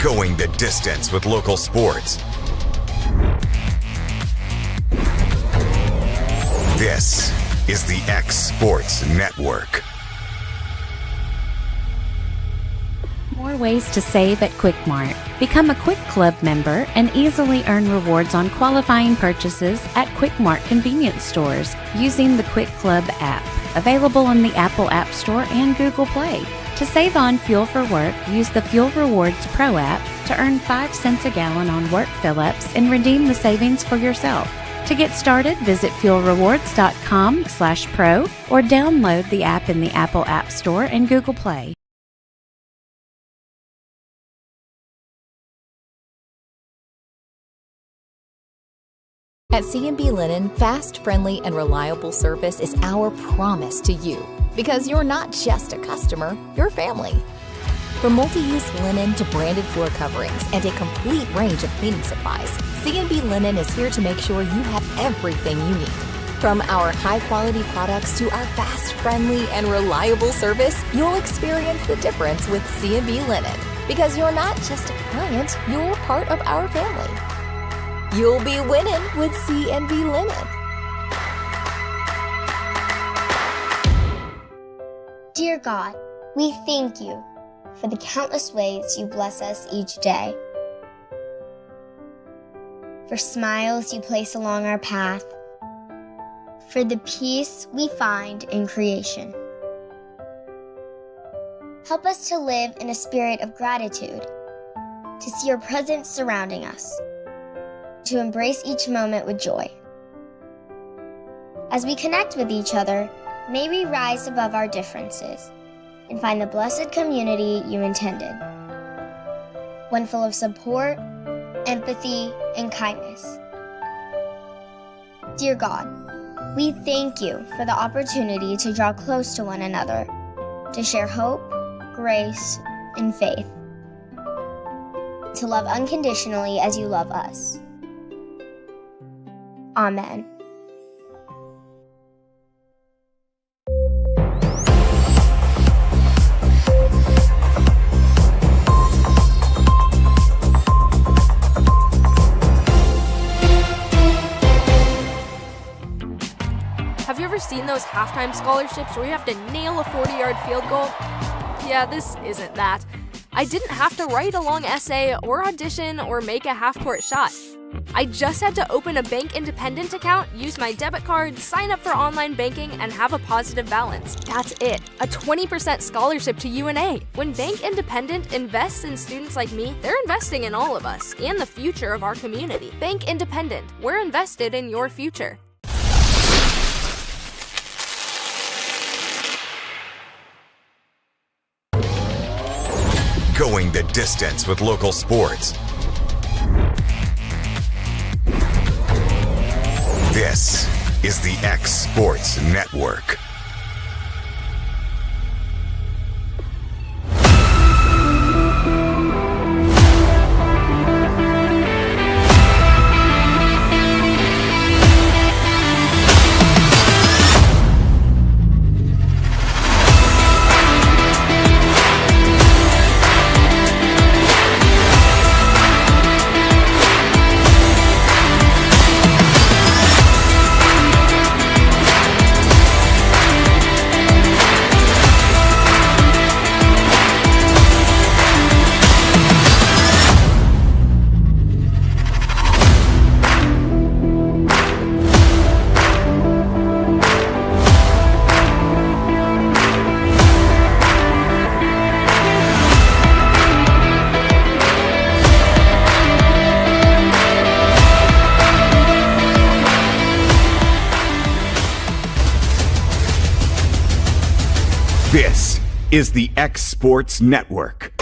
Going the distance with local sports. This is the X Sports Network. More ways to save at Quick Mart. Become a Quick Club member and easily earn rewards on qualifying purchases at Quick Mart convenience stores using the Quick Club app. Available in the Apple App Store and Google Play. To save on fuel for work, use the Fuel Rewards Pro app to earn 5 cents a gallon on work fill-ups and redeem the savings for yourself. To get started, visit fuelrewards.com/pro or download the app in the Apple App Store and Google Play. At C&B Linen, fast, friendly, and reliable service is our promise to you. Because you're not just a customer, you're family. From multi-use linen to branded floor coverings and a complete range of cleaning supplies, C&B Linen is here to make sure you have everything you need. From our high-quality products to our fast, friendly, and reliable service, you'll experience the difference with C&B Linen. Because you're not just a client, you're part of our family. You'll be winning with C&B Linen. Dear God, we thank you for the countless ways you bless us each day. For smiles you place along our path. For the peace we find in creation. Help us to live in a spirit of gratitude, to see your presence surrounding us, to embrace each moment with joy. As we connect with each other, may we rise above our differences and find the blessed community you intended. One full of support, empathy, and kindness. Dear God, we thank you for the opportunity to draw close to one another, to share hope, grace, and faith, to love unconditionally as you love us. Amen. Have you ever seen those halftime scholarships where you have to nail a 40-yard field goal? Yeah, this isn't that. I didn't have to write a long essay or audition or make a half-court shot. I just had to open a Bank Independent account, use my debit card, sign up for online banking, and have a positive balance. That's it. A 20% scholarship to UNA. When Bank Independent invests in students like me, they're investing in all of us and the future of our community. Bank Independent. We're invested in your future. Going the distance with local sports. This is the X Sports Network. This is the X Sports Network.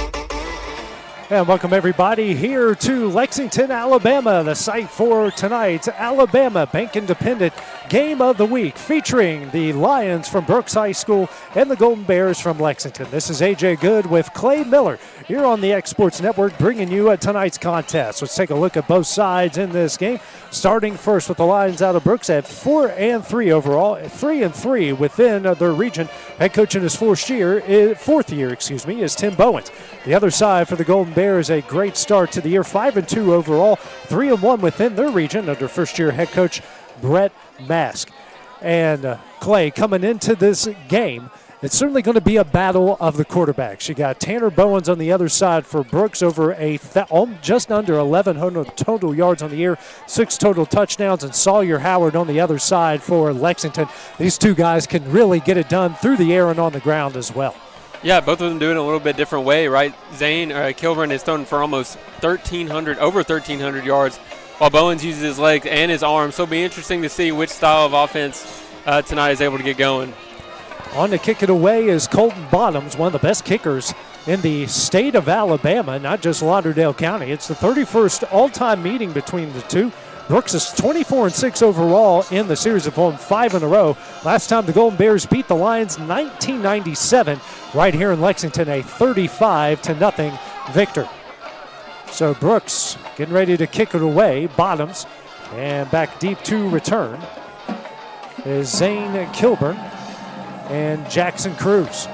And welcome everybody here to Lexington, Alabama, the site for tonight's Alabama Bank Independent Game of the Week, featuring the Lions from Brooks High School and the Golden Bears from Lexington. This is AJ Good with Clay Miller here on the X Sports Network, bringing you tonight's contest. Let's take a look at both sides in this game. Starting first with the Lions out of Brooks at 4-3 overall, 3-3 within their region. Head coach in his fourth year is Tim Bowens. The other side for the Golden Bears Bears a great start to the year, 5-2 overall, 3-1 within their region under first-year head coach Brett Mask. And Clay, coming into this game, it's certainly going to be a battle of the quarterbacks. You got Tanner Bowens on the other side for Brooks, over just under 1,100 total yards on the year, 6 total touchdowns, and Sawyer Howard on the other side for Lexington. These two guys can really get it done through the air and on the ground as well. Yeah, both of them doing it a little bit different way, right? Zane Kilburn is thrown for almost over 1,300 yards, while Bowens uses his legs and his arms. So it'll be interesting to see which style of offense tonight is able to get going. On to kick it away is Colton Bottoms, one of the best kickers in the state of Alabama, not just Lauderdale County. It's the 31st all-time meeting between the two. Brooks is 24-6 overall in the series, have won 5 in a row. Last time the Golden Bears beat the Lions, 1997, right here in Lexington, a 35-0 victory. So Brooks getting ready to kick it away. Bottoms, and back deep to return is Zane Kilburn and Jackson Cruz.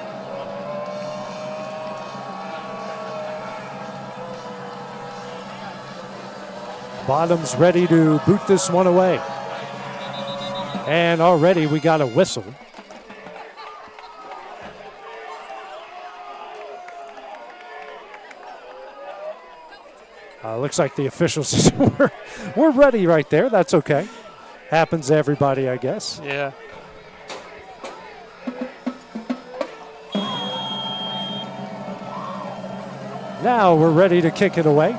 Bottoms ready to boot this one away. And already we got a whistle. Looks like the officials we're ready right there. That's okay. Happens to everybody, I guess. Yeah. Now we're ready to kick it away.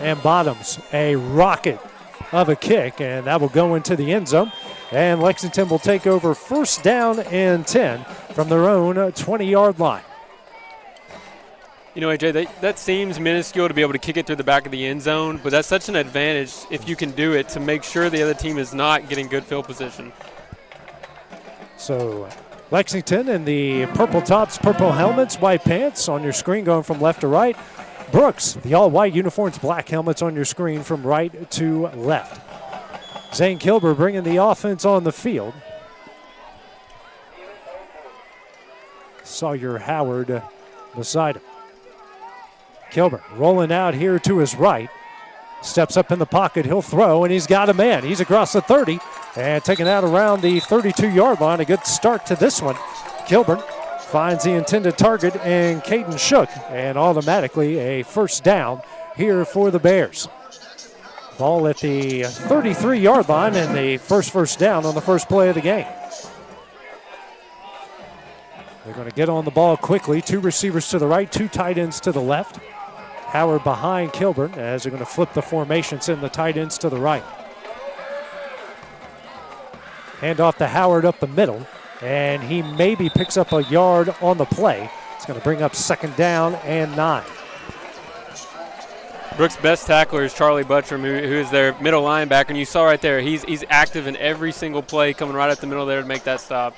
And Bottoms, a rocket of a kick, and that will go into the end zone. And Lexington will take over first down and 10 from their own 20-yard line. You know, AJ, that seems minuscule to be able to kick it through the back of the end zone, but that's such an advantage if you can do it to make sure the other team is not getting good field position. So Lexington in the purple tops, purple helmets, white pants on your screen going from left to right. Brooks, the all-white uniforms, black helmets on your screen from right to left. Zane Kilburn bringing the offense on the field. Sawyer Howard beside him. Kilburn rolling out here to his right. Steps up in the pocket, he'll throw, and he's got a man. He's across the 30 and taken out around the 32-yard line. A good start to this one. Kilburn finds the intended target, and Caden Shook, and automatically a first down here for the Bears. Ball at the 33-yard line, and the first down on the first play of the game. They're going to get on the ball quickly. 2 receivers to the right, 2 tight ends to the left. Howard behind Kilburn as they're going to flip the formation, send the tight ends to the right. Hand off to Howard up the middle, and he maybe picks up a yard on the play. It's going to bring up second down and 9. Brooks' best tackler is Charlie Buttram, who is their middle linebacker, and you saw right there, he's active in every single play, coming right up the middle there to make that stop.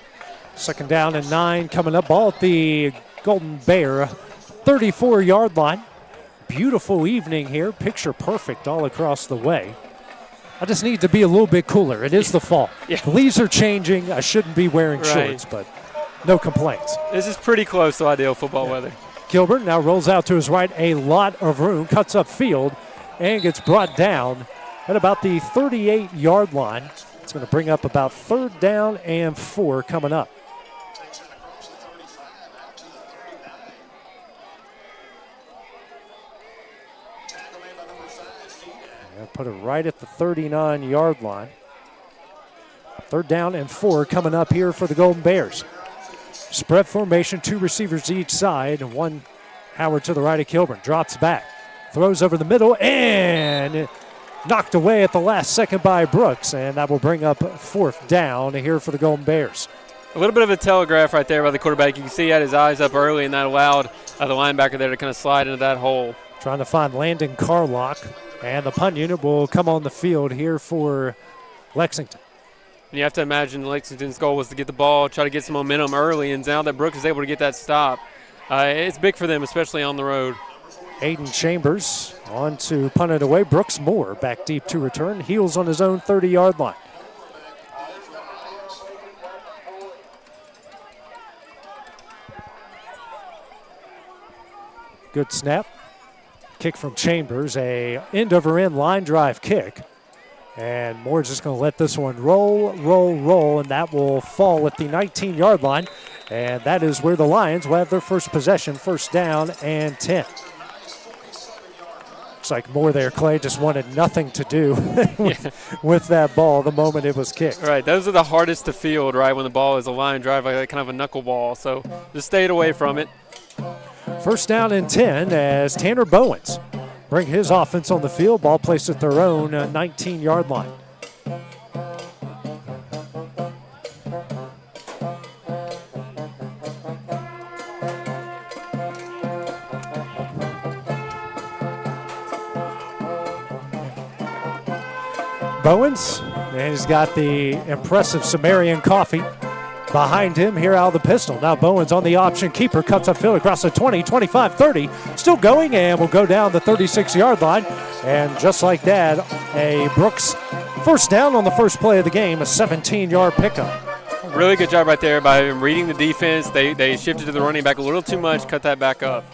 Second down and 9 coming up. Ball at the Golden Bear 34-yard line. Beautiful evening here. Picture perfect all across the way. I just need to be a little bit cooler. It is the fall. Yeah. The leaves are changing. I shouldn't be wearing shorts, but no complaints. This is pretty close to ideal football weather. Kilburn now rolls out to his right, a lot of room, cuts up field, and gets brought down at about the 38-yard line. It's going to bring up about third down and 4 coming up. Put it right at the 39-yard line. Third down and 4 coming up here for the Golden Bears. Spread formation, 2 receivers each side, and 1 Howard to the right of Kilburn. Drops back, throws over the middle, and knocked away at the last second by Brooks, and that will bring up fourth down here for the Golden Bears. A little bit of a telegraph right there by the quarterback. You can see he had his eyes up early, and that allowed the linebacker there to kind of slide into that hole. Trying to find Landon Carlock. And the punt unit will come on the field here for Lexington. And you have to imagine Lexington's goal was to get the ball, try to get some momentum early, and now that Brooks is able to get that stop, it's big for them, especially on the road. Aiden Chambers on to punt it away. Brooks Moore back deep to return. Heels on his own 30-yard line. Good snap. Kick from Chambers, a end-over-end line drive kick. And Moore's just going to let this one roll, and that will fall at the 19-yard line. And that is where the Lions will have their first possession, first down and 10. Looks like Moore there, Clay, just wanted nothing to do with that ball the moment it was kicked. Right, those are the hardest to field, right, when the ball is a line drive, like kind of a knuckleball. So just stayed away from it. First down and 10 as Tanner Bowens bring his offense on the field. Ball placed at their own 19-yard line. Bowens, and he's got the impressive Sumerian coffee behind him here out of the pistol. Now Bowens on the option keeper, cuts upfield across the 20, 25, 30. Still going and will go down the 36-yard line. And just like that, a Brooks first down on the first play of the game, a 17-yard pickup. Really good job right there by reading the defense. They shifted to the running back a little too much, cut that back up.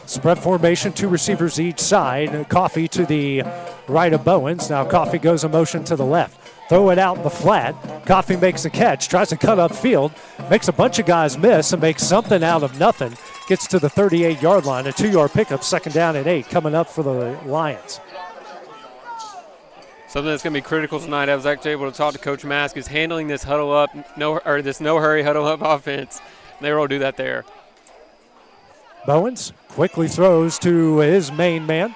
Spread formation, two receivers each side. Coffee to the right of Bowens. Now Coffee goes in motion to the left. Throw it out in the flat. Coffee makes a catch, tries to cut upfield, makes a bunch of guys miss and makes something out of nothing. Gets to the 38-yard line, a 2-yard pickup, second down and 8 coming up for the Lions. Something that's going to be critical tonight, I was actually able to talk to Coach Mask, is handling this huddle up, this no-hurry huddle up offense. They were able to do that there. Bowens quickly throws to his main man.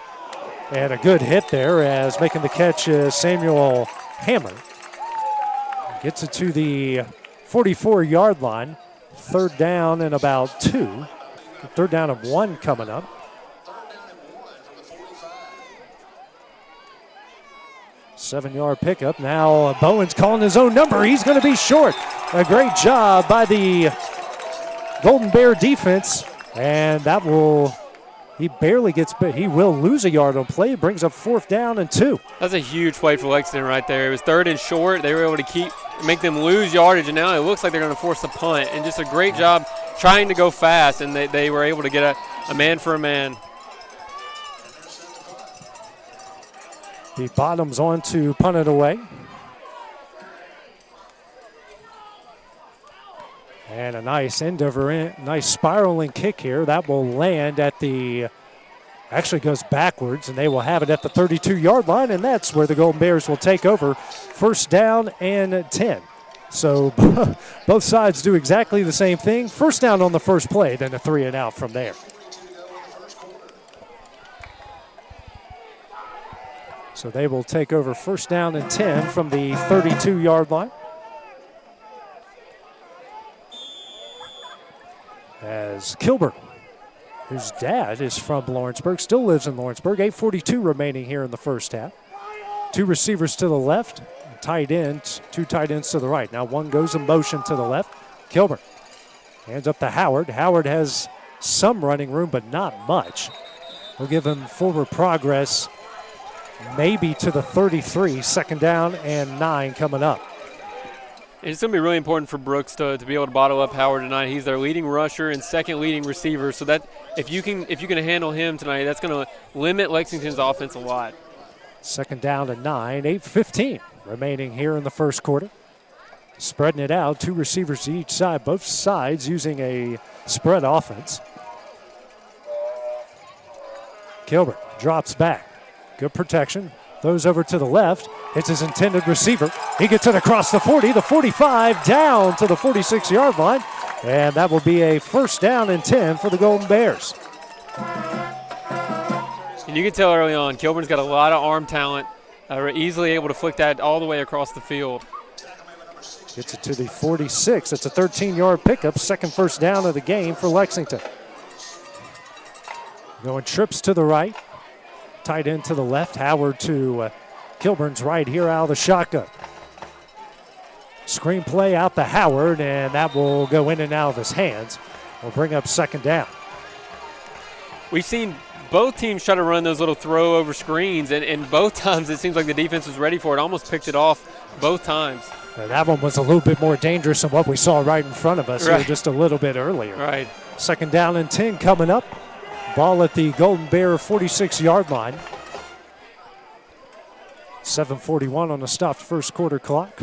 And a good hit there as making the catch is Samuel Hammer. Gets it to the 44-yard line. Third down and about 2. Third down and 1 coming up. Seven-yard pickup. Now Bowens calling his own number. He's going to be short. A great job by the Golden Bear defense. And that will, he barely gets, but he will lose a yard on play. Brings up fourth down and 2. That's a huge play for Lexington right there. It was third and short. They were able to make them lose yardage, and now it looks like they're going to force a punt. And just a great job trying to go fast, and they were able to get a man for a man. The bottom's on to punt it away. And a nice nice spiraling kick here. That will land at actually goes backwards, and they will have it at the 32-yard line, and that's where the Golden Bears will take over. First down and 10. So both sides do exactly the same thing. First down on the first play, then a 3 and out from there. So they will take over first down and 10 from the 32-yard line. As Kilburn, whose dad is from Lawrenceburg, still lives in Lawrenceburg. 8:42 remaining here in the first half. Two receivers to the left, two tight ends to the right. Now one goes in motion to the left. Kilburn hands up to Howard. Howard has some running room, but not much. We'll give him forward progress, maybe to the 33. Second down and 9 coming up. It's going to be really important for Brooks to be able to bottle up Howard tonight. He's their leading rusher and second leading receiver. So that if you can handle him tonight, that's going to limit Lexington's offense a lot. Second down and 9, 8:15 remaining here in the first quarter. Spreading it out, two receivers to each side, both sides using a spread offense. Kilburn drops back. Good protection. Throws over to the left. It's his intended receiver. He gets it across the 40, the 45, down to the 46-yard line. And that will be a first down and 10 for the Golden Bears. And you can tell early on, Kilburn's got a lot of arm talent. Easily able to flick that all the way across the field. Gets it to the 46. It's a 13-yard pickup. Second first down of the game for Lexington. Going trips to the right. Tight end to the left. Howard to Kilburn's right here out of the shotgun. Screen play out to Howard, and that will go in and out of his hands. We'll bring up second down. We've seen both teams try to run those little throw over screens, and both times it seems like the defense was ready for it. Almost picked it off both times. And that one was a little bit more dangerous than what we saw right in front of us here just a little bit earlier. Right. Second down and 10 coming up. Ball at the Golden Bear 46-yard line. 7:41 on the stopped first quarter clock.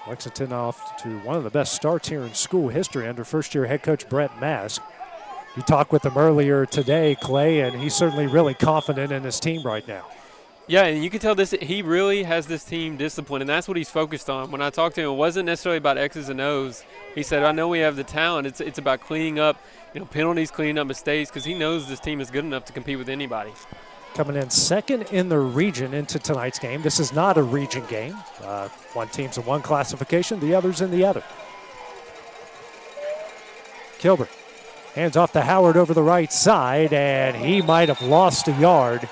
Lexington off to one of the best starts here in school history under first-year head coach Brett Mask. You talked with him earlier today, Clay, and he's certainly really confident in his team right now. Yeah, and you can tell he really has this team disciplined, and that's what he's focused on. When I talked to him, it wasn't necessarily about X's and O's. He said, I know we have the talent. It's about cleaning up penalties, cleaning up mistakes, because he knows this team is good enough to compete with anybody. Coming in second in the region into tonight's game. This is not a region game. One team's in one classification, the other's in the other. Kilburn hands off to Howard over the right side, and he might have lost a yard.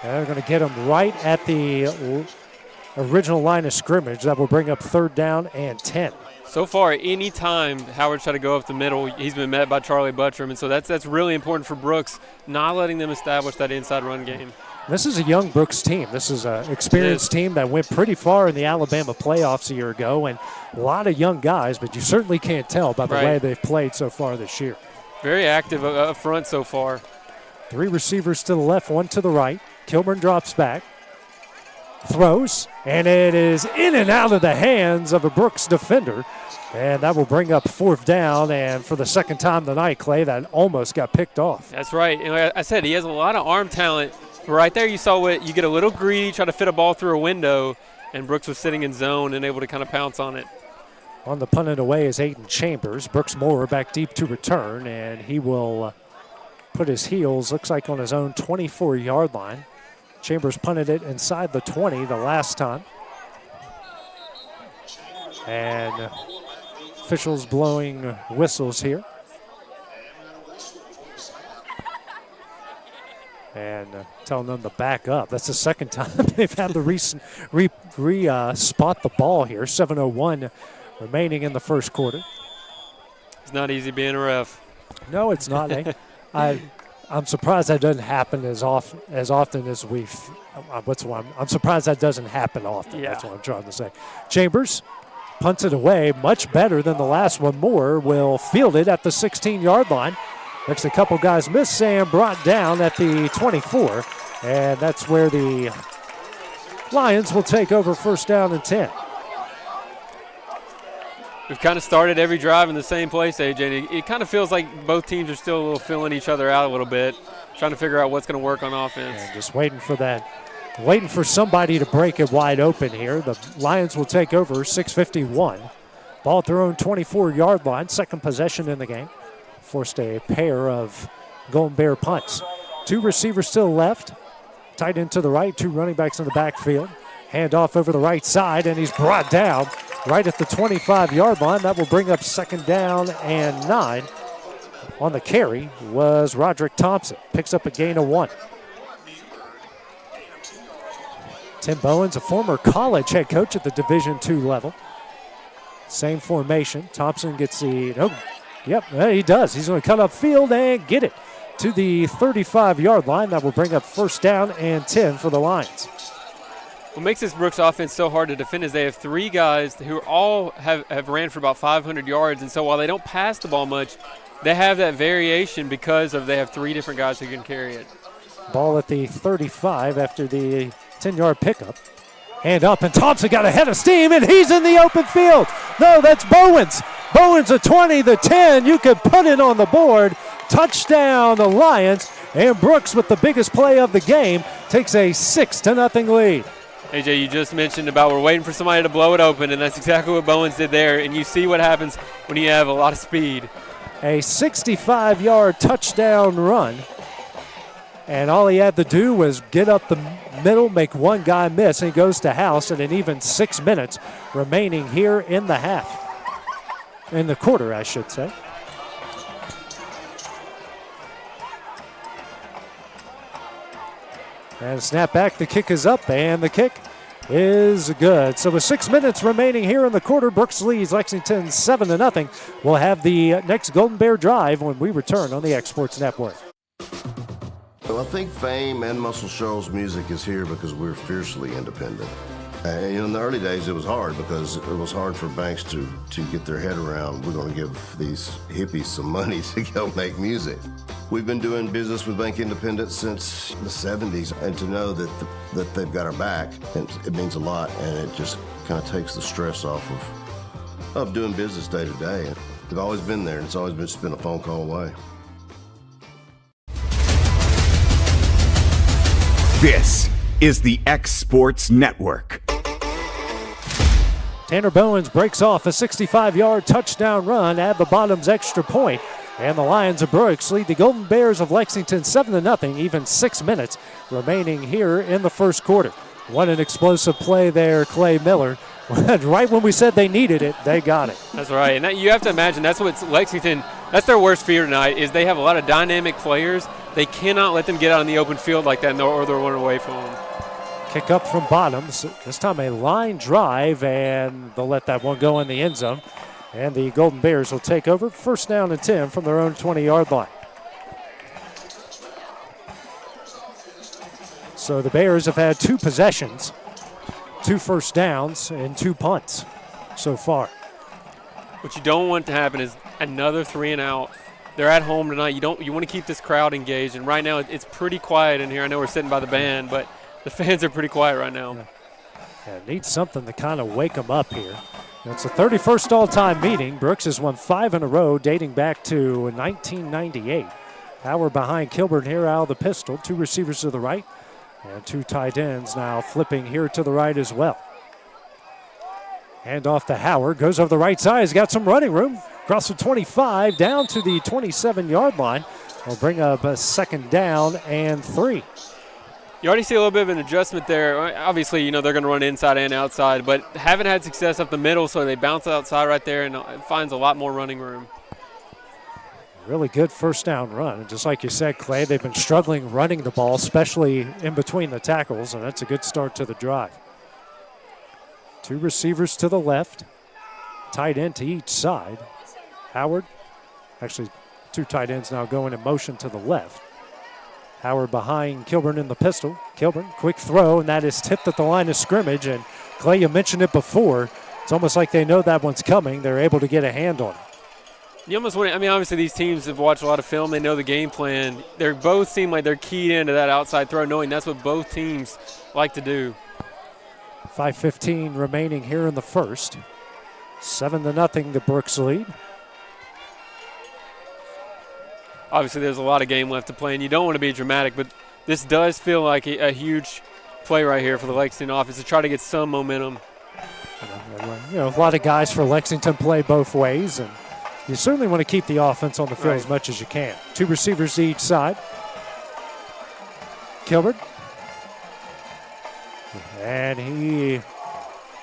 And they're going to get him right at the original line of scrimmage. That will bring up 3rd down and 10. So far, any time Howard's tried to go up the middle, he's been met by Charlie Buttram, and so that's really important for Brooks, not letting them establish that inside run game. This is a young Brooks team. This is an experienced team that went pretty far in the Alabama playoffs a year ago, and a lot of young guys, but you certainly can't tell by the way they've played so far this year. Very active up front so far. 3 receivers to the left, 1 to the right. Kilburn drops back, throws, and it is in and out of the hands of a Brooks defender. And that will bring up 4th down, and for the second time tonight, Clay, that almost got picked off. That's right. And like I said, he has a lot of arm talent. Right there you saw you get a little greedy, try to fit a ball through a window, and Brooks was sitting in zone and able to kind of pounce on it. On the punt and away is Aiden Chambers. Brooks Moore back deep to return, and he will put his heels, looks like on his own 24-yard line. Chambers punted it inside the 20 the last time. And officials blowing whistles here. And telling them to back up. That's the second time they've had to spot the ball here. 7:01 remaining in the first quarter. It's not easy being a ref. No, it's not. I'm surprised that doesn't happen as often as we've. I'm surprised that doesn't happen often. Yeah. That's what I'm trying to say. Chambers punts it away, much better than the last one. Moore will field it at the 16-yard line. Next, a couple guys miss. Sam brought down at the 24, and that's where the Lions will take over 1st down and 10. We've kind of started every drive in the same place, AJ. It kind of feels like both teams are still a little filling each other out a little bit, trying to figure out what's going to work on offense. And just waiting for somebody to break it wide open here. The Lions will take over, 6:51. Ball at their own 24-yard line, second possession in the game. Forced a pair of Golden Bear punts. 2 receivers to the left, tight end to the right, 2 running backs in the backfield. Hand off over the right side, and he's brought down right at the 25-yard line. That will bring up 2nd down and 9. On the carry was Roderick Thompson. Picks up a gain of 1. Tim Bowens, a former college head coach at the Division II level. Same formation. Thompson gets he does. He's going to cut upfield and get it to the 35-yard line. That will bring up 1st down and 10 for the Lions. What makes this Brooks offense so hard to defend is they have 3 guys who all have ran for about 500 yards, and so while they don't pass the ball much, they have that variation because they have 3 different guys who can carry it. Ball at the 35 after the 10-yard pickup. Hand up, and Thompson got ahead of steam, and he's in the open field. No, that's Bowens. Bowens, the 20, the 10. You could put it on the board. Touchdown, the Lions. And Brooks, with the biggest play of the game, takes a 6-0 lead. AJ, you just mentioned about we're waiting for somebody to blow it open, and that's exactly what Bowens did there. And you see what happens when you have a lot of speed. A 65-yard touchdown run. And all he had to do was get up the middle, make 1 guy miss, and he goes to house, and an even 6 minutes remaining here in the half. In the quarter, I should say. And snap back, the kick is up, and the kick is good. So with 6 minutes remaining here in the quarter, Brooks leads Lexington 7-0. We'll have the next Golden Bear drive when we return on the X Sports Network. Well, I think Fame and Muscle Shoals music is here because we're fiercely independent. In the early days, it was hard because it was hard for banks to get their head around, we're going to give these hippies some money to go make music. We've been doing business with Bank Independent since the 70s, and to know that they've got our back, it means a lot, and it just kind of takes the stress off of doing business day to day. They've always been there, and it's always just been a phone call away. This is the X Sports Network. Tanner Bowens breaks off a 65-yard touchdown run at the bottom's extra point, and the Lions of Brooks lead the Golden Bears of Lexington 7-0, even 6 minutes remaining here in the first quarter. What an explosive play there, Clay Miller. Right when we said they needed it, they got it. That's right, and you have to imagine that's what Lexington, that's their worst fear tonight, is they have a lot of dynamic players. They cannot let them get out on the open field like that, or they're running away from them. Kick up from Bottoms. This time a line drive, and they'll let that one go in the end zone. And the Golden Bears will take over. First down and 10 from their own 20-yard line. So the Bears have had 2 possessions, 2 first downs, and 2 punts so far. What you don't want to happen is another 3 and out. They're at home tonight. You want to keep this crowd engaged, and right now it's pretty quiet in here. I know we're sitting by the band, but the fans are pretty quiet right now. Yeah, it needs something to kind of wake them up here. It's the 31st all-time meeting. Brooks has won 5 in a row dating back to 1998. Howard behind Kilburn here out of the pistol. 2 receivers to the right and 2 tight ends now flipping here to the right as well. Hand off to Howard. Goes over the right side. He's got some running room. Across the 25 down to the 27-yard line. Will bring up a second down and 3. You already see a little bit of an adjustment there. Obviously, they're going to run inside and outside, but haven't had success up the middle, so they bounce outside right there, and it finds a lot more running room. Really good first down run. And just like you said, Clay, they've been struggling running the ball, especially in between the tackles, and that's a good start to the drive. 2 receivers to the left, tight end to each side. Howard, actually 2 tight ends now going in motion to the left. Howard behind Kilburn in the pistol. Kilburn, quick throw, and that is tipped at the line of scrimmage. And Clay, you mentioned it before. It's almost like they know that one's coming. They're able to get a hand on it. You almost want to, obviously these teams have watched a lot of film. They know the game plan. They both seem like they're keyed into that outside throw, knowing that's what both teams like to do. 5:15 remaining here in the first. 7-0 the Brooks lead. Obviously, there's a lot of game left to play, and you don't want to be dramatic, but this does feel like a huge play right here for the Lexington offense to try to get some momentum. A lot of guys for Lexington play both ways, and you certainly want to keep the offense on the field as much as you can. 2 receivers to each side. Kilburn. And he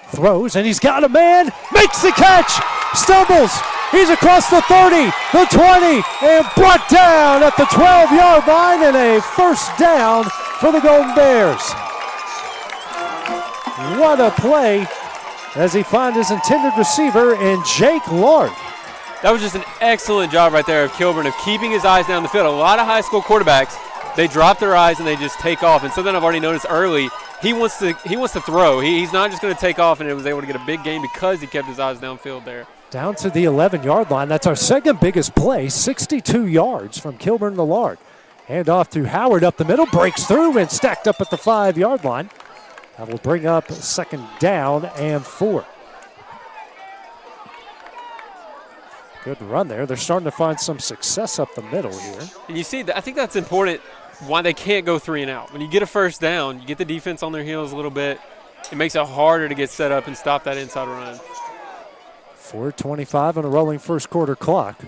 throws, and he's got a man, makes the catch, stumbles. He's across the 30, the 20, and brought down at the 12-yard line, and a first down for the Golden Bears. What a play as he finds his intended receiver in Jake Lard. That was just an excellent job right there of Kilburn of keeping his eyes down the field. A lot of high school quarterbacks, they drop their eyes and they just take off. And something I've already noticed early, he wants to throw. He's not just going to take off, and it was able to get a big gain because he kept his eyes downfield there. Down to the 11-yard line. That's our second biggest play, 62 yards from Kilburn to Lard. Hand off to Howard up the middle, breaks through and stacked up at the 5-yard line. That will bring up second down and 4. Good run there. They're starting to find some success up the middle here. And you see, I think that's important why they can't go 3 and out. When you get a first down, you get the defense on their heels a little bit. It makes it harder to get set up and stop that inside run. 4:25 on a rolling first quarter clock.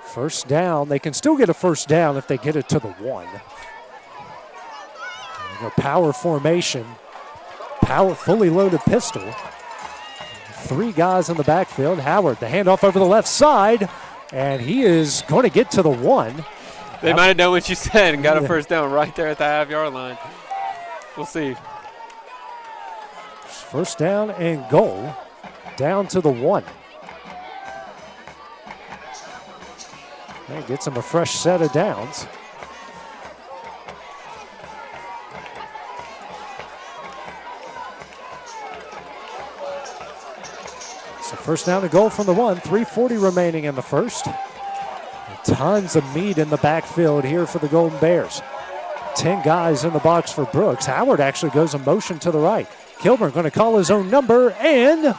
First down. They can still get a first down if they get it to the 1. Power formation. Power fully loaded pistol. 3 guys in the backfield. Howard, the handoff over the left side, and he is going to get to the 1. They might have done what you said and got a first down right there at the half-yard line. We'll see. First down and goal. Down to the 1. And gets him a fresh set of downs. First down and goal from the 1, 3:40 remaining in the first. Tons of meat in the backfield here for the Golden Bears. 10 guys in the box for Brooks. Howard actually goes in motion to the right. Kilburn going to call his own number and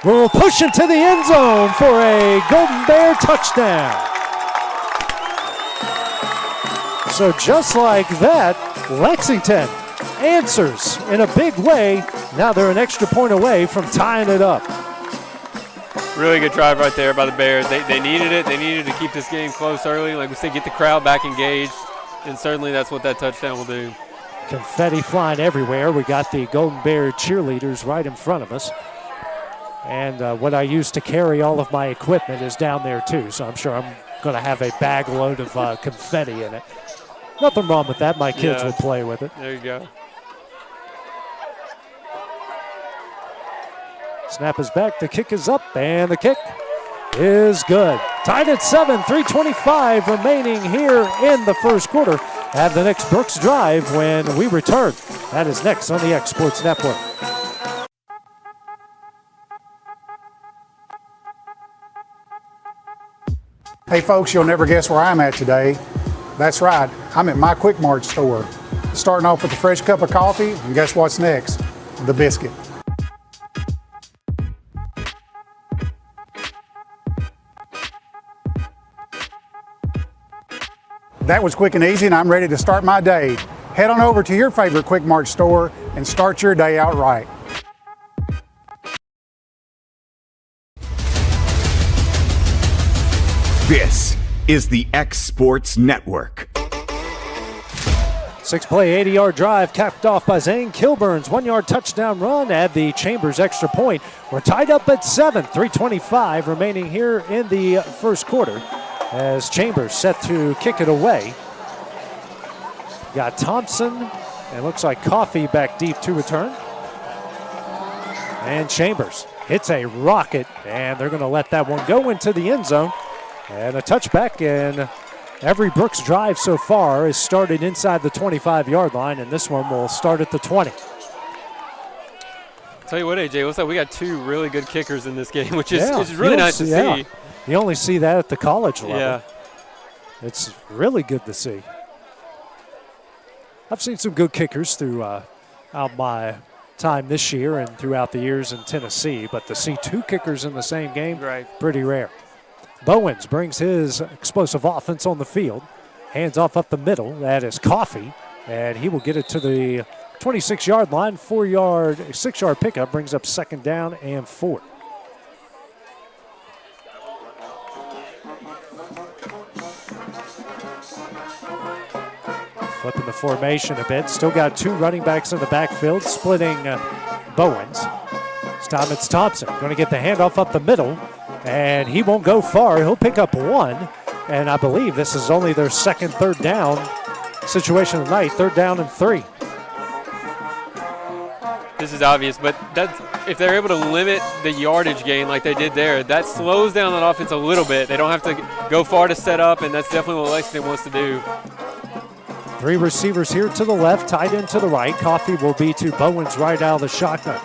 will push into the end zone for a Golden Bear touchdown. So just like that, Lexington answers in a big way. Now they're an extra point away from tying it up. Really good drive right there by the Bears. They needed it. They needed to keep this game close early. Like we said, get the crowd back engaged, and certainly that's what that touchdown will do. Confetti flying everywhere. We got the Golden Bear cheerleaders right in front of us. And what I use to carry all of my equipment is down there too, so I'm sure I'm going to have a bag load of confetti in it. Nothing wrong with that. My kids will play with it. There you go. Snap is back, the kick is up, and the kick is good. Tied at 7, 3:25 remaining here in the first quarter. Have the next Brooks drive when we return. That is next on the X Sports Network. Hey folks, you'll never guess where I'm at today. That's right, I'm at my Quick Mart store. Starting off with a fresh cup of coffee, and guess what's next? The biscuit. That was quick and easy, and I'm ready to start my day. Head on over to your favorite Quick Mart store and start your day out right. This is the X Sports Network. 6-play, 80-yard drive capped off by Zane Kilburn's 1-yard touchdown run at the Chambers extra point. We're tied up at 7, 3:25 remaining here in the first quarter as Chambers set to kick it away. Got Thompson and looks like Coffee back deep to return. And Chambers hits a rocket, and they're going to let that one go into the end zone. And a touchback, and every Brooks drive so far is started inside the 25-yard line, and this one will start at the 20. Tell you what, AJ, looks like we got two really good kickers in this game, which is really nice to see. You only see that at the college level. Yeah. It's really good to see. I've seen some good kickers throughout my time this year and throughout the years in Tennessee, but to see two kickers in the same game, pretty rare. Bowens brings his explosive offense on the field. Hands off up the middle. That is Coffee, and he will get it to the 26-yard line. 6-yard pickup brings up second down and 4. Flipping the formation a bit. Still got two running backs in the backfield, splitting Bowens. This time it's Thompson. Going to get the handoff up the middle, and he won't go far. He'll pick up 1, and I believe this is only their second third down situation of the night. 3rd down and 3. This is obvious, but if they're able to limit the yardage gain like they did there, that slows down that offense a little bit. They don't have to go far to set up, and that's definitely what Lexington wants to do. 3 receivers here to the left, tight end to the right. Coffee will be to Bowens right out of the shotgun.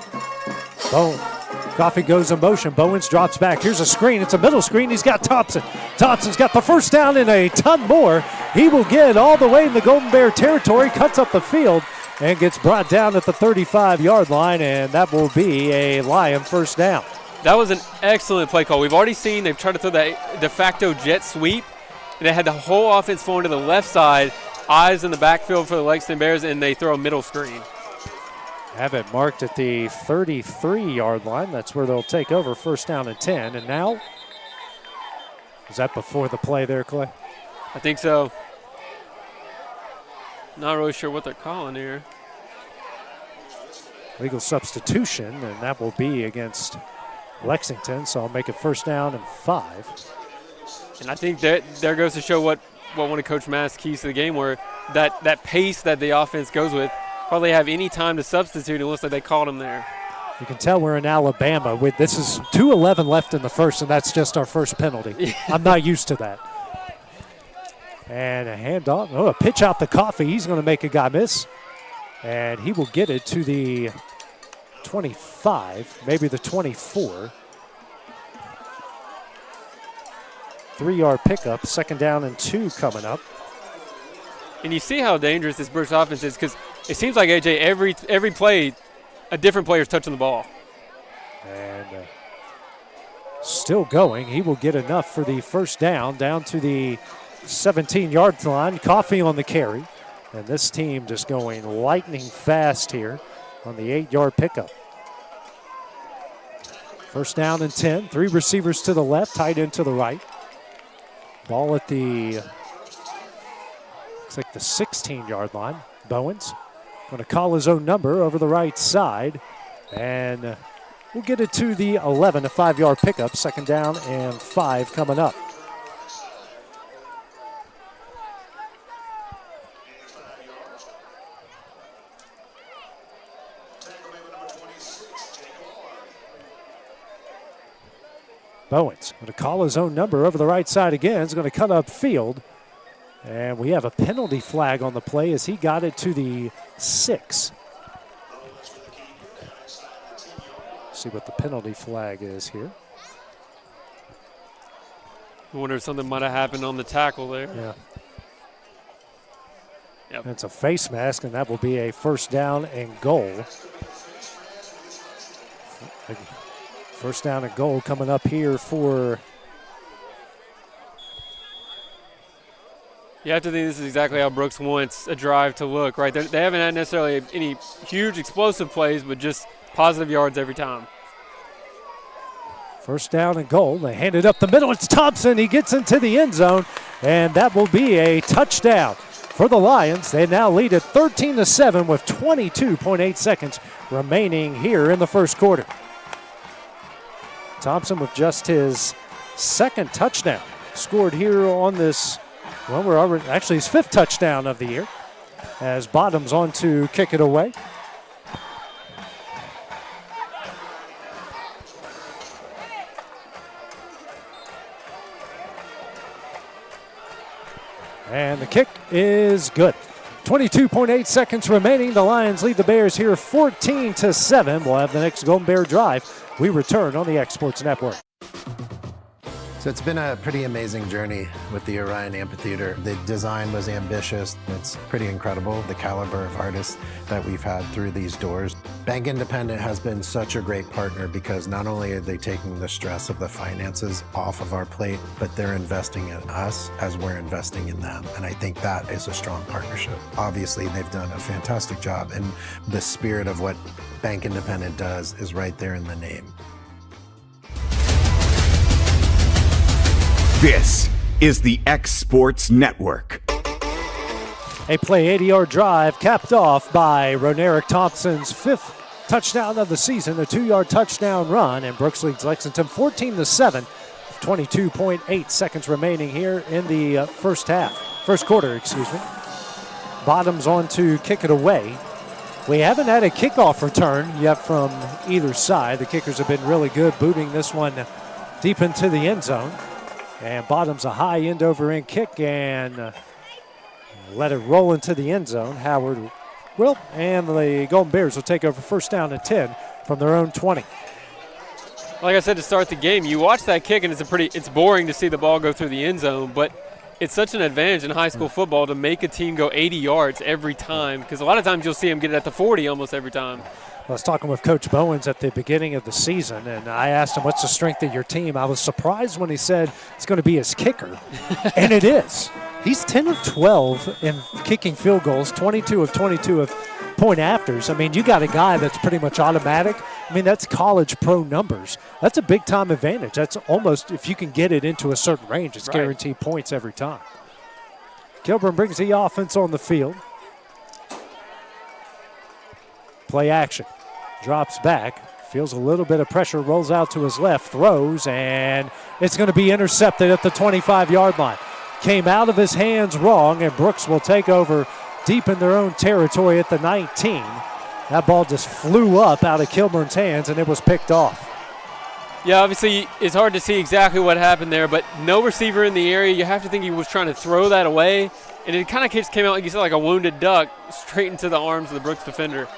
Coffee goes in motion. Bowens drops back. Here's a screen. It's a middle screen. He's got Thompson. Thompson's got the first down and a ton more. He will get all the way in the Golden Bear territory, cuts up the field, and gets brought down at the 35-yard line, and that will be a Lion first down. That was an excellent play call. We've already seen they've tried to throw that de facto jet sweep. They had the whole offense flowing to the left side, eyes in the backfield for the Lexington Bears, and they throw a middle screen. Have it marked at the 33-yard line. That's where they'll take over, first down and 10. And now, is that before the play there, Clay? I think so. Not really sure what they're calling here. Legal substitution, and that will be against Lexington, so I'll make it first down and 5. And I think that there goes to show what one of Coach Matt's keys to the game were, that pace that the offense goes with. Probably have any time to substitute. It looks like they called him there. You can tell we're in Alabama. This is 2:11 left in the first, and that's just our first penalty. I'm not used to that. And a handoff. Oh, a pitch out the Coffee. He's going to make a guy miss. And he will get it to the 25, maybe the 24. 3-yard pickup, 2nd down and 2 coming up. And you see how dangerous this Brooks offense is because it seems like, AJ, every play, a different player is touching the ball. And still going. He will get enough for the 1st down to the 17-yard line. Coffee on the carry. And this team just going lightning fast here on the 8-yard pickup. 1st down and 10. 3 receivers to the left, tight end to the right. Ball at the, looks like the 16-yard line. Bowens going to call his own number over the right side. And we'll get it to the 11, a 5-yard pickup. 2nd down and 5 coming up. Bowens going to call his own number over the right side again. He's going to cut up field. And we have a penalty flag on the play as he got it to the 6. See what the penalty flag is here. I wonder if something might have happened on the tackle there. Yeah. Yep. It's a face mask, and that will be a 1st down and goal. 1st down and goal coming up here for. You have to think this is exactly how Brooks wants a drive to look, right? They haven't had necessarily any huge explosive plays, but just positive yards every time. 1st down and goal. They hand it up the middle. It's Thompson. He gets into the end zone, and that will be a touchdown for the Lions. They now lead at 13-7 with 22.8 seconds remaining here in the 1st quarter. Thompson with just his 2nd touchdown scored here on this. Well, we're already actually his 5th touchdown of the year as Bottoms on to kick it away. And the kick is good. 22.8 seconds remaining. The Lions lead the Bears here 14-7. We'll have the next Golden Bear drive. We return on the X Sports Network. So it's been a pretty amazing journey with the Orion Amphitheater. The design was ambitious. It's pretty incredible, the caliber of artists that we've had through these doors. Bank Independent has been such a great partner because not only are they taking the stress of the finances off of our plate, but they're investing in us as we're investing in them. And I think that is a strong partnership. Obviously, they've done a fantastic job, and the spirit of what Bank Independent does is right there in the name. This is the X Sports Network. A play 80-yard drive capped off by Ronerick Thompson's 5th touchdown of the season, a 2-yard touchdown run, and Brooks leads Lexington 14-7. 22.8 seconds remaining here in the first quarter. Bottoms on to kick it away. We haven't had a kickoff return yet from either side. The kickers have been really good, booting this one deep into the end zone. And Bottoms a high end-over-end kick and let it roll into the end zone. Howard will, and the Golden Bears will take over 1st down and 10 from their own 20. Like I said to start the game, you watch that kick and it's boring to see the ball go through the end zone, but it's such an advantage in high school football to make a team go 80 yards every time because a lot of times you'll see them get it at the 40 almost every time. I was talking with Coach Bowens at the beginning of the season, and I asked him, what's the strength of your team? I was surprised when he said it's going to be his kicker, and it is. He's 10 of 12 in kicking field goals, 22 of 22 of point afters. I mean, you got a guy that's pretty much automatic. I mean, that's college pro numbers. That's a big-time advantage. That's almost, if you can get it into a certain range, it's guaranteed points every time. Kilburn brings the offense on the field. Play action. Drops back, feels a little bit of pressure, rolls out to his left, throws, and it's going to be intercepted at the 25-yard line. Came out of his hands wrong, and Brooks will take over deep in their own territory at the 19. That ball just flew up out of Kilburn's hands, and it was picked off. Yeah, obviously it's hard to see exactly what happened there, but no receiver in the area. You have to think he was trying to throw that away, and it kind of just came out, like you said, like a wounded duck straight into the arms of the Brooks defender.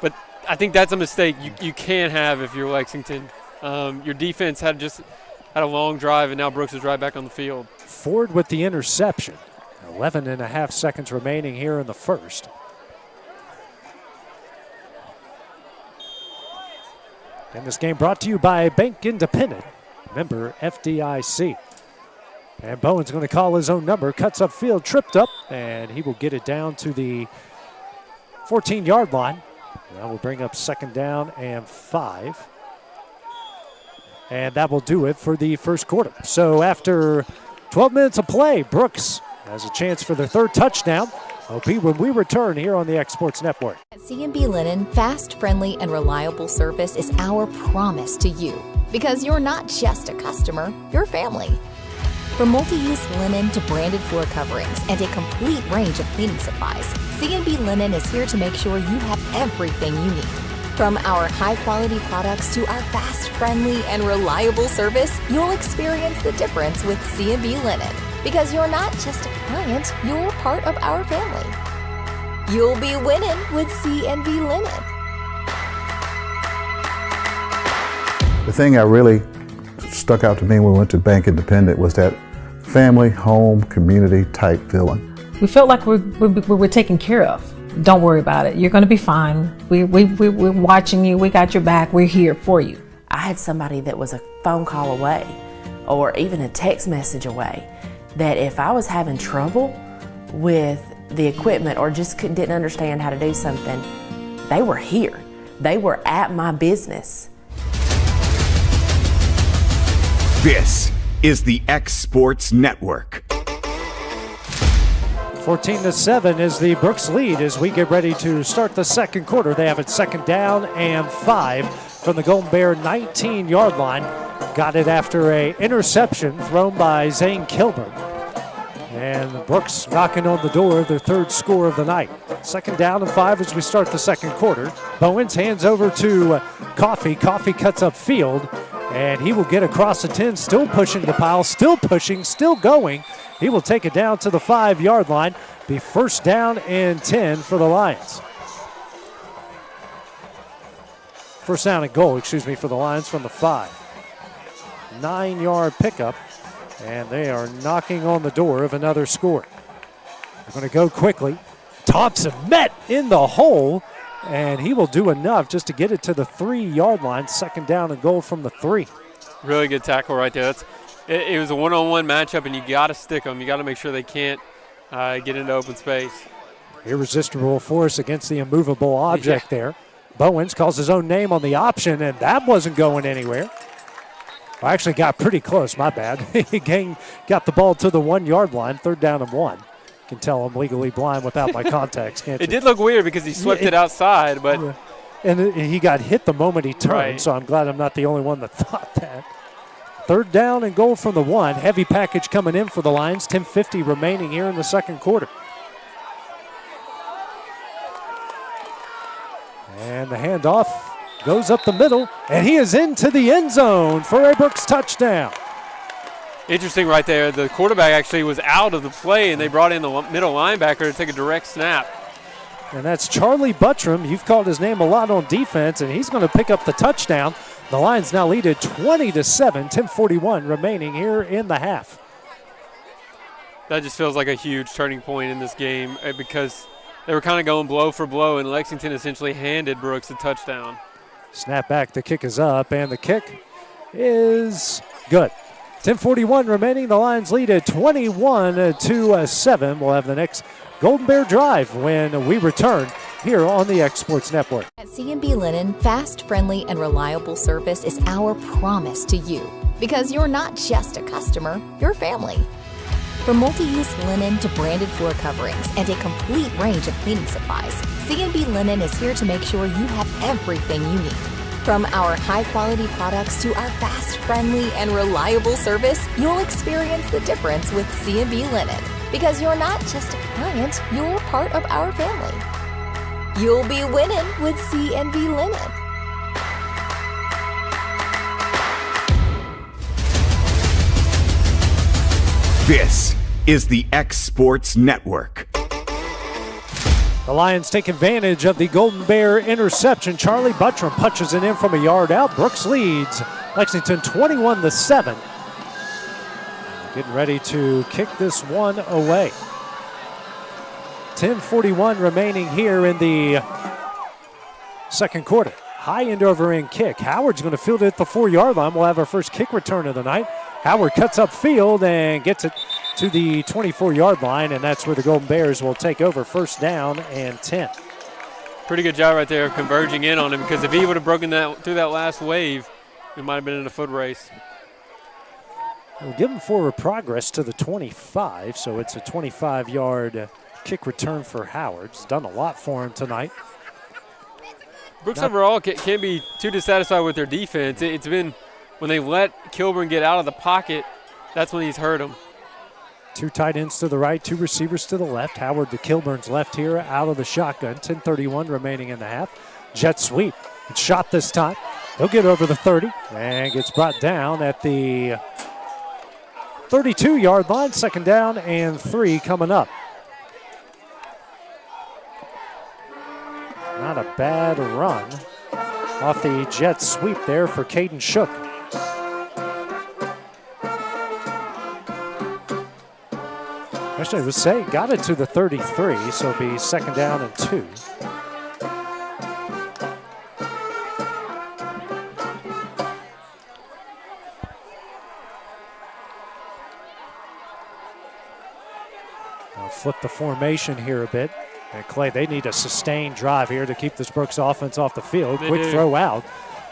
But I think that's a mistake you can't have if you're Lexington. Your defense had just had a long drive, and now Brooks is right back on the field. Ford with the interception. 11 and a half seconds remaining here in the first. And this game brought to you by Bank Independent, member FDIC. And Bowen's going to call his own number, cuts up field, tripped up, and he will get it down to the 14-yard line. That will bring up 2nd down and 5. And that will do it for the first quarter. So after 12 minutes of play, Brooks has a chance for their 3rd touchdown. It'll be when we return here on the X Sports Network. At C&B Linen, fast, friendly, and reliable service is our promise to you. Because you're not just a customer, you're family. From multi-use linen to branded floor coverings and a complete range of cleaning supplies, C&B Linen is here to make sure you have everything you need. From our high-quality products to our fast, friendly, and reliable service, you'll experience the difference with C&B Linen. Because you're not just a client, you're part of our family. You'll be winning with C&B Linen. The thing that really stuck out to me when we went to Bank Independent was that family, home, community type feeling. We felt like we were taken care of. Don't worry about it. You're going to be fine. We're watching you. We got your back. We're here for you. I had somebody that was a phone call away or even a text message away that if I was having trouble with the equipment or just didn't understand how to do something, they were here. They were at my business. This is the X Sports Network. 14-7 is the Brooks lead as we get ready to start the second quarter. They have it 2nd down and 5 from the Golden Bear 19-yard line. Got it after a interception thrown by Zane Kilburn. And Brooks knocking on the door of their 3rd score of the night. 2nd down and 5 as we start the second quarter. Bowens hands over to Coffee. Coffee cuts up field, and he will get across the 10, still pushing the pile, still pushing, still going. He will take it down to the 5-yard line. Be 1st down and 10 for the Lions. 1st down and goal, for the Lions from the 5. 9-yard pickup, and they are knocking on the door of another score. They're going to go quickly. Thompson met in the hole, and he will do enough just to get it to the 3-yard line. 2nd down and goal from the 3. Really good tackle right there. It was a one-on-one matchup, and you got to stick them. You got to make sure they can't get into open space. Irresistible force against the immovable object there. Bowens calls his own name on the option, and that wasn't going anywhere. I actually got pretty close, my bad. He got the ball to the 1-yard line, 3rd down and 1. You can tell I'm legally blind without my contacts, can't you? It did look weird because he swept it outside, but... And he got hit the moment he turned, right. So I'm glad I'm not the only one that thought that. 3rd down and goal from the 1. Heavy package coming in for the Lions. 10:50 remaining here in the second quarter. And the handoff goes up the middle, and he is into the end zone for a Brooks touchdown. Interesting right there. The quarterback actually was out of the play, and they brought in the middle linebacker to take a direct snap. And that's Charlie Buttram. You've called his name a lot on defense, and he's going to pick up the touchdown. The Lions now lead it 20-7, 10:41 remaining here in the half. That just feels like a huge turning point in this game because they were kind of going blow for blow, and Lexington essentially handed Brooks a touchdown. Snap back, the kick is up, and the kick is good. 10:41 remaining, the Lions lead at 21-7. We'll have the next Golden Bear Drive when we return here on the X Sports Network. At C&B Linen, fast, friendly, and reliable service is our promise to you. Because you're not just a customer, you're family. From multi-use linen to branded floor coverings and a complete range of cleaning supplies, C&B Linen is here to make sure you have everything you need. From our high-quality products to our fast, friendly, and reliable service, you'll experience the difference with C&B Linen. Because you're not just a client, you're part of our family. You'll be winning with C&B Linen. This is the X Sports Network. The Lions take advantage of the Golden Bear interception. Charlie Buttram punches it in from a yard out. Brooks leads Lexington 21-7 getting ready to kick this one away. 10:41 remaining here in the second quarter. High end over end kick. Howard's going to field it at the 4-yard line. We'll have our first kick return of the night. Howard cuts up field and gets it to the 24-yard line, and that's where the Golden Bears will take over, first down and 10. Pretty good job right there of converging in on him, because if he would have broken that through that last wave, we might have been in a foot race. We'll give him forward progress to the 25, so it's a 25-yard kick return for Howard. He's done a lot for him tonight. Brooks overall can't be too dissatisfied with their defense. It's been when they let Kilburn get out of the pocket, that's when he's hurt them. 2 tight ends to the right, 2 receivers to the left. Howard to Kilburn's left here out of the shotgun. 10:31 remaining in the half. Jet sweep. It's shot this time. He'll get over the 30 and gets brought down at the 32-yard line. Second down and 3 coming up. Not a bad run off the jet sweep there for Caden Shook. Actually, let's say got it to the 33, so it'll be second down and 2. I'll flip the formation here a bit. And Clay, they need a sustained drive here to keep this Brooks offense off the field. Quick throw out.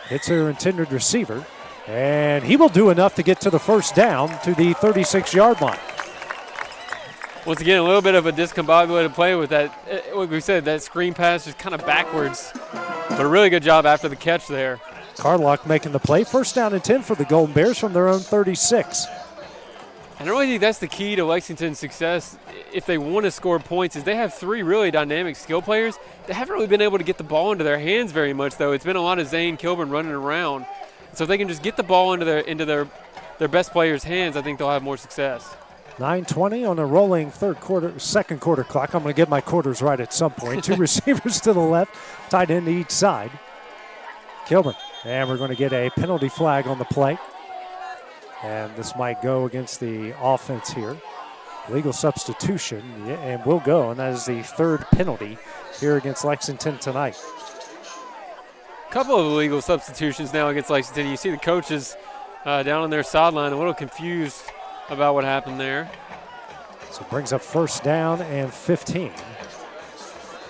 Hits their intended receiver. And he will do enough to get to the first down to the 36-yard line. Once again, a little bit of a discombobulated play with that, like we said, that screen pass just kind of backwards. But a really good job after the catch there. Carlock making the play. First down and 10 for the Golden Bears from their own 36. And I really think that's the key to Lexington's success if they want to score points, is they have 3 really dynamic skill players. They haven't really been able to get the ball into their hands very much, though. It's been a lot of Zane Kilburn running around. So if they can just get the ball into their best players' hands, I think they'll have more success. 9:20 on a rolling second quarter clock. I'm going to get my quarters right at some point. 2 receivers to the left, tight end to each side. Kilburn, and we're going to get a penalty flag on the play. And this might go against the offense here. Legal substitution, and will go, and that is the 3rd penalty here against Lexington tonight. A couple of illegal substitutions now against Lexington. You see the coaches down on their sideline a little confused about what happened there. So it brings up first down and 15.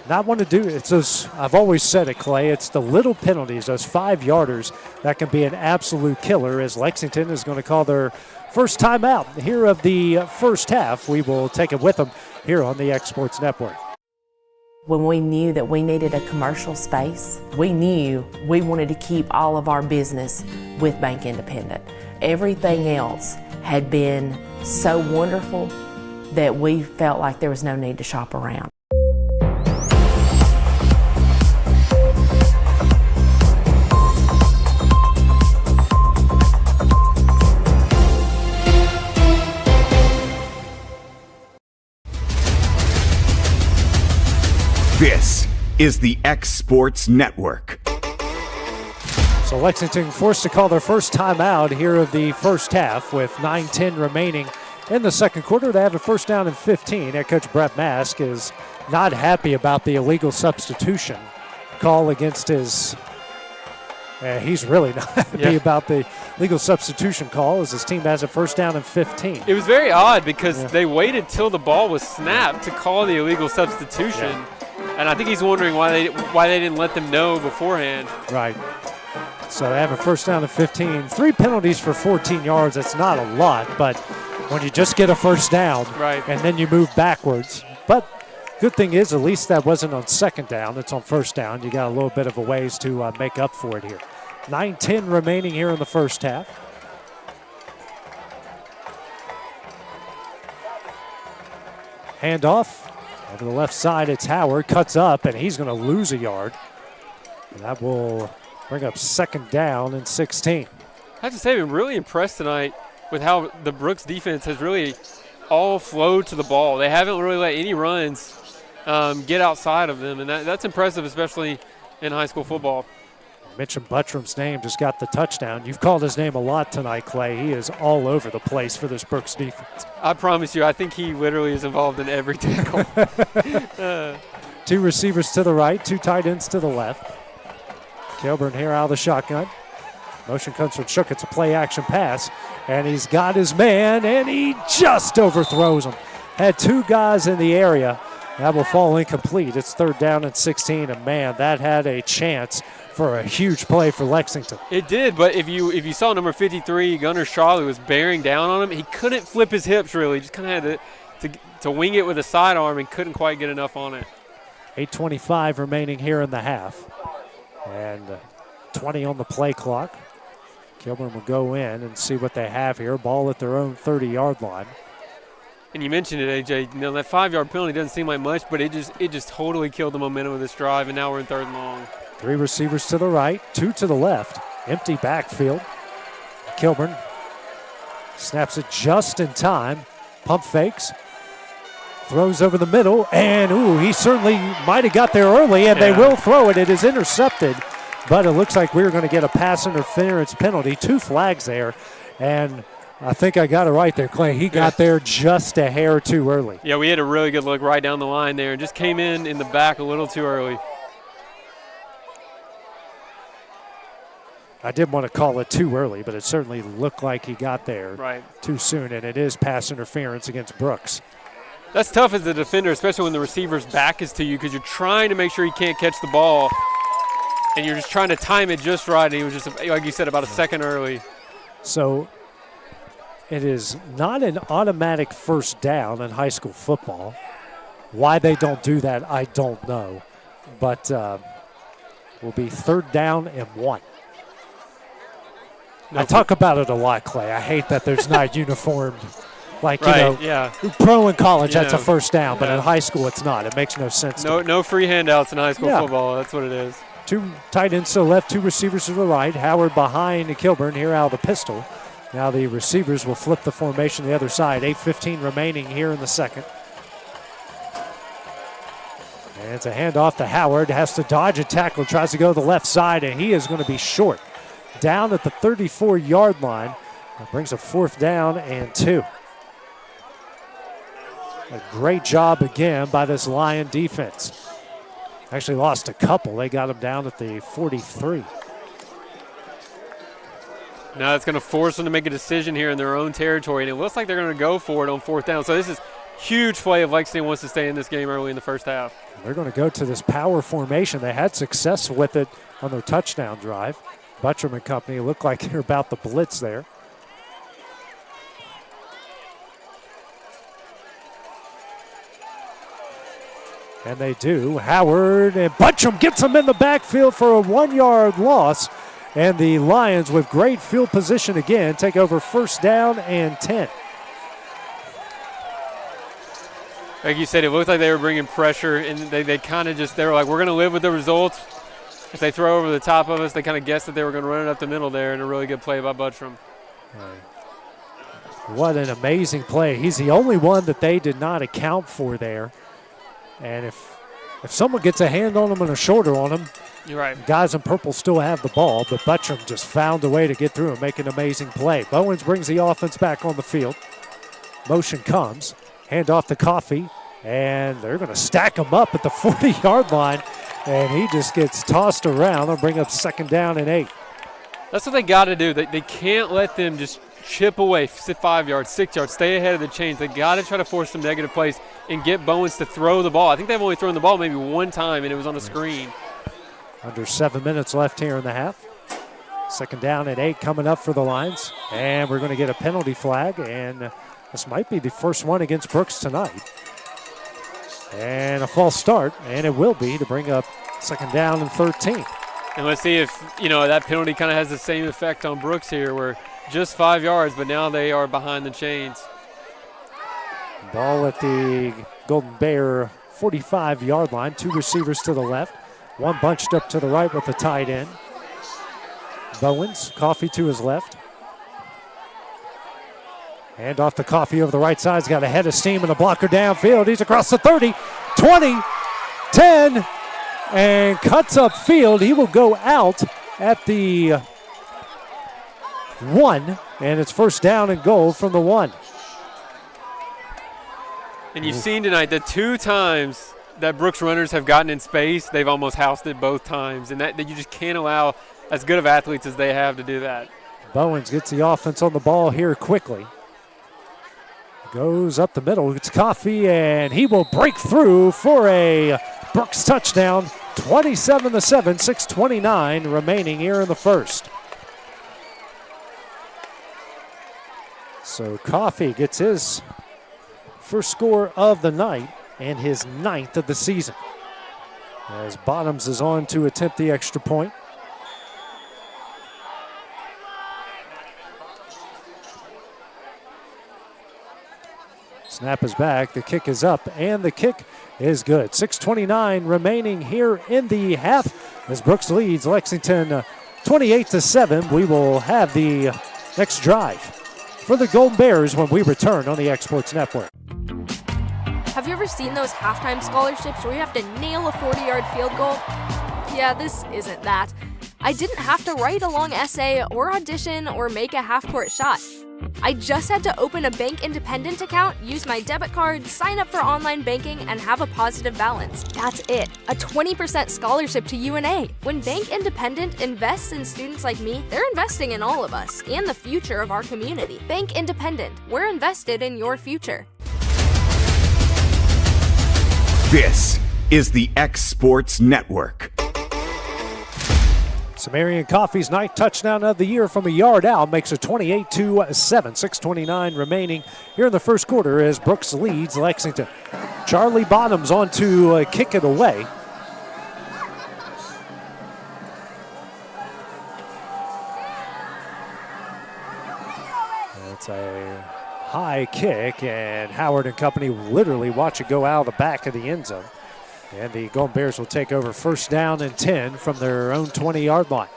Not want to do it's those, I've always said it, Clay, it's the little penalties, those 5-yarders that can be an absolute killer, as Lexington is going to call their first timeout here of the first half. We will take it with them here on the X Sports Network. When we knew that we needed a commercial space, we knew we wanted to keep all of our business with Bank Independent. Everything else had been so wonderful that we felt like there was no need to shop around. This is the X Sports Network. So Lexington forced to call their first timeout here of the first half with 9:10 remaining in the second quarter. They have a first down and 15. Head coach Brett Mask is not happy about the illegal substitution call against his. He's really not happy about the legal substitution call, as his team has a first down and 15. It was very odd because they waited till the ball was snapped to call the illegal substitution. Yeah. And I think he's wondering why they didn't let them know beforehand. Right. So they have a first down and 15. 3 penalties for 14 yards. That's not a lot, but when you just get a first down and then you move backwards. But good thing is, at least that wasn't on second down. It's on first down. You got a little bit of a ways to make up for it here. 9:10 remaining here in the first half. Handoff. Over the left side, it's Howard. Cuts up, and he's going to lose a yard. And that will bring up second down and 16. I have to say, I've been really impressed tonight with how the Brooks defense has really all flowed to the ball. They haven't really let any runs get outside of them, and that's impressive, especially in high school football. Mentioned Buttrum's name, just got the touchdown. You've called his name a lot tonight, Clay. He is all over the place for this Brooks defense. I promise you, I think he literally is involved in every tackle. 2 receivers to the right, 2 tight ends to the left. Kilburn here out of the shotgun. Motion comes from Shook. It's a play-action pass, and he's got his man, and he just overthrows him. Had 2 guys in the area. That will fall incomplete. It's 3rd down and 16, and man, that had a chance for a huge play for Lexington. It did, but if you saw number 53, Gunnar Charlie was bearing down on him. He couldn't flip his hips really. Just kind of had to wing it with a sidearm and couldn't quite get enough on it. 8:25 remaining here in the half, and 20 on the play clock. Kilburn will go in and see what they have here. Ball at their own 30-yard line. And you mentioned it, AJ. You know, that 5-yard penalty doesn't seem like much, but it just totally killed the momentum of this drive, and now we're in 3rd and long. 3 receivers to the right, 2 to the left. Empty backfield. Kilburn snaps it just in time. Pump fakes. Throws over the middle, and he certainly might have got there early, and they will throw it. It is intercepted, but it looks like we're going to get a pass interference penalty. 2 flags there, and I think I got it right there, Clay. He got there just a hair too early. Yeah, we had a really good look right down the line there and just came in the back a little too early. I didn't want to call it too early, but it certainly looked like he got there too soon, and it is pass interference against Brooks. That's tough as a defender, especially when the receiver's back is to you, because you're trying to make sure he can't catch the ball, and you're just trying to time it just right, and he was just, like you said, about a second early. So it is not an automatic first down in high school football. Why they don't do that, I don't know. But will be 3rd down and 1. I talk about it a lot, Clay. I hate that there's not uniformed, like, pro in college, that's a first down, but in high school it's not. It makes no sense. No free handouts in high school football. That's what it is. 2 tight ends to the left, 2 receivers to the right. Howard behind Kilburn here out of the pistol. Now the receivers will flip the formation to the other side. 8:15 remaining here in the second. And it's a handoff to Howard. Has to dodge a tackle. Tries to go to the left side, and he is going to be short. Down at the 34-yard line. That brings a 4th down and 2. A great job again by this Lion defense. Actually lost a couple. They got him down at the 43. Now it's going to force them to make a decision here in their own territory, and it looks like they're going to go for it on 4th down. So this is huge play if Lexington wants to stay in this game early in the first half. They're going to go to this power formation. They had success with it on their touchdown drive. Buttram and company look like they're about to blitz there. And they do. Howard and Buttram gets them in the backfield for a 1-yard loss. And the Lions, with great field position again, take over 1st down and 10. Like you said, it looked like they were bringing pressure, and they kind of just, they were like, we're going to live with the results. If they throw over the top of us, they kind of guessed that they were going to run it up the middle there, and a really good play by Buttram. What an amazing play. He's the only one that they did not account for there. And if someone gets a hand on him and a shoulder on him, you're right. Guys in purple still have the ball, but Buttram just found a way to get through and make an amazing play. Bowens brings the offense back on the field. Motion comes. Hand off to Coffee, and they're going to stack him up at the 40-yard line, and he just gets tossed around. They'll bring up 2nd down and 8. That's what they got to do. They can't let them just chip away 5 yards, 6 yards, stay ahead of the chains. They got to try to force some negative plays and get Bowens to throw the ball. I think they've only thrown the ball maybe one time, and it was on a screen. Under 7 minutes left here in the half. 2nd down and 8 coming up for the Lions. And we're going to get a penalty flag, and this might be the first one against Brooks tonight. And a false start, and it will be to bring up 2nd down and 13. And let's see if, that penalty kind of has the same effect on Brooks here, where just 5 yards, but now they are behind the chains. Ball at the Golden Bear 45-yard line. 2 receivers to the left. 1 bunched up to the right with the tight end. Bowens, Coffee to his left. Hand off to Coffee over the right side. He's got a head of steam and a blocker downfield. He's across the 30, 20, 10, and cuts upfield. He will go out at the 1, and it's first down and goal from the 1. And you've seen tonight that 2 times that Brooks runners have gotten in space, they've almost housed it both times, and that you just can't allow as good of athletes as they have to do that. Bowens gets the offense on the ball here quickly. Goes up the middle. It's Coffee, and he will break through for a Brooks touchdown. 27-7, 6:29 remaining here in the first. So Coffee gets his first score of the night and his 9th of the season. As Bottoms is on to attempt the extra point. Snap is back, the kick is up, and the kick is good. 6:29 remaining here in the half as Brooks leads Lexington 28-7. We will have the next drive for the Golden Bears when we return on the X Sports Network. Have you ever seen those halftime scholarships where you have to nail a 40-yard field goal? Yeah, this isn't that. I didn't have to write a long essay or audition or make a half-court shot. I just had to open a Bank Independent account, use my debit card, sign up for online banking, and have a positive balance. That's it. A 20% scholarship to UNA. When Bank Independent invests in students like me, they're investing in all of us and the future of our community. Bank Independent. We're invested in your future. This is the X Sports Network. Sumerian Coffee's 9th touchdown of the year from a yard out makes it 28-7, 6:29 remaining here in the first quarter as Brooks leads Lexington. Charlie Bottoms on to kick it away. It's a high kick, and Howard and company literally watch it go out of the back of the end zone. And the Golden Bears will take over first down and 10 from their own 20-yard line.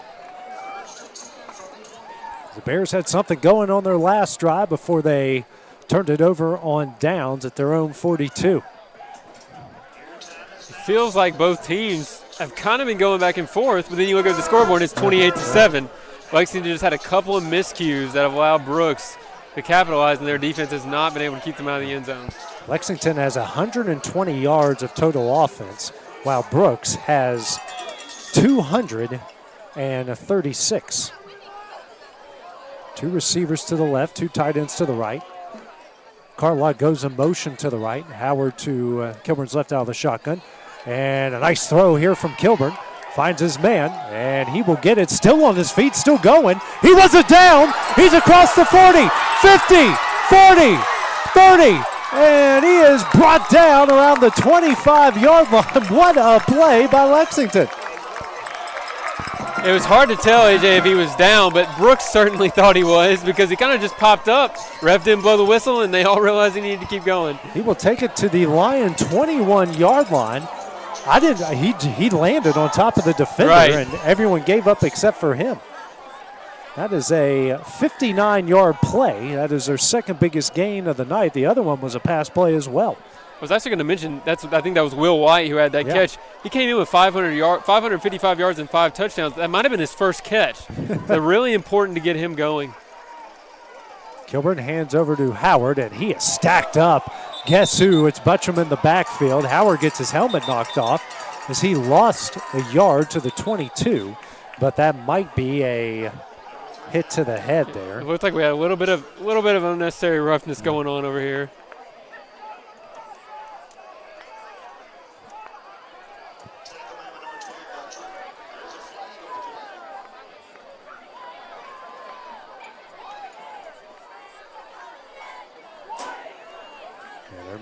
The Bears had something going on their last drive before they turned it over on downs at their own 42. It feels like both teams have kind of been going back and forth, but then you look at the scoreboard, it's 28-7. Lexington just had a couple of miscues that have allowed Brooks to capitalize, and their defense has not been able to keep them out of the end zone. Lexington has 120 yards of total offense, while Brooks has 236. 2 receivers to the left, 2 tight ends to the right. Carlock goes in motion to the right. Howard to Kilburn's left out of the shotgun. And a nice throw here from Kilburn. Finds his man, and he will get it. Still on his feet, still going. He wasn't down. He's across the 40, 50, 40, 30. And he is brought down around the 25-yard line. What a play by Lexington. It was hard to tell, AJ, if he was down, but Brooks certainly thought he was because he kind of just popped up. Ref didn't blow the whistle, and they all realized he needed to keep going. He will take it to the Lion 21-yard line. He landed on top of the defender, right, and everyone gave up except for him. That is a 59-yard play. That is their second biggest gain of the night. The other one was a pass play as well. I was actually going to mention, I think that was Will White who had that catch. He came in with 555 yards and 5 touchdowns. That might have been his first catch. So really important to get him going. Kilburn hands over to Howard, and he is stacked up. Guess who? It's Buttram in the backfield. Howard gets his helmet knocked off as he lost a yard to the 22, but that might be a hit to the head there. It looked like we had a little bit of unnecessary roughness going on over here.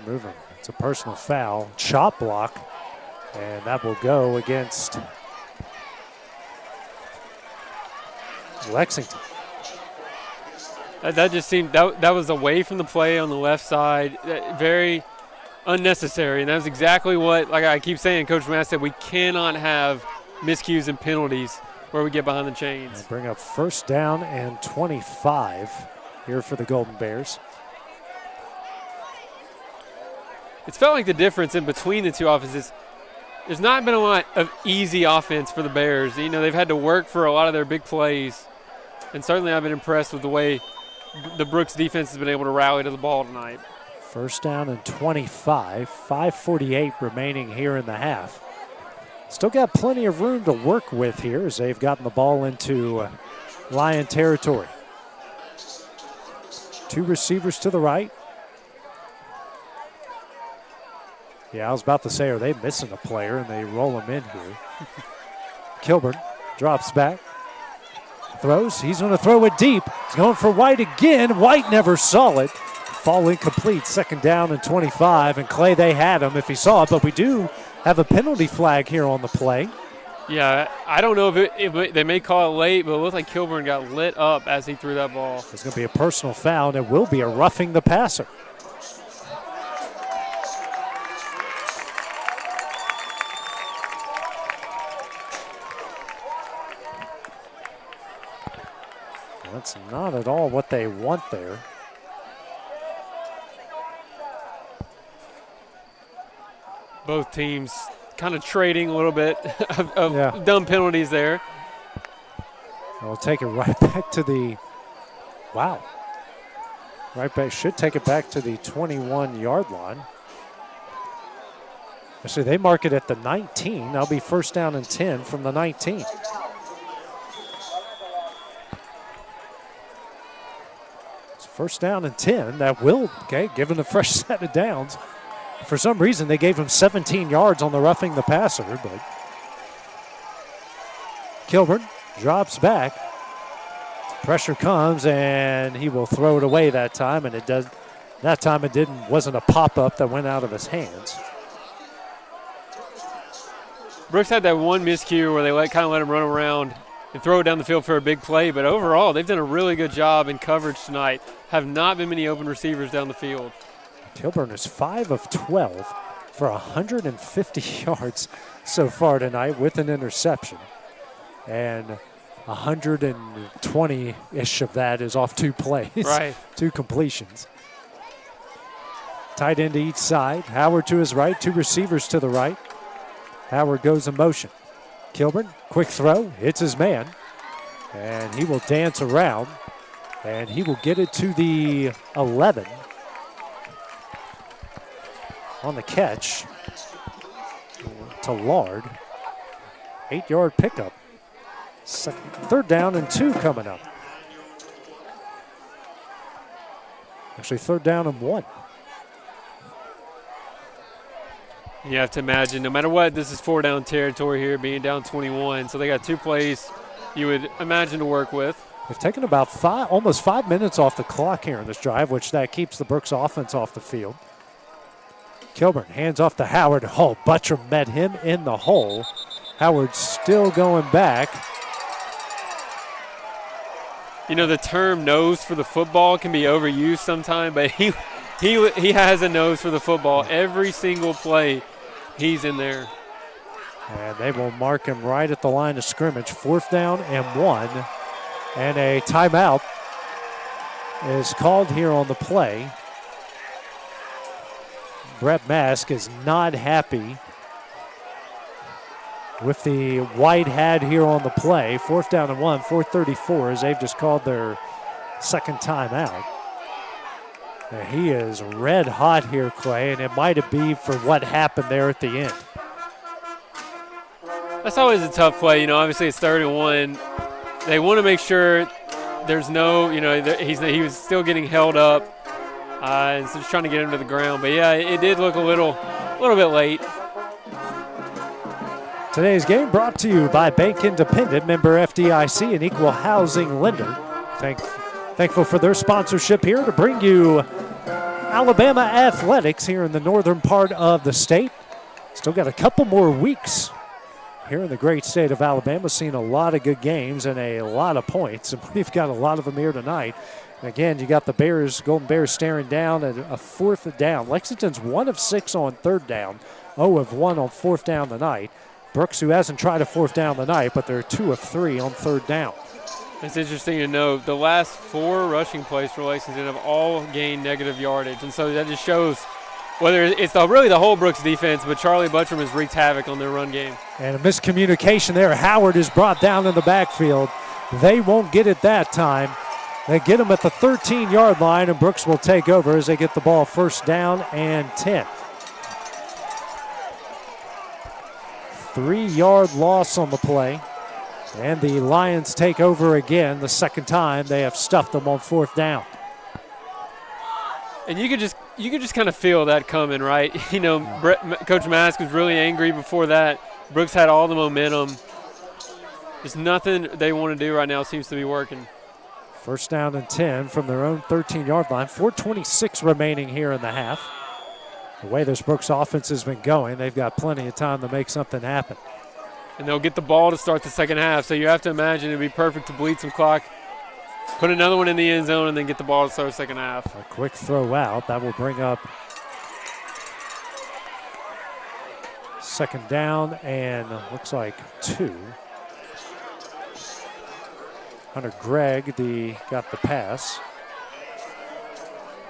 Moving. It's a personal foul, chop block, and that will go against Lexington. That just seemed, that was away from the play on the left side, very unnecessary, and that was exactly what, like I keep saying, Coach Matt said, we cannot have miscues and penalties where we get behind the chains. They'll bring up first down and 25 here for the Golden Bears. It's felt like the difference in between the two offenses. there's not been a lot of easy offense for the Bears. You know, they've had to work for a lot of their big plays. And certainly I've been impressed with the way the Brooks defense has been able to rally to the ball tonight. First down and 25, 5:48 remaining here in the half. Still got plenty of room to work with here as they've gotten the ball into Lion territory. Two receivers to the right. Yeah, I was about to say, are they missing a player? And they roll him in here. Kilburn drops back. Throws. He's going to throw it deep. He's going for White again. White never saw it. Fall incomplete. Second down and 25. And Clay, they had him if he saw it. But we do have a penalty flag here on the play. Yeah, I don't know if they may call it late, but it looked like Kilburn got lit up as he threw that ball. It's going to be a personal foul, and it will be a roughing the passer. That's not at all what they want there. Both teams kind of trading a little bit of dumb penalties there. We'll take it right back to the, wow. Right back, should take it back to the 21-yard line. Actually, they mark it at the 19. That'll be first down and 10 from the 19. First down and 10. That will, given a fresh set of downs. For some reason, they gave him 17 yards on the roughing the passer, but Kilburn drops back. Pressure comes, and he will throw it away that time, and it does. That time it wasn't a pop-up that went out of his hands. Brooks had that one miscue where they kind of let him run around and throw it down the field for a big play, but overall they've done a really good job in coverage tonight. Have not been many open receivers down the field. Kilburn is 5 of 12 for 150 yards so far tonight with an interception. And 120-ish of that is off 2 plays, right. 2 completions. Tight end to each side. Howard to his right, 2 receivers to the right. Howard goes in motion. Kilburn, quick throw, hits his man, and he will dance around, and he will get it to the 11 on the catch to Lard. 8-yard pickup. Third down and 2 coming up. Actually, third down and 1. You have to imagine, no matter what, this is 4-down territory here, being down 21. So they got 2 plays you would imagine to work with. They've taken about almost 5 minutes off the clock here in this drive, which that keeps the Brooks offense off the field. Kilburn hands off to Howard. Oh, Butcher met him in the hole. Howard still going back. You know, the term nose for the football can be overused sometime, but he has a nose for the football. Every single play, he's in there. And they will mark him right at the line of scrimmage. 4th down and 1. And a timeout is called here on the play. Brett Mask is not happy with the white hat here on the play. 4th down and 1, 4:34 as they've just called their second timeout. And he is red hot here, Clay, and it might be for what happened there at the end. That's always a tough play. You know, obviously it's 3rd and 1. They want to make sure there's no, you know, he was still getting held up. And so just trying to get him to the ground. But, yeah, it did look a little bit late. Today's game brought to you by Bank Independent, member FDIC, and equal housing lender. Thankful for their sponsorship here to bring you Alabama athletics here in the northern part of the state. Still got a couple more weeks here in the great state of Alabama, seeing a lot of good games and a lot of points, and we've got a lot of them here tonight. And again, you got the Golden Bears staring down at a 4th down. Lexington's 1 of 6 on 3rd down, 0 of 1 on 4th down tonight. Brooks, who hasn't tried a 4th down tonight, but they're 2 of 3 on 3rd down. It's interesting to note the last 4 rushing plays for Lexington have all gained negative yardage, and so that just shows whether it's really the whole Brooks defense, but Charlie Buttram has wreaked havoc on their run game. And a miscommunication there. Howard is brought down in the backfield. They won't get it that time. They get him at the 13-yard line, and Brooks will take over as they get the ball first down and 10. 3-yard loss on the play. And the Lions take over again, the second time they have stuffed them on fourth down. And you could just kind of feel that coming, right? You know, Coach Mask was really angry before that. Brooks had all the momentum. Just nothing they want to do right now seems to be working. First down and 10 from their own 13-yard line. 4:26 remaining here in the half. The way this Brooks offense has been going, they've got plenty of time to make something happen. And they'll get the ball to start the second half, so you have to imagine it'd be perfect to bleed some clock, put another one in the end zone, and then get the ball to start the second half. A quick throw out. That will bring up second down and looks like 2. Hunter Gregg got the pass.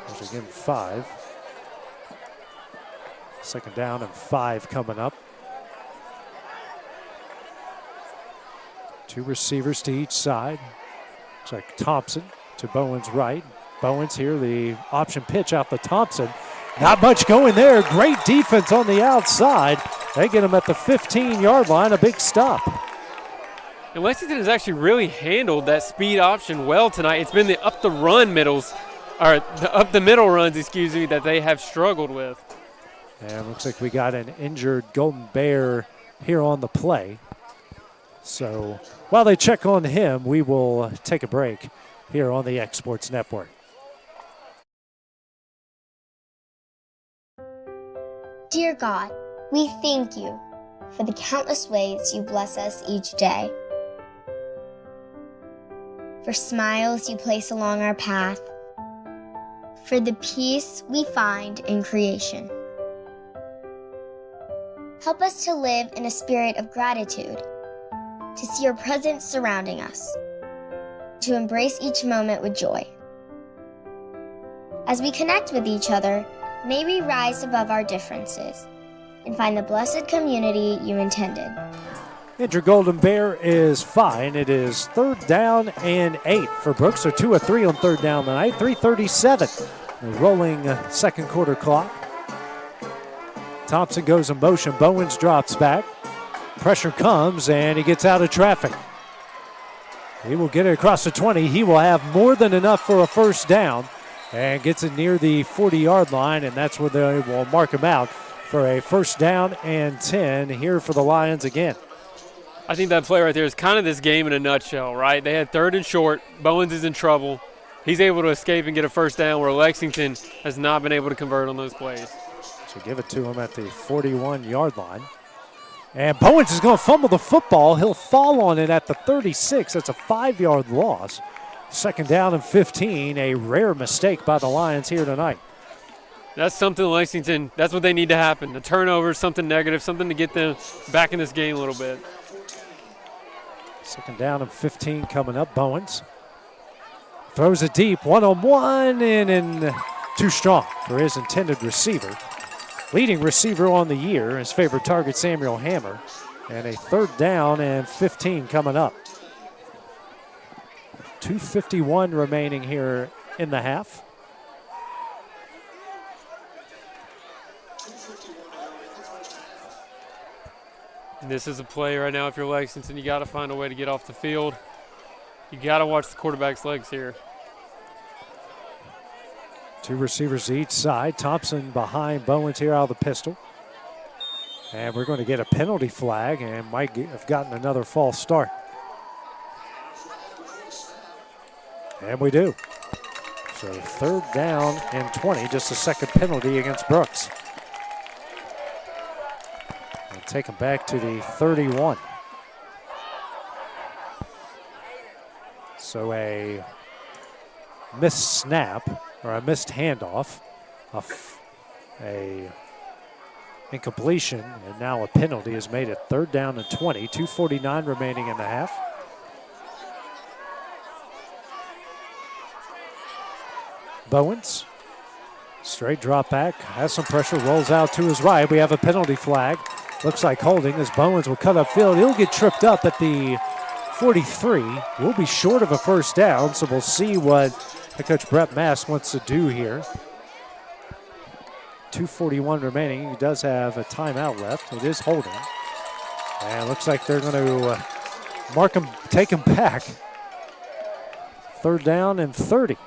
There's again 5. Second down and 5 coming up. 2 receivers to each side. Looks like Thompson to Bowen's right. Bowen's here, the option pitch out to Thompson. Not much going there. Great defense on the outside. They get him at the 15-yard line, a big stop. And Lexington has actually really handled that speed option well tonight. It's been the up the middle runs, that they have struggled with. And looks like we got an injured Golden Bear here on the play. So while they check on him, we will take a break here on the X Sports Network. Dear God, we thank you for the countless ways you bless us each day. For smiles you place along our path. For the peace we find in creation. Help us to live in a spirit of gratitude, to see your presence surrounding us, to embrace each moment with joy. As we connect with each other, may we rise above our differences and find the blessed community you intended. Injured Golden Bear is fine. It is third down and 8 for Brooks. So 2 of 3 on third down tonight. 3:37. The rolling second quarter clock. Thompson goes in motion. Bowens drops back. Pressure comes, and he gets out of traffic. He will get it across the 20. He will have more than enough for a first down and gets it near the 40-yard line, and that's where they will mark him out for a first down and 10 here for the Lions again. I think that play right there is kind of this game in a nutshell, right? They had third and short. Bowens is in trouble. He's able to escape and get a first down where Lexington has not been able to convert on those plays. So give it to him at the 41-yard line. And Bowens is going to fumble the football. He'll fall on it at the 36. That's a 5-yard loss. Second down and 15, a rare mistake by the Lions here tonight. That's something Lexington, that's what they need to happen. A turnover, something negative, something to get them back in this game a little bit. Second down and 15 coming up. Bowens throws it deep, one-on-one, and too strong for his intended receiver. Leading receiver on the year, his favorite target, Samuel Hammer. And a third down and 15 coming up. 2:51 remaining here in the half. And this is a play right now if you're Lexington. You got to find a way to get off the field. You got to watch the quarterback's legs here. 2 receivers to each side. Thompson behind Bowens here out of the pistol. And we're going to get a penalty flag and might have gotten another false start. And we do. So third down and 20, just a second penalty against Brooks. We'll take him back to the 31. So a missed snap, or a missed handoff, a incompletion, and now a penalty is made at third down and 20, 2:49 remaining in the half. Bowens Straight drop back, has some pressure, rolls out to his right. We have a penalty flag. Looks like holding as Bowens will cut upfield. He'll get tripped up at the 43. We'll be short of a first down, so we'll see what head coach Brett Mask wants to do here. 2:41 remaining. He does have a timeout left. It is holding. And looks like they're going to mark him, take him back. 3rd down and 30.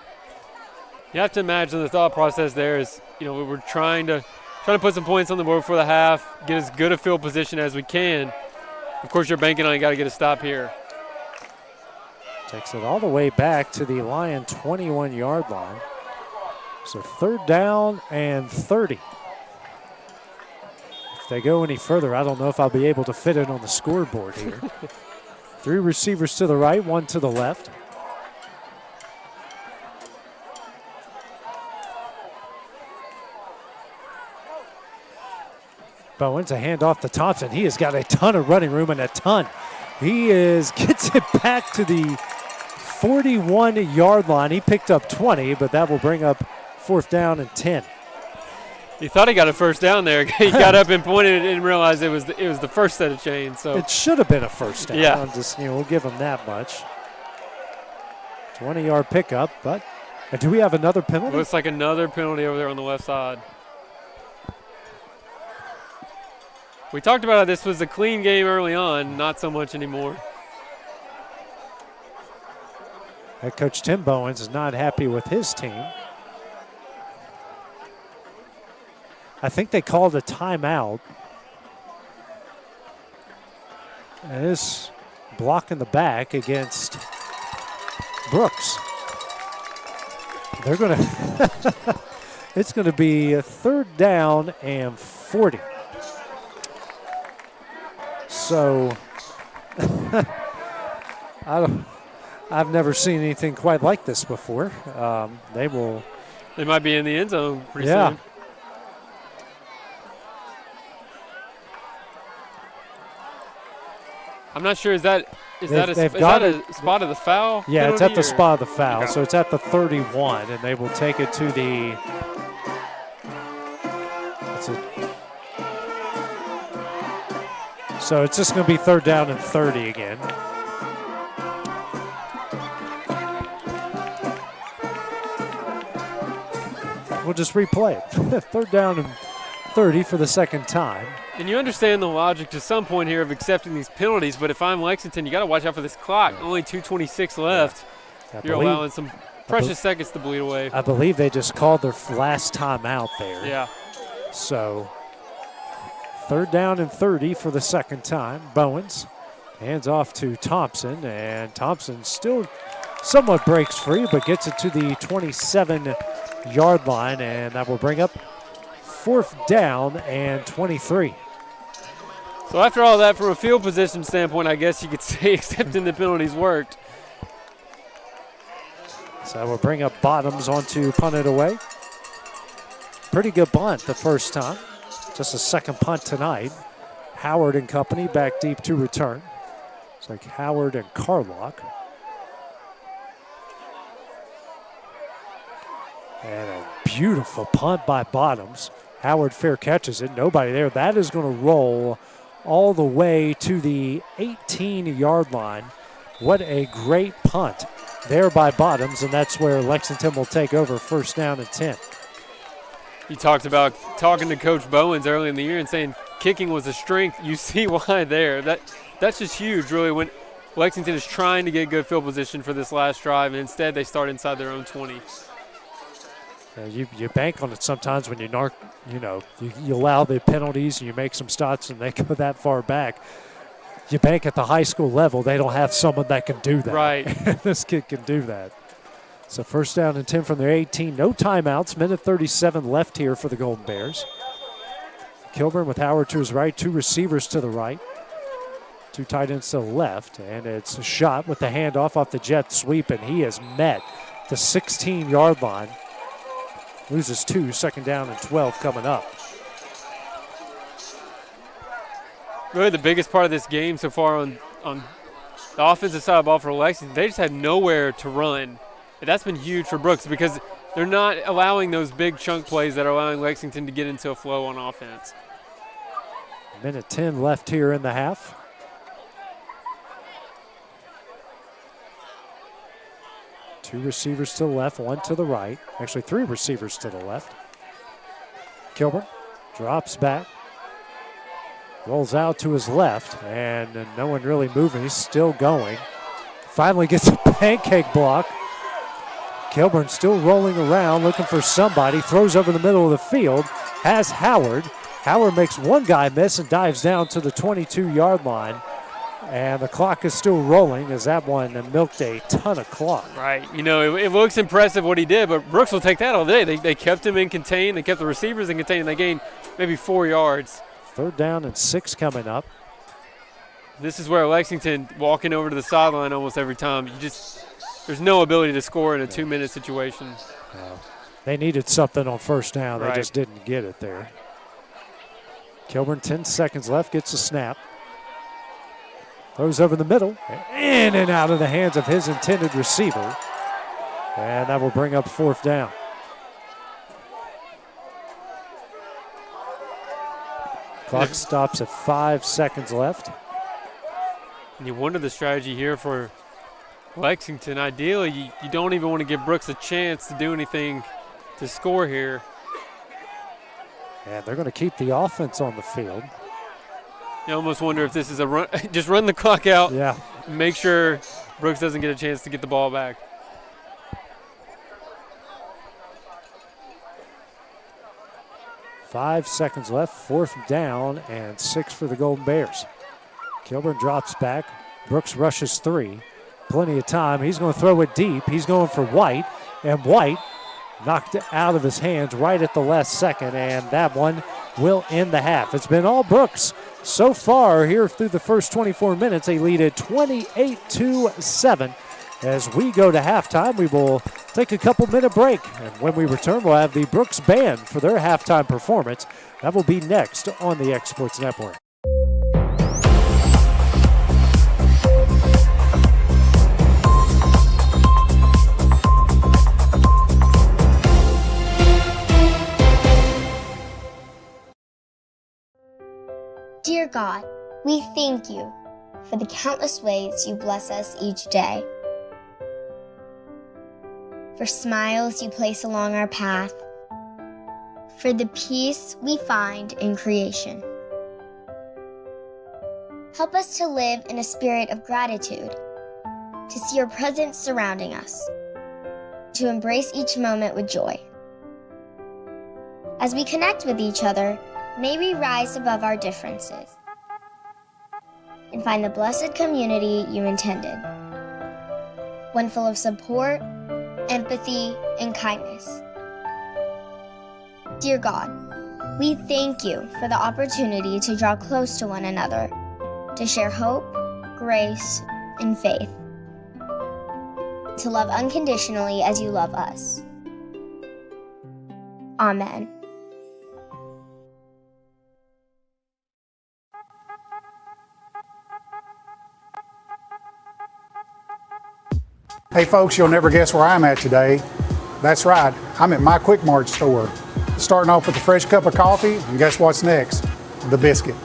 You have to imagine the thought process there is, we were trying to put some points on the board before the half, get as good a field position as we can. Of course, you're banking on you got to get a stop here. Takes it all the way back to the Lion 21-yard line. So 3rd down and 30. If they go any further, I don't know if I'll be able to fit it on the scoreboard here. 3 receivers to the right, 1 to the left. Bowens, a handoff to Thompson. He has got a ton of running room and a ton. He gets it back to the 41-yard line. He picked up 20, but that will bring up 4th down and 10. He thought he got a first down there. He got up and pointed and realized it was the first set of chains. So it should have been a first down. Yeah. We'll give him that much. 20-yard pickup, but do we have another penalty? Looks like another penalty over there on the left side. We talked about how this was a clean game early on, not so much anymore. Head coach Tim Bowens is not happy with his team. I think they called a timeout. And this block in the back against Brooks. They're going to, it's going to be a 3rd down and 40. So, I've never seen anything quite like this before. They might be in the end zone pretty soon. I'm not sure. Is that a spot of the foul? Yeah, it's at the spot of the foul. Okay. So it's at the 31, and they will take it to the. So it's just going to be 3rd down and 30 again. We'll just replay it. 3rd down and 30 for the second time. And you understand the logic to some point here of accepting these penalties, but if I'm Lexington, you got to watch out for this clock. Only 2:26 left. You're allowing some precious seconds to bleed away. I believe they just called their last time out there. Yeah. So 3rd down and 30 for the second time. Bowens hands off to Thompson, and Thompson still somewhat breaks free, but gets it to the 27-yard line, and that will bring up 4th down and 23. So after all that, from a field position standpoint, I guess you could say accepting the penalties worked. So that will bring up Bottoms onto punt it away. Pretty good bunt the first time. Just a second punt tonight. Howard and company back deep to return. It's like Howard and Carlock. And a beautiful punt by Bottoms. Howard fair catches it. Nobody there. That is going to roll all the way to the 18-yard line. What a great punt there by Bottoms, and that's where Lexington will take over 1st down and 10. You talked about talking to Coach Bowens early in the year and saying kicking was a strength. You see why there. That's just huge, really, when Lexington is trying to get good field position for this last drive, and instead they start inside their own 20. You bank on it sometimes when you allow the penalties and you make some stops and they go that far back. You bank at the high school level, they don't have someone that can do that. Right. This kid can do that. So 1st down and 10 from their 18. No timeouts. Minute 37 left here for the Golden Bears. Kilburn with Howard to his right, 2 receivers to the right, 2 tight ends to the left, and it's a shot with the handoff off the jet sweep, and he is met the 16-yard line. Loses 2, 2nd down and 12 coming up. Really the biggest part of this game so far on the offensive side of the ball for Lexington, they just had nowhere to run. And that's been huge for Brooks because they're not allowing those big chunk plays that are allowing Lexington to get into a flow on offense. Minute 10 left here in the half. Two receivers to the left, one to the right. Actually, three receivers to the left. Kilburn drops back, rolls out to his left, and no one really moving. He's still going. Finally gets a pancake block. Kilburn still rolling around, looking for somebody. Throws over the middle of the field. Has Howard. Howard makes one guy miss and dives down to the 22-yard line. And the clock is still rolling as that one milked a ton of clock. Right. You know, it looks impressive what he did, but Brooks will take that all day. They kept him in contain. They kept the receivers in contain. They gained maybe 4 yards. 3rd down and 6 coming up. This is where Lexington walking over to the sideline almost every time. There's no ability to score in a 2-minute situation. They needed something on 1st down. They Right. just didn't get it there. Kilburn, 10 seconds left, gets a snap. Throws over the middle, in and out of the hands of his intended receiver. And that will bring up 4th down. Clock stops at 5 seconds left. And you wonder the strategy here for Lexington. Ideally, you don't even want to give Brooks a chance to do anything to score here. And they're going to keep the offense on the field. You almost wonder if this is a run. Just run the clock out. Yeah. Make sure Brooks doesn't get a chance to get the ball back. Five seconds left, 4th down and 6 for the Golden Bears. Kilburn drops back. Brooks rushes 3. Plenty of time. He's going to throw it deep. He's going for White, and White knocked it out of his hands right at the last second, and that one will end the half. It's been all Brooks so far here through the first 24 minutes. They lead it 28-7. As we go to halftime, we will take a couple-minute break, and when we return, we'll have the Brooks Band for their halftime performance. That will be next on the X Sports Network. Dear God, we thank you for the countless ways you bless us each day. For smiles you place along our path. For the peace we find in creation. Help us to live in a spirit of gratitude, to see your presence surrounding us, to embrace each moment with joy. As we connect with each other, may we rise above our differences and find the blessed community you intended, one full of support, empathy, and kindness. Dear God, we thank you for the opportunity to draw close to one another, to share hope, grace, and faith, to love unconditionally as you love us. Amen. Hey folks, you'll never guess where I'm at today. That's right, I'm at my Quick Mart store. Starting off with a fresh cup of coffee, and guess what's next? The biscuit.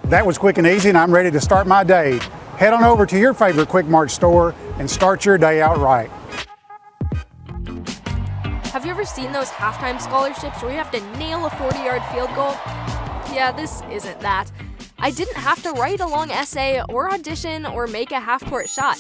That was quick and easy, and I'm ready to start my day. Head on over to your favorite Quick Mart store and start your day out right. Have you ever seen those halftime scholarships where you have to nail a 40-yard field goal? Yeah, this isn't that. I didn't have to write a long essay or audition or make a half-court shot.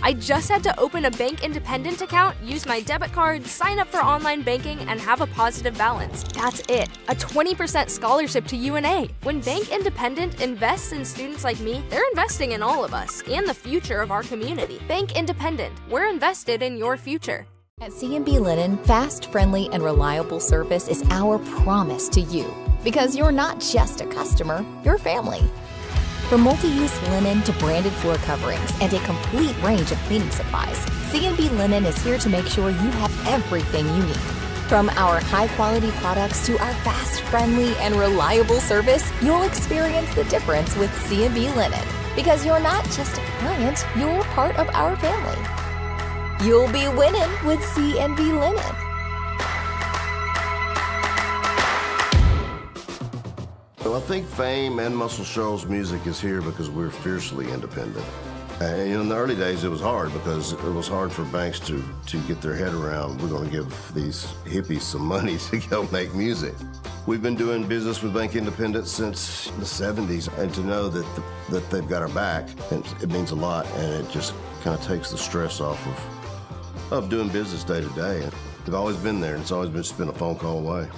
I just had to open a Bank Independent account, use my debit card, sign up for online banking, and have a positive balance. That's it. A 20% scholarship to UNA. When Bank Independent invests in students like me, they're investing in all of us and the future of our community. Bank Independent. We're invested in your future. At C&B Linen, fast, friendly, and reliable service is our promise to you. Because you're not just a customer, you're family. From multi-use linen to branded floor coverings and a complete range of cleaning supplies, C&B Linen is here to make sure you have everything you need. From our high-quality products to our fast, friendly, and reliable service, you'll experience the difference with C&B Linen. Because you're not just a client, you're part of our family. You'll be winning with C&B Linen. Well, I think fame and Muscle Shoals music is here because we're fiercely independent. And in the early days, it was hard because it was hard for banks to get their head around, we're going to give these hippies some money to go make music. We've been doing business with Bank Independent since the 70s, and to know that they've got our back, it means a lot, and it just kind of takes the stress off of doing business day to day. They've always been there, and it's always just been a phone call away.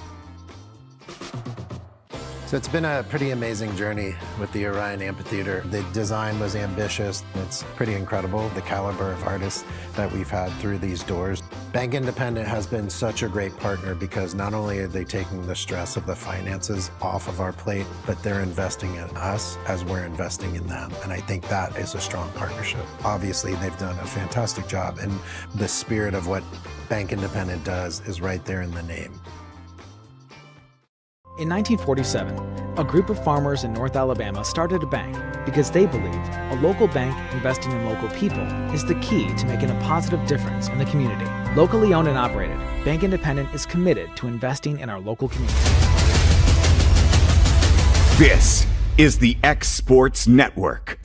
So it's been a pretty amazing journey with the Orion Amphitheater. The design was ambitious. It's pretty incredible, the caliber of artists that we've had through these doors. Bank Independent has been such a great partner because not only are they taking the stress of the finances off of our plate, but they're investing in us as we're investing in them. And I think that is a strong partnership. Obviously, they've done a fantastic job, and the spirit of what Bank Independent does is right there in the name. In 1947, a group of farmers in North Alabama started a bank because they believed a local bank investing in local people is the key to making a positive difference in the community. Locally owned and operated, Bank Independent is committed to investing in our local community. This is the X Sports Network.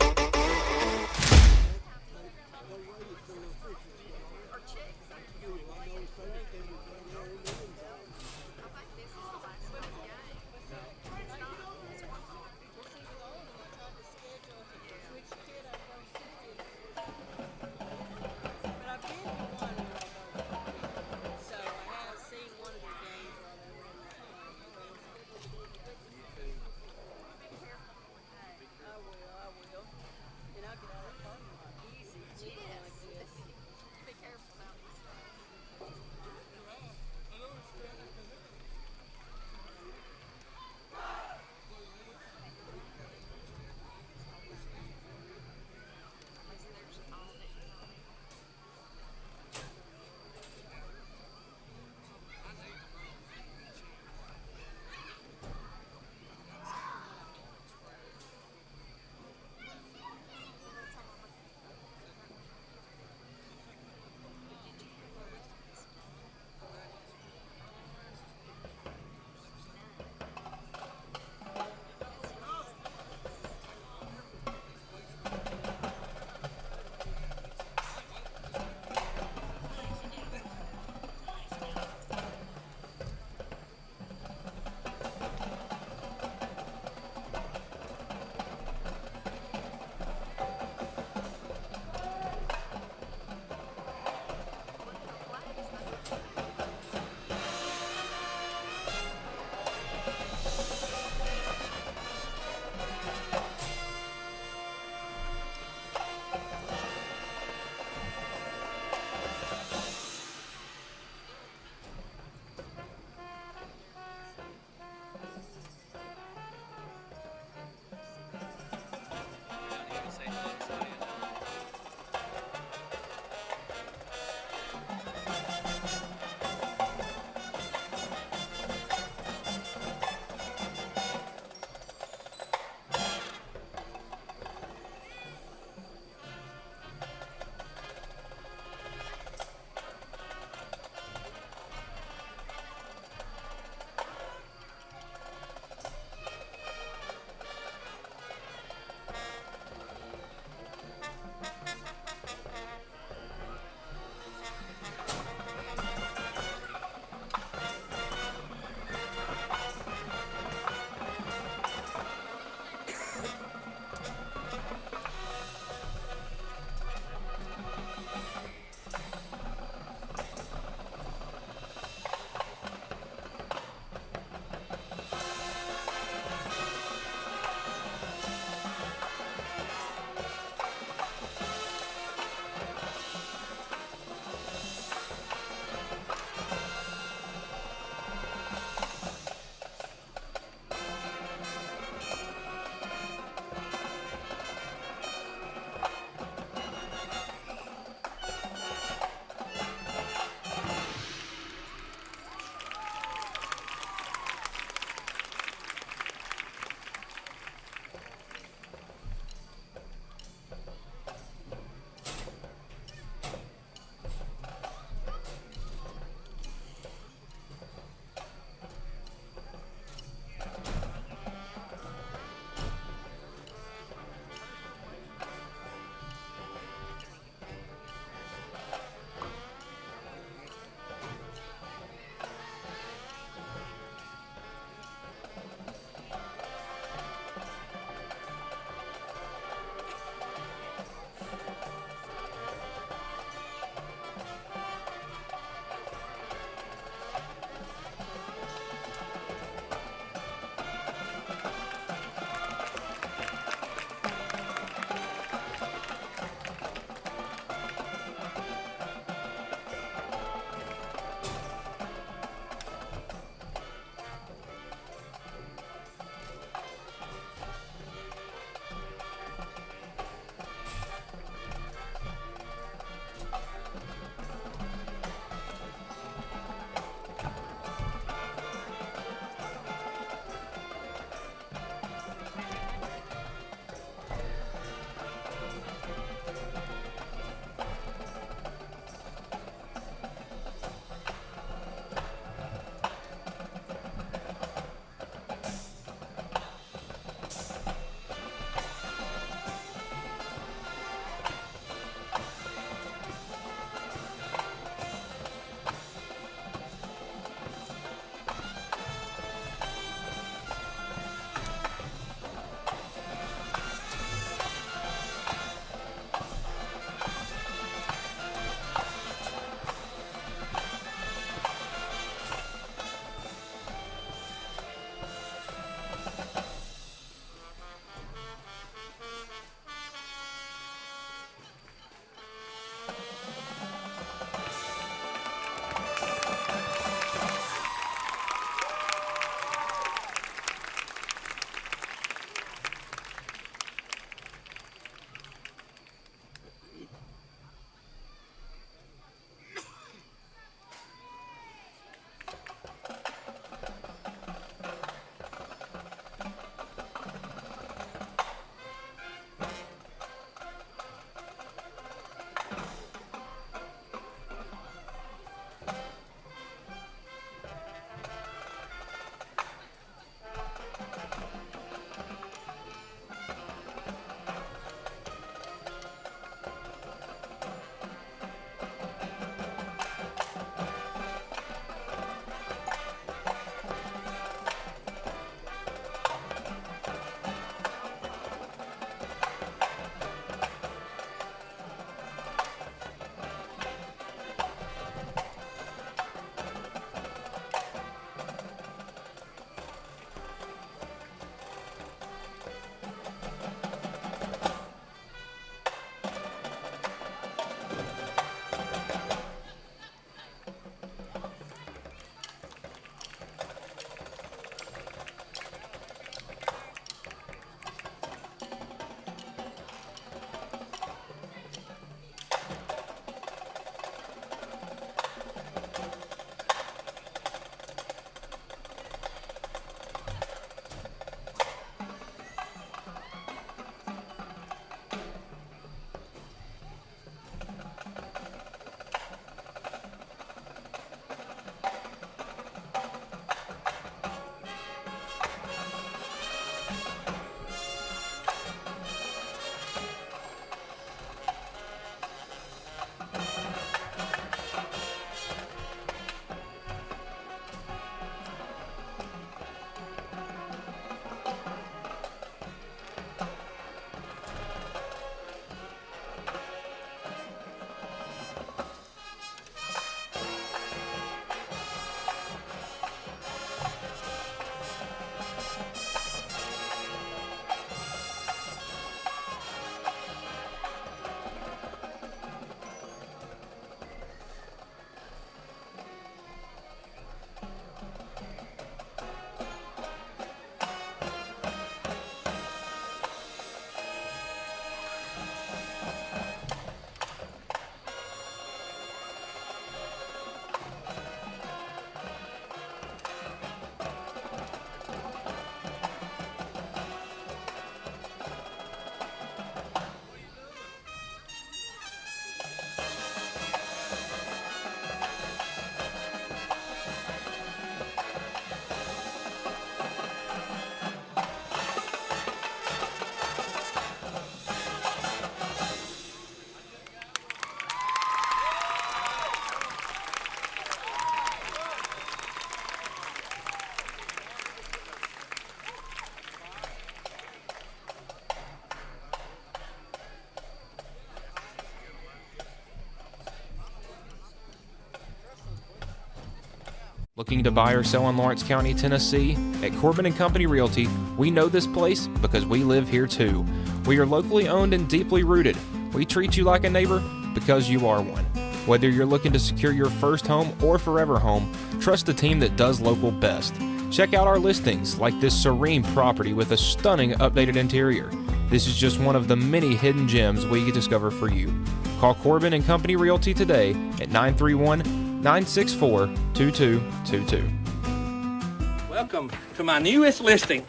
Looking to buy or sell in Lawrence County, Tennessee? At Corbin & Company Realty, we know this place because we live here too. We are locally owned and deeply rooted. We treat you like a neighbor because you are one. Whether you're looking to secure your first home or forever home, trust the team that does local best. Check out our listings like this serene property with a stunning updated interior. This is just one of the many hidden gems we discover for you. Call Corbin & Company Realty today at 931-964-2222. Welcome to my newest listing.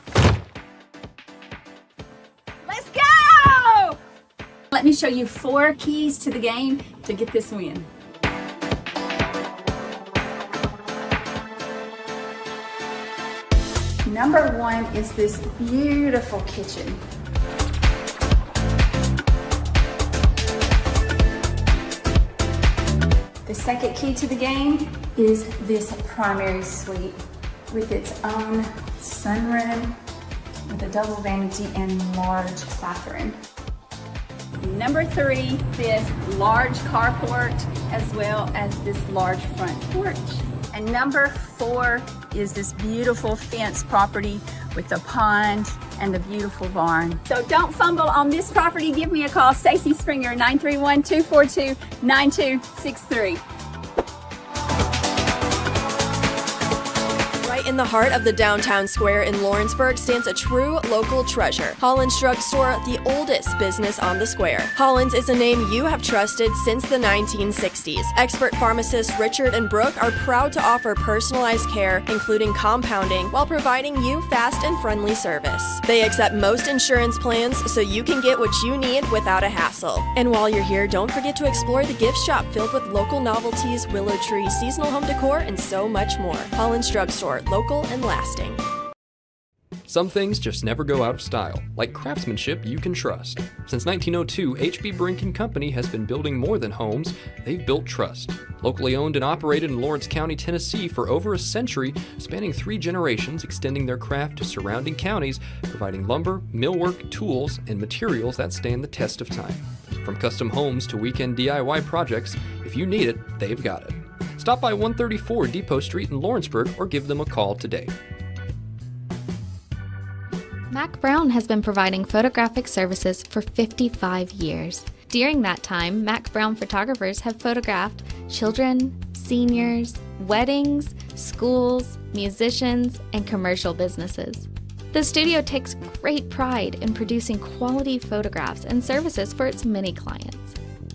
Let's go! Let me show you 4 keys to the game to get this win. Number 1 is this beautiful kitchen. The second key to the game is this primary suite with its own sunroom with a double vanity and large bathroom. Number 3, this large carport as well as this large front porch. And number 4 is this beautiful fenced property with the pond and the beautiful barn. So don't fumble on this property. Give me a call, Stacey Springer, 931-242-9263. Right in the heart of the downtown square in Lawrenceburg stands a true local treasure. Holland's Drug Store, the oldest business on the square. Holland's is a name you have trusted since the 1960s. Expert pharmacists Richard and Brooke are proud to offer personalized care, including compounding, while providing you fast and friendly service. They accept most insurance plans so you can get what you need without a hassle. And while you're here, don't forget to explore the gift shop filled with local novelties, willow tree, seasonal home decor, and so much more. Holland's Drug Store, local and lasting. Some things just never go out of style, like craftsmanship you can trust. Since 1902, H.B. Brink & Company has been building more than homes, they've built trust. Locally owned and operated in Lawrence County, Tennessee for over a century, spanning 3 generations, extending their craft to surrounding counties, providing lumber, millwork, tools, and materials that stand the test of time. From custom homes to weekend DIY projects, if you need it, they've got it. Stop by 134 Depot Street in Lawrenceburg or give them a call today. Mac Brown has been providing photographic services for 55 years. During that time, Mac Brown photographers have photographed children, seniors, weddings, schools, musicians, and commercial businesses. The studio takes great pride in producing quality photographs and services for its many clients.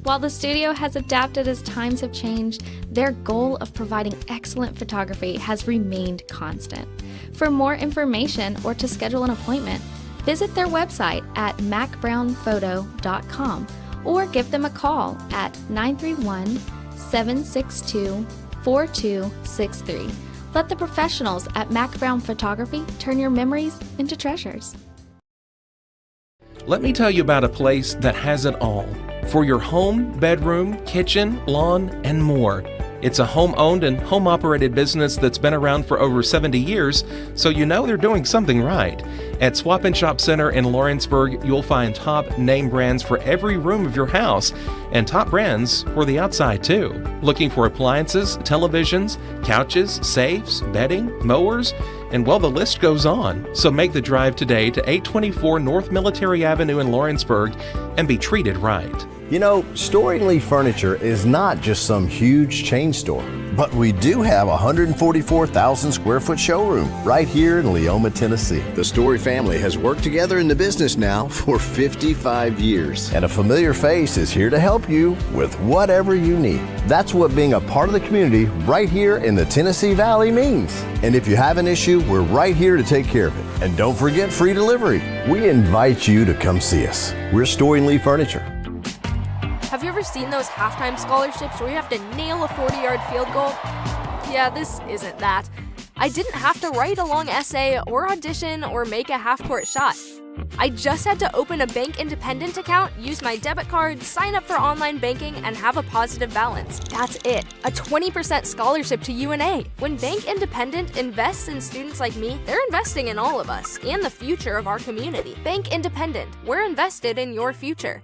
While the studio has adapted as times have changed, their goal of providing excellent photography has remained constant. For more information or to schedule an appointment, visit their website at macbrownphoto.com or give them a call at 931-762-4263. Let the professionals at Mac Brown Photography turn your memories into treasures. Let me tell you about a place that has it all. For your home, bedroom, kitchen, lawn, and more. It's a home-owned and home-operated business that's been around for over 70 years, so you know they're doing something right. At Swap & Shop Center in Lawrenceburg, you'll find top name brands for every room of your house, and top brands for the outside too. Looking for appliances, televisions, couches, safes, bedding, mowers, and well, the list goes on. So make the drive today to 824 North Military Avenue in Lawrenceburg and be treated right. You know, Storing Lee Furniture is not just some huge chain store. But we do have a 144,000 square foot showroom right here in Leoma, Tennessee. The Story family has worked together in the business now for 55 years. And a familiar face is here to help you with whatever you need. That's what being a part of the community right here in the Tennessee Valley means. And if you have an issue, we're right here to take care of it. And don't forget free delivery. We invite you to come see us. We're Story and Lee Furniture. Have you ever seen those halftime scholarships where you have to nail a 40-yard field goal? Yeah, this isn't that. I didn't have to write a long essay or audition or make a half-court shot. I just had to open a Bank Independent account, use my debit card, sign up for online banking, and have a positive balance. That's it. A 20% scholarship to UNA. When Bank Independent invests in students like me, they're investing in all of us and the future of our community. Bank Independent. We're invested in your future.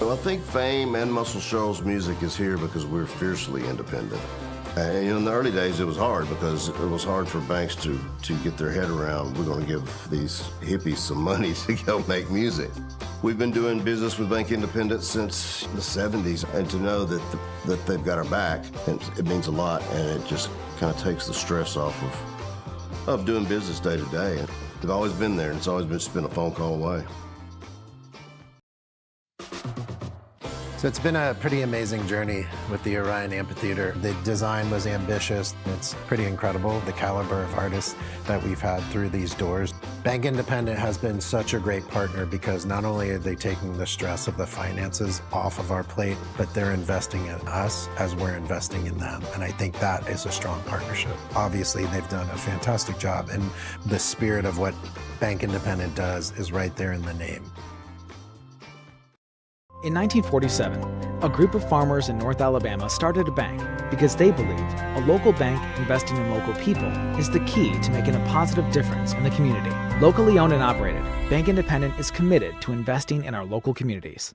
Well, I think Fame and Muscle Shoals music is here because we're fiercely independent. And in the early days, it was hard because it was hard for banks to get their head around, we're going to give these hippies some money to go make music. We've been doing business with Bank Independent since the 70s, and to know that they've got our back, it means a lot, and it just kind of takes the stress off of doing business day to day. And they've always been there, and it's always just been a phone call away. So it's been a pretty amazing journey with the Orion Amphitheater. The design was ambitious. It's pretty incredible, the caliber of artists that we've had through these doors. Bank Independent has been such a great partner because not only are they taking the stress of the finances off of our plate, but they're investing in us as we're investing in them. And I think that is a strong partnership. Obviously, they've done a fantastic job, and the spirit of what Bank Independent does is right there in the name. In 1947, a group of farmers in North Alabama started a bank because they believed a local bank investing in local people is the key to making a positive difference in the community. Locally owned and operated, Bank Independent is committed to investing in our local communities.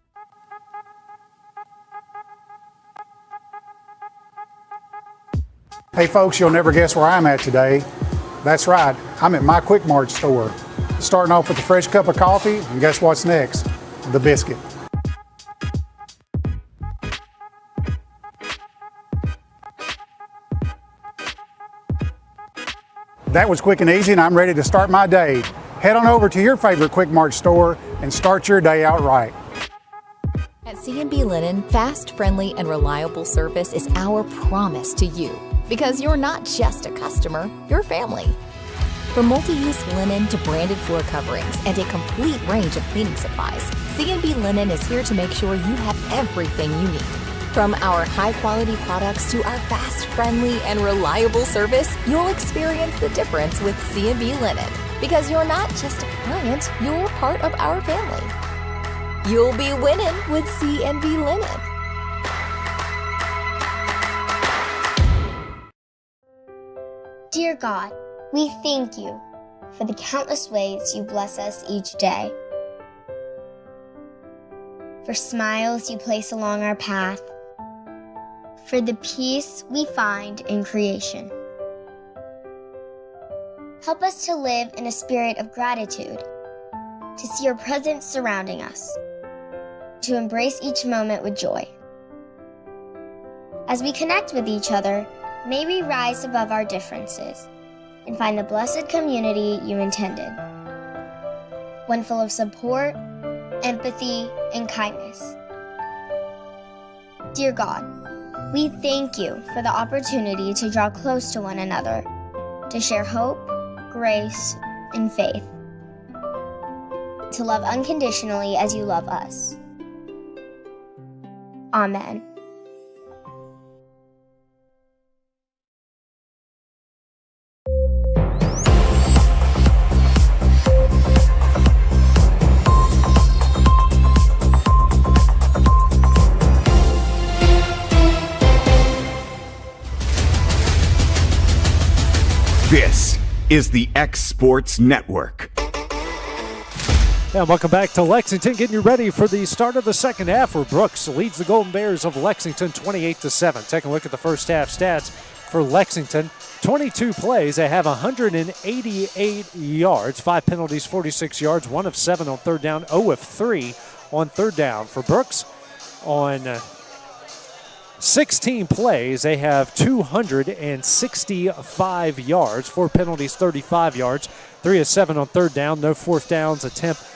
Hey folks, you'll never guess where I'm at today. That's right, I'm at my Quick Mart store. Starting off with a fresh cup of coffee, and guess what's next? The biscuit. That was quick and easy, and I'm ready to start my day. Head on over to your favorite Quick Mart store and start your day out right. At C&B Linen, fast, friendly, and reliable service is our promise to you. Because you're not just a customer, you're family. From multi-use linen to branded floor coverings and a complete range of cleaning supplies, C&B Linen is here to make sure you have everything you need. From our high-quality products to our fast, friendly, and reliable service, you'll experience the difference with C&B Linen. Because you're not just a client, you're part of our family. You'll be winning with C&B Linen. Dear God, we thank you for the countless ways you bless us each day. For smiles you place along our path. For the peace we find in creation. Help us to live in a spirit of gratitude, to see your presence surrounding us, to embrace each moment with joy. As we connect with each other, may we rise above our differences and find the blessed community you intended, one full of support, empathy, and kindness. Dear God, we thank you for the opportunity to draw close to one another, to share hope, grace, and faith, to love unconditionally as you love us. Amen. This is the X Sports Network. And welcome back to Lexington, getting you ready for the start of the second half where Brooks leads the Golden Bears of Lexington 28-7. Taking a look at the first half stats for Lexington. 22 plays. They have 188 yards, 5 penalties, 46 yards, 1 of 7 on third down, 0 of 3 on third down. For Brooks, on 16 plays. They have 265 yards, 4 penalties, 35 yards, 3 of 7 on third down, no fourth downs attempts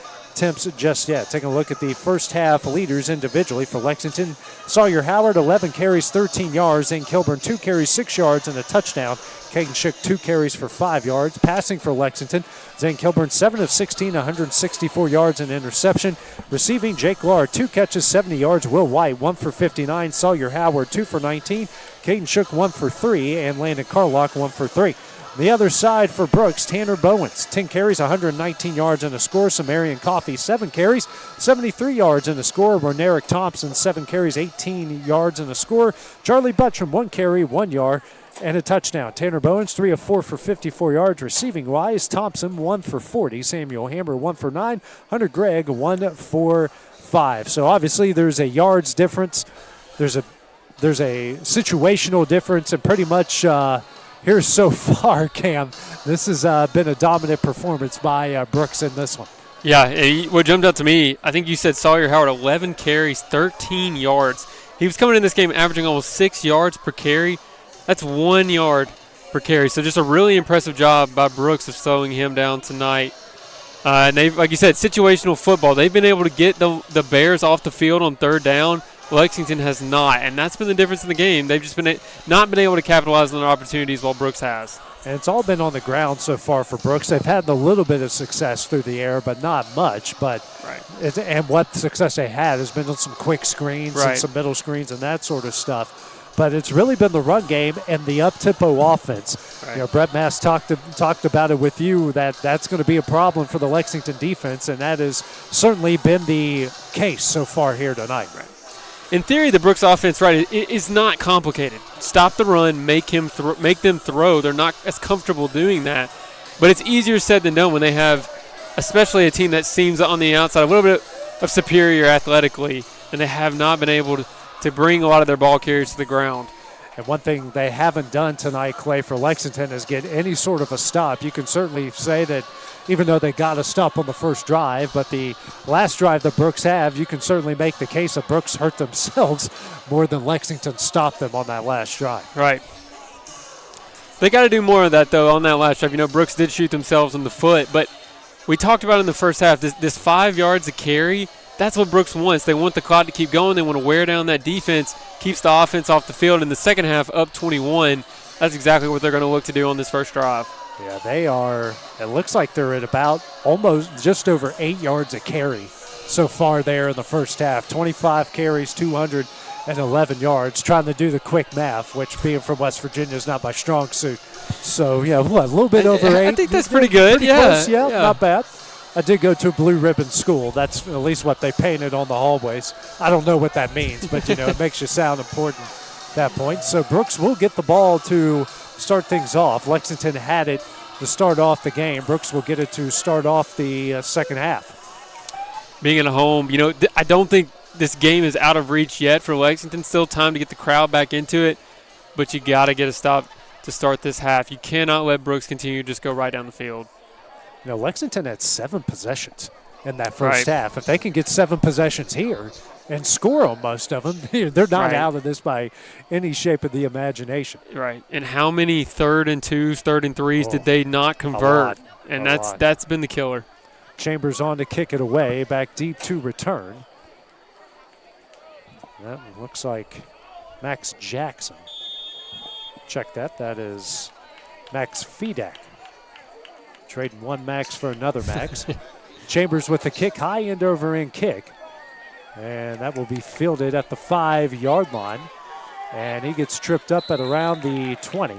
just yet. Taking a look at the first half leaders individually for Lexington. Sawyer Howard, 11 carries, 13 yards. Zane Kilburn, 2 carries, 6 yards, and a touchdown. Caden Shook, 2 carries for 5 yards. Passing for Lexington, Zane Kilburn, 7 of 16, 164 yards and interception. Receiving, Jake Lard, 2 catches, 70 yards. Will White, 1 for 59. Sawyer Howard, 2 for 19. Caden Shook, 1 for 3. And Landon Carlock, 1 for 3. The other side for Brooks, Tanner Bowens, 10 carries, 119 yards and a score. Samarian Coffey, 7 carries, 73 yards and a score. Ronerick Thompson, 7 carries, 18 yards and a score. Charlie Buttram, 1 carry, 1 yard and a touchdown. Tanner Bowens, 3 of 4 for 54 yards. Receiving wise, Thompson, 1 for 40. Samuel Hammer, 1 for 9. Hunter Gregg, 1 for 5. So obviously there's a yards difference. There's a situational difference, and pretty much here so far, Cam, this has been a dominant performance by Brooks in this one. Yeah, what jumped out to me, I think you said Sawyer Howard, 11 carries, 13 yards. He was coming in this game averaging almost 6 yards per carry. That's 1 yard per carry. So just a really impressive job by Brooks of slowing him down tonight. And they've, like you said, situational football. They've been able to get the Bears off the field on third down. Lexington has not, and that's been the difference in the game. They've just not been able to capitalize on their opportunities while Brooks has. And it's all been on the ground so far for Brooks. They've had a little bit of success through the air, but not much. But and what success they had has been on some quick screens and some middle screens and that sort of stuff. But it's really been the run game and the up-tempo offense. Right. You know, Brett Mass talked about it with you, that's going to be a problem for the Lexington defense, and that has certainly been the case so far here tonight. Right. In theory, the Brooks offense, is not complicated. Stop the run, make them throw. They're not as comfortable doing that. But it's easier said than done when they have, especially a team that seems on the outside a little bit of superior athletically, and they have not been able to bring a lot of their ball carriers to the ground. And one thing they haven't done tonight, Clay, for Lexington is get any sort of a stop. You can certainly say that even though they got a stop on the first drive, but the last drive that Brooks have, you can certainly make the case that Brooks hurt themselves more than Lexington stopped them on that last drive. Right. They got to do more of that, though, on that last drive. You know, Brooks did shoot themselves in the foot, but we talked about in the first half, this 5 yards a carry, that's what Brooks wants. They want the clock to keep going. They want to wear down that defense, keeps the offense off the field. In the second half, up 21, that's exactly what they're going to look to do on this first drive. Yeah, they are. It looks like they're at about almost just over 8 yards a carry so far there in the first half. 25 carries, 211 yards. Trying to do the quick math, which being from West Virginia is not my strong suit. So, yeah, a little bit over 8. I think that's pretty good. Pretty close, yeah, not bad. I did go to a blue ribbon school. That's at least what they painted on the hallways. I don't know what that means, but, you know, it makes you sound important at that point. So Brooks will get the ball to start things off. Lexington had it to start off the game. Brooks will get it to start off the second half. Being at home, you know, I don't think this game is out of reach yet for Lexington. Still time to get the crowd back into it, but you got to get a stop to start this half. You cannot let Brooks continue to just go right down the field. You know, Lexington had 7 possessions in that first half. If they can get 7 possessions here and score on most of them, they're not out of this by any shape of the imagination. Right. And how many 3rd and 2s, 3rd and 3s did they not convert? And that's been the killer. Chambers on to kick it away, back deep to return. That looks like Max Jackson. Check that. That is Max Fedak. Trading one Max for another Max. Chambers with the kick, high end over end kick. And that will be fielded at the 5-yard line. And he gets tripped up at around the 20.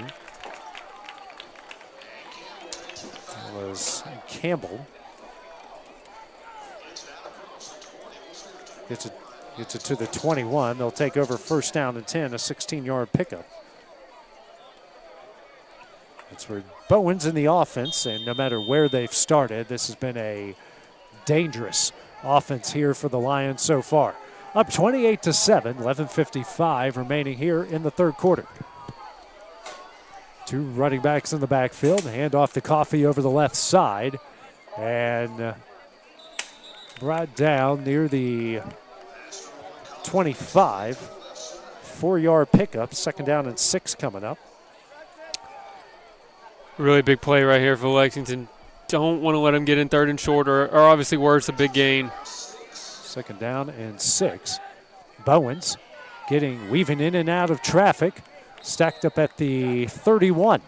That was Campbell. Gets it to the 21. They'll take over first down and 10, a 16-yard pickup. That's where Bowen's in the offense, and no matter where they've started, this has been a dangerous offense here for the Lions so far. Up 28-7, 11:55 remaining here in the third quarter. 2 running backs in the backfield, hand off to Coffey over the left side, and brought down near the 25 4-yard pickup, 2nd down and 6 coming up. Really big play right here for Lexington. Don't want to let them get in 3rd and short or obviously worse, a big gain. 2nd down and 6. Bowens weaving in and out of traffic, stacked up at the 31.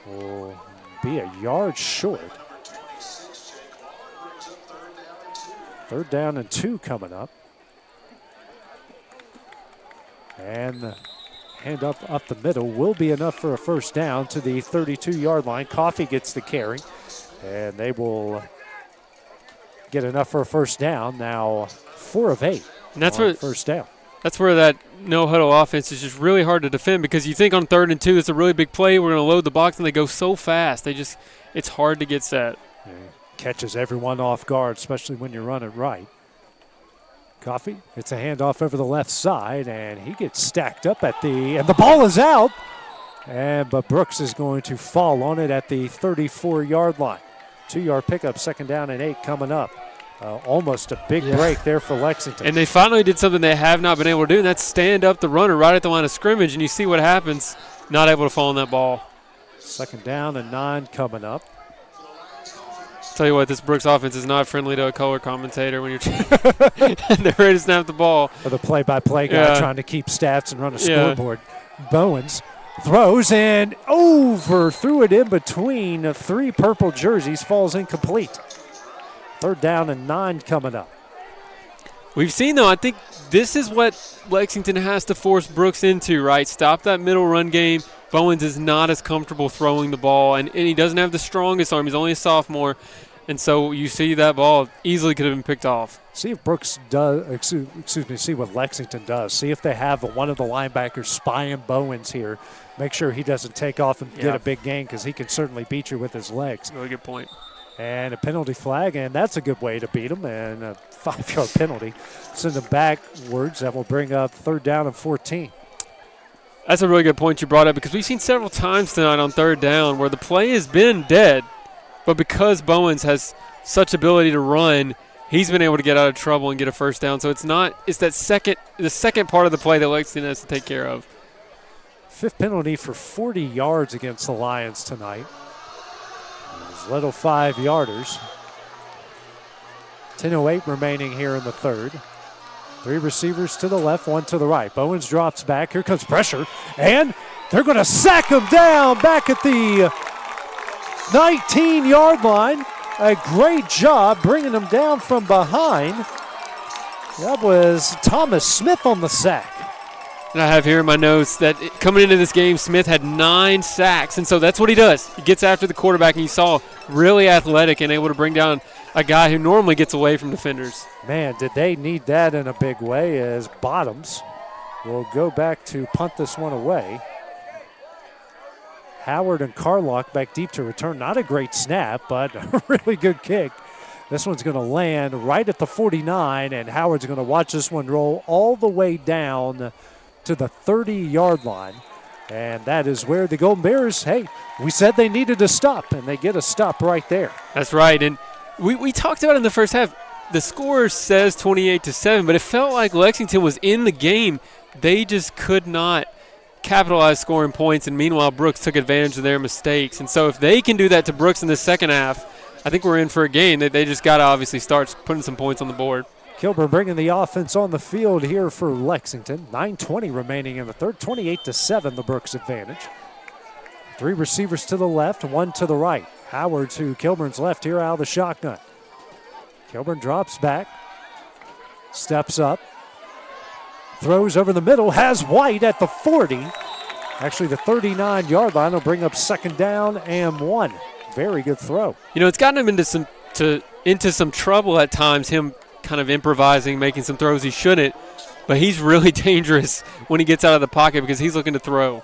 Will be a yard short. 3rd down and 2 coming up. And the hand up the middle will be enough for a 1st down to the 32-yard line. Coffee gets the carry, and they will get enough for a 1st down. Now 4 of 8 and that's on 1st down. That's where that no-huddle offense is just really hard to defend because you think on 3rd and 2 it's a really big play. We're going to load the box, and they go so fast. It's hard to get set. Yeah, catches everyone off guard, especially when you run it right. Coffee, it's a handoff over the left side, and he gets stacked up and the ball is out. But Brooks is going to fall on it at the 34-yard line. 2-yard pickup, 2nd down and 8 coming up. Almost a big break there for Lexington. And they finally did something they have not been able to do, and that's stand up the runner right at the line of scrimmage, and you see what happens. Not able to fall on that ball. 2nd down and 9 coming up. Tell you what, this Brooks offense is not friendly to a color commentator when you're they're ready to snap the ball. Or the play-by-play guy trying to keep stats and run a scoreboard. Bowens throws and threw it in between 3 purple jerseys, falls incomplete. 3rd down and 9 coming up. We've seen, though, I think this is what Lexington has to force Brooks into, right? Stop that middle run game. Bowens is not as comfortable throwing the ball, and he doesn't have the strongest arm. He's only a sophomore. And so you see that ball easily could have been picked off. See if Brooks does, see what Lexington does. See if they have one of the linebackers spying Bowens here. Make sure he doesn't take off and get a big gain because he can certainly beat you with his legs. Really good point. And a penalty flag, and that's a good way to beat him, and a 5-yard penalty. Send them backwards. That will bring up 3rd down and 14. That's a really good point you brought up because we've seen several times tonight on 3rd down where the play has been dead, but because Bowens has such ability to run, he's been able to get out of trouble and get a 1st down. So it's the second part of the play that Lexington has to take care of. 5th penalty for 40 yards against the Lions tonight. Those little 5-yarders. 10:08 remaining here in the 3rd. 3 receivers to the left, 1 to the right. Bowens drops back. Here comes pressure, and they're going to sack him down back at the 19-yard line. A great job bringing him down from behind. That was Thomas Smith on the sack. And I have here in my notes that coming into this game, Smith had 9 sacks, and so that's what he does. He gets after the quarterback, and you saw really athletic and able to bring down a guy who normally gets away from defenders. Man, did they need that in a big way as Bottoms will go back to punt this one away. Howard and Carlock back deep to return. Not a great snap, but a really good kick. This one's going to land right at the 49, and Howard's going to watch this one roll all the way down to the 30-yard line. And that is where the Golden Bears, we said they needed to stop, and they get a stop right there. That's right, and we talked about it in the first half. The score says 28-7, but it felt like Lexington was in the game. They just could not capitalize scoring points, and meanwhile Brooks took advantage of their mistakes. And so if they can do that to Brooks in the second half, I think we're in for a game. They just got to obviously start putting some points on the board. Kilburn bringing the offense on the field here for Lexington. 9:20 remaining in the 3rd. 28-7 the Brooks advantage. 3 receivers to the left, 1 to the right. Howard to Kilburn's left here out of the shotgun. Kilburn drops back, steps up, throws over the middle, has White at the 40. Actually, the 39-yard line will bring up 2nd down and 1. Very good throw. You know, it's gotten him into some trouble at times, him kind of improvising, making some throws he shouldn't. But he's really dangerous when he gets out of the pocket because he's looking to throw.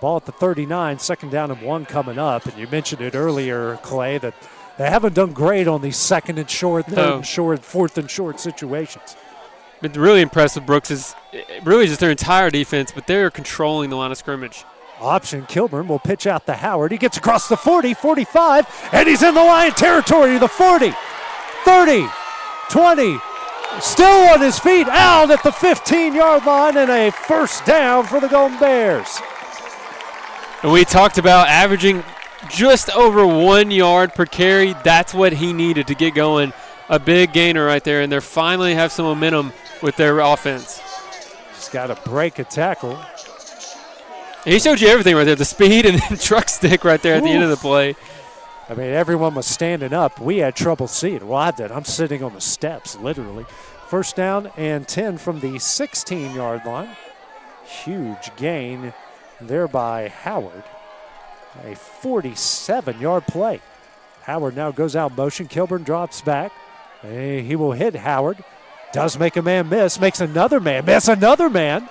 Ball at the 39, 2nd down and 1 coming up. And you mentioned it earlier, Clay, that they haven't done great on these 2nd and short, 3rd and short, 4th and short situations. Been really impressive, Brooks, is really just their entire defense, but they're controlling the line of scrimmage. option. Kilburn will pitch out to Howard. He gets across the 40, 45, and he's in the Lion territory. The 40, 30, 20, still on his feet, out at the 15-yard line, and a first down for the Golden Bears. And we talked about averaging just over 1 yard per carry. That's what he needed to get going. A big gainer right there, and they finally have some momentum with their offense. He's got to break a tackle. And he showed you everything right there, the speed and the truck stick right there at the end of the play. I mean, everyone was standing up. We had trouble seeing. Well, I did. I'm sitting on the steps, literally. First down and 10 from the 16-yard line. Huge gain there by Howard. A 47-yard play. Howard now goes out motion. Kilburn drops back. He will hit Howard. Does make a man miss. Makes another man miss. Another man.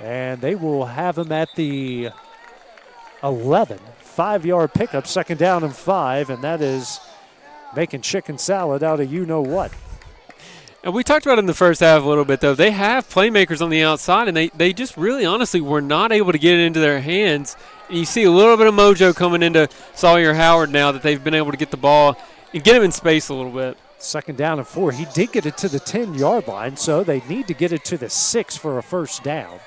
And they will have him at the 11. 5-yard pickup, second down and 5, and that is making chicken salad out of you-know-what. And we talked about it in the first half a little bit, though. They have playmakers on the outside, and they just really honestly were not able to get it into their hands. And you see a little bit of mojo coming into Sawyer Howard now that they've been able to get the ball and get him in space a little bit. Second down and 4. He did get it to the 10-yard line, so they need to get it to the 6 for a first down.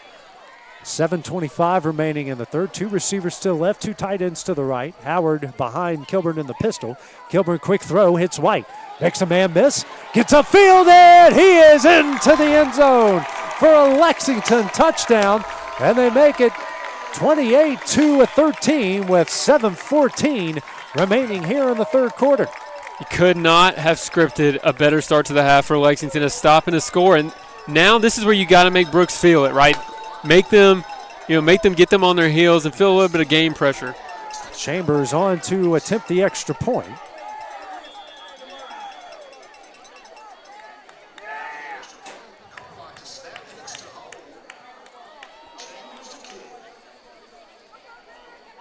7:25 remaining in the third. 2 receivers still left, 2 tight ends to the right. Howard behind Kilburn in the pistol. Kilburn quick throw, hits White. Makes a man miss, gets upfield, and he is into the end zone for a Lexington touchdown. And they make it 28-13 with 7:14 remaining here in the third quarter. You could not have scripted a better start to the half for Lexington, a stop and a score. And now this is where you got to make Brooks feel it, right? Make them get them on their heels and feel a little bit of game pressure. Chambers on to attempt the extra point.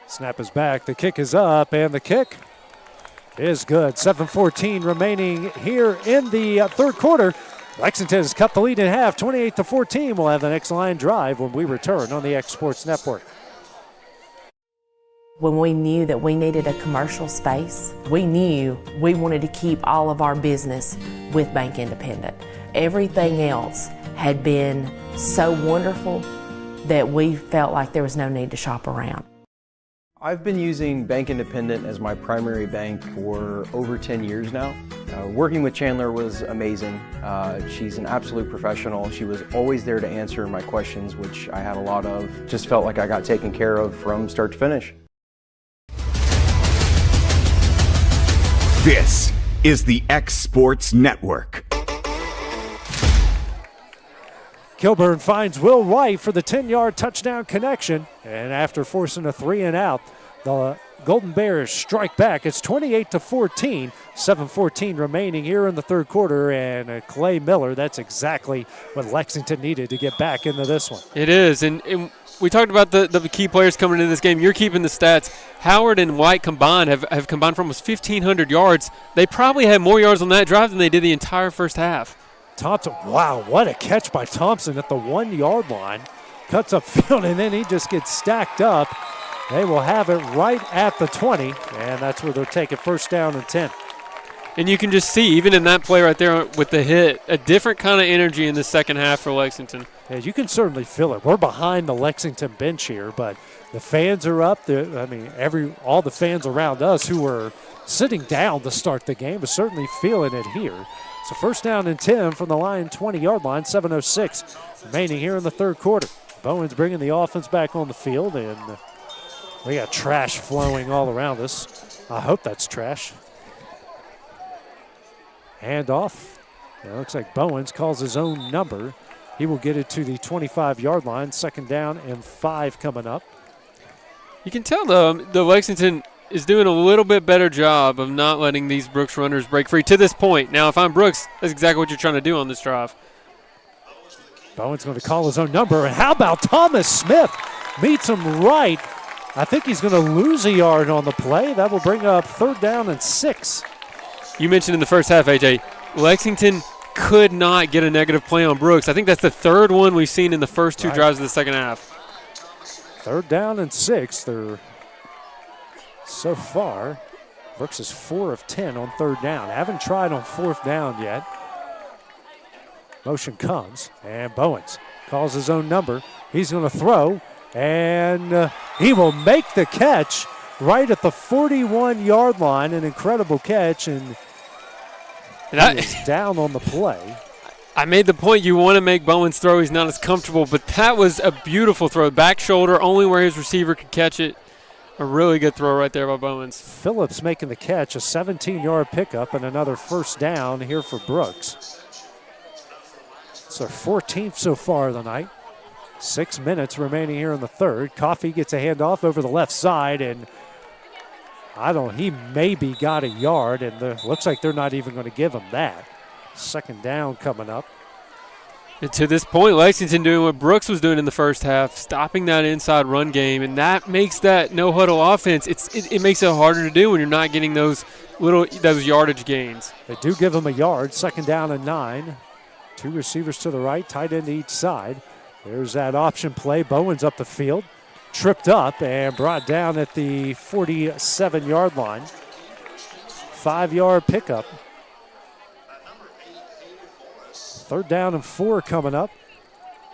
Snap is back, the kick is up, and the kick is good. 7:14 remaining here in the third quarter. Lexington has cut the lead in half, 28-14. We'll have the next line drive when we return on the X Sports Network. When we knew that we needed a commercial space, we knew we wanted to keep all of our business with Bank Independent. Everything else had been so wonderful that we felt like there was no need to shop around. I've been using Bank Independent as my primary bank for over 10 years now. Working with Chandler was amazing. She's an absolute professional. She was always there to answer my questions, which I had a lot of. Just felt like I got taken care of from start to finish. This is the X Sports Network. Kilburn finds Will White for the 10-yard touchdown connection. And after forcing a 3-and-out, the Golden Bears strike back. It's 28-14, 7:14 remaining here in the third quarter. And Clay Miller, that's exactly what Lexington needed to get back into this one. It is. And we talked about the key players coming into this game. You're keeping the stats. Howard and White combined have combined for almost 1,500 yards. They probably had more yards on that drive than they did the entire first half. Thompson, wow, what a catch by Thompson at the 1-yard line. Cuts upfield, and then he just gets stacked up. They will have it right at the 20, and that's where they'll take it first down and 10. And you can just see, even in that play right there with the hit, a different kind of energy in the second half for Lexington. Yeah, you can certainly feel it. We're behind the Lexington bench here, but the fans are up. All the fans around us who were sitting down to start the game are certainly feeling it here. So first down and 10 from the Lion 20-yard line, 7:06 remaining here in the third quarter. Bowen's bringing the offense back on the field, and we got trash flowing all around us. I hope that's trash. Handoff. It looks like Bowens calls his own number. He will get it to the 25-yard line. Second down and 5 coming up. You can tell, though, the Lexington is doing a little bit better job of not letting these Brooks runners break free to this point. Now, if I'm Brooks, that's exactly what you're trying to do on this drive. Bowen's going to call his own number. And how about Thomas Smith? Meets him right. I think he's going to lose a yard on the play. That will bring up third down and 6. You mentioned in the first half, AJ, Lexington could not get a negative play on Brooks. I think that's the third one we've seen in the first two drives of the second half. 3rd down and 6. They're so far, Brooks is 4 of 10 on 3rd down. Haven't tried on 4th down yet. Motion comes, and Bowens calls his own number. He's going to throw, and he will make the catch right at the 41-yard line. An incredible catch, and he is down on the play. I made the point you want to make Bowens throw. He's not as comfortable, but that was a beautiful throw. Back shoulder, only where his receiver could catch it. A really good throw right there by Bowens. Phillips making the catch, a 17-yard pickup, and another 1st down here for Brooks. It's their 14th so far of the night. 6 minutes remaining here in the 3rd. Coffey gets a handoff over the left side, and he maybe got a yard, and looks like they're not even going to give him that. 2nd down coming up. And to this point, Lexington doing what Brooks was doing in the first half, stopping that inside run game, and that makes that no-huddle offense, it makes it harder to do when you're not getting those yardage gains. They do give him a yard, 2nd down and 9. 2 receivers to the right, tight end to each side. There's that option play. Bowens up the field, tripped up and brought down at the 47-yard line. 5-yard pickup. 3rd down and 4 coming up.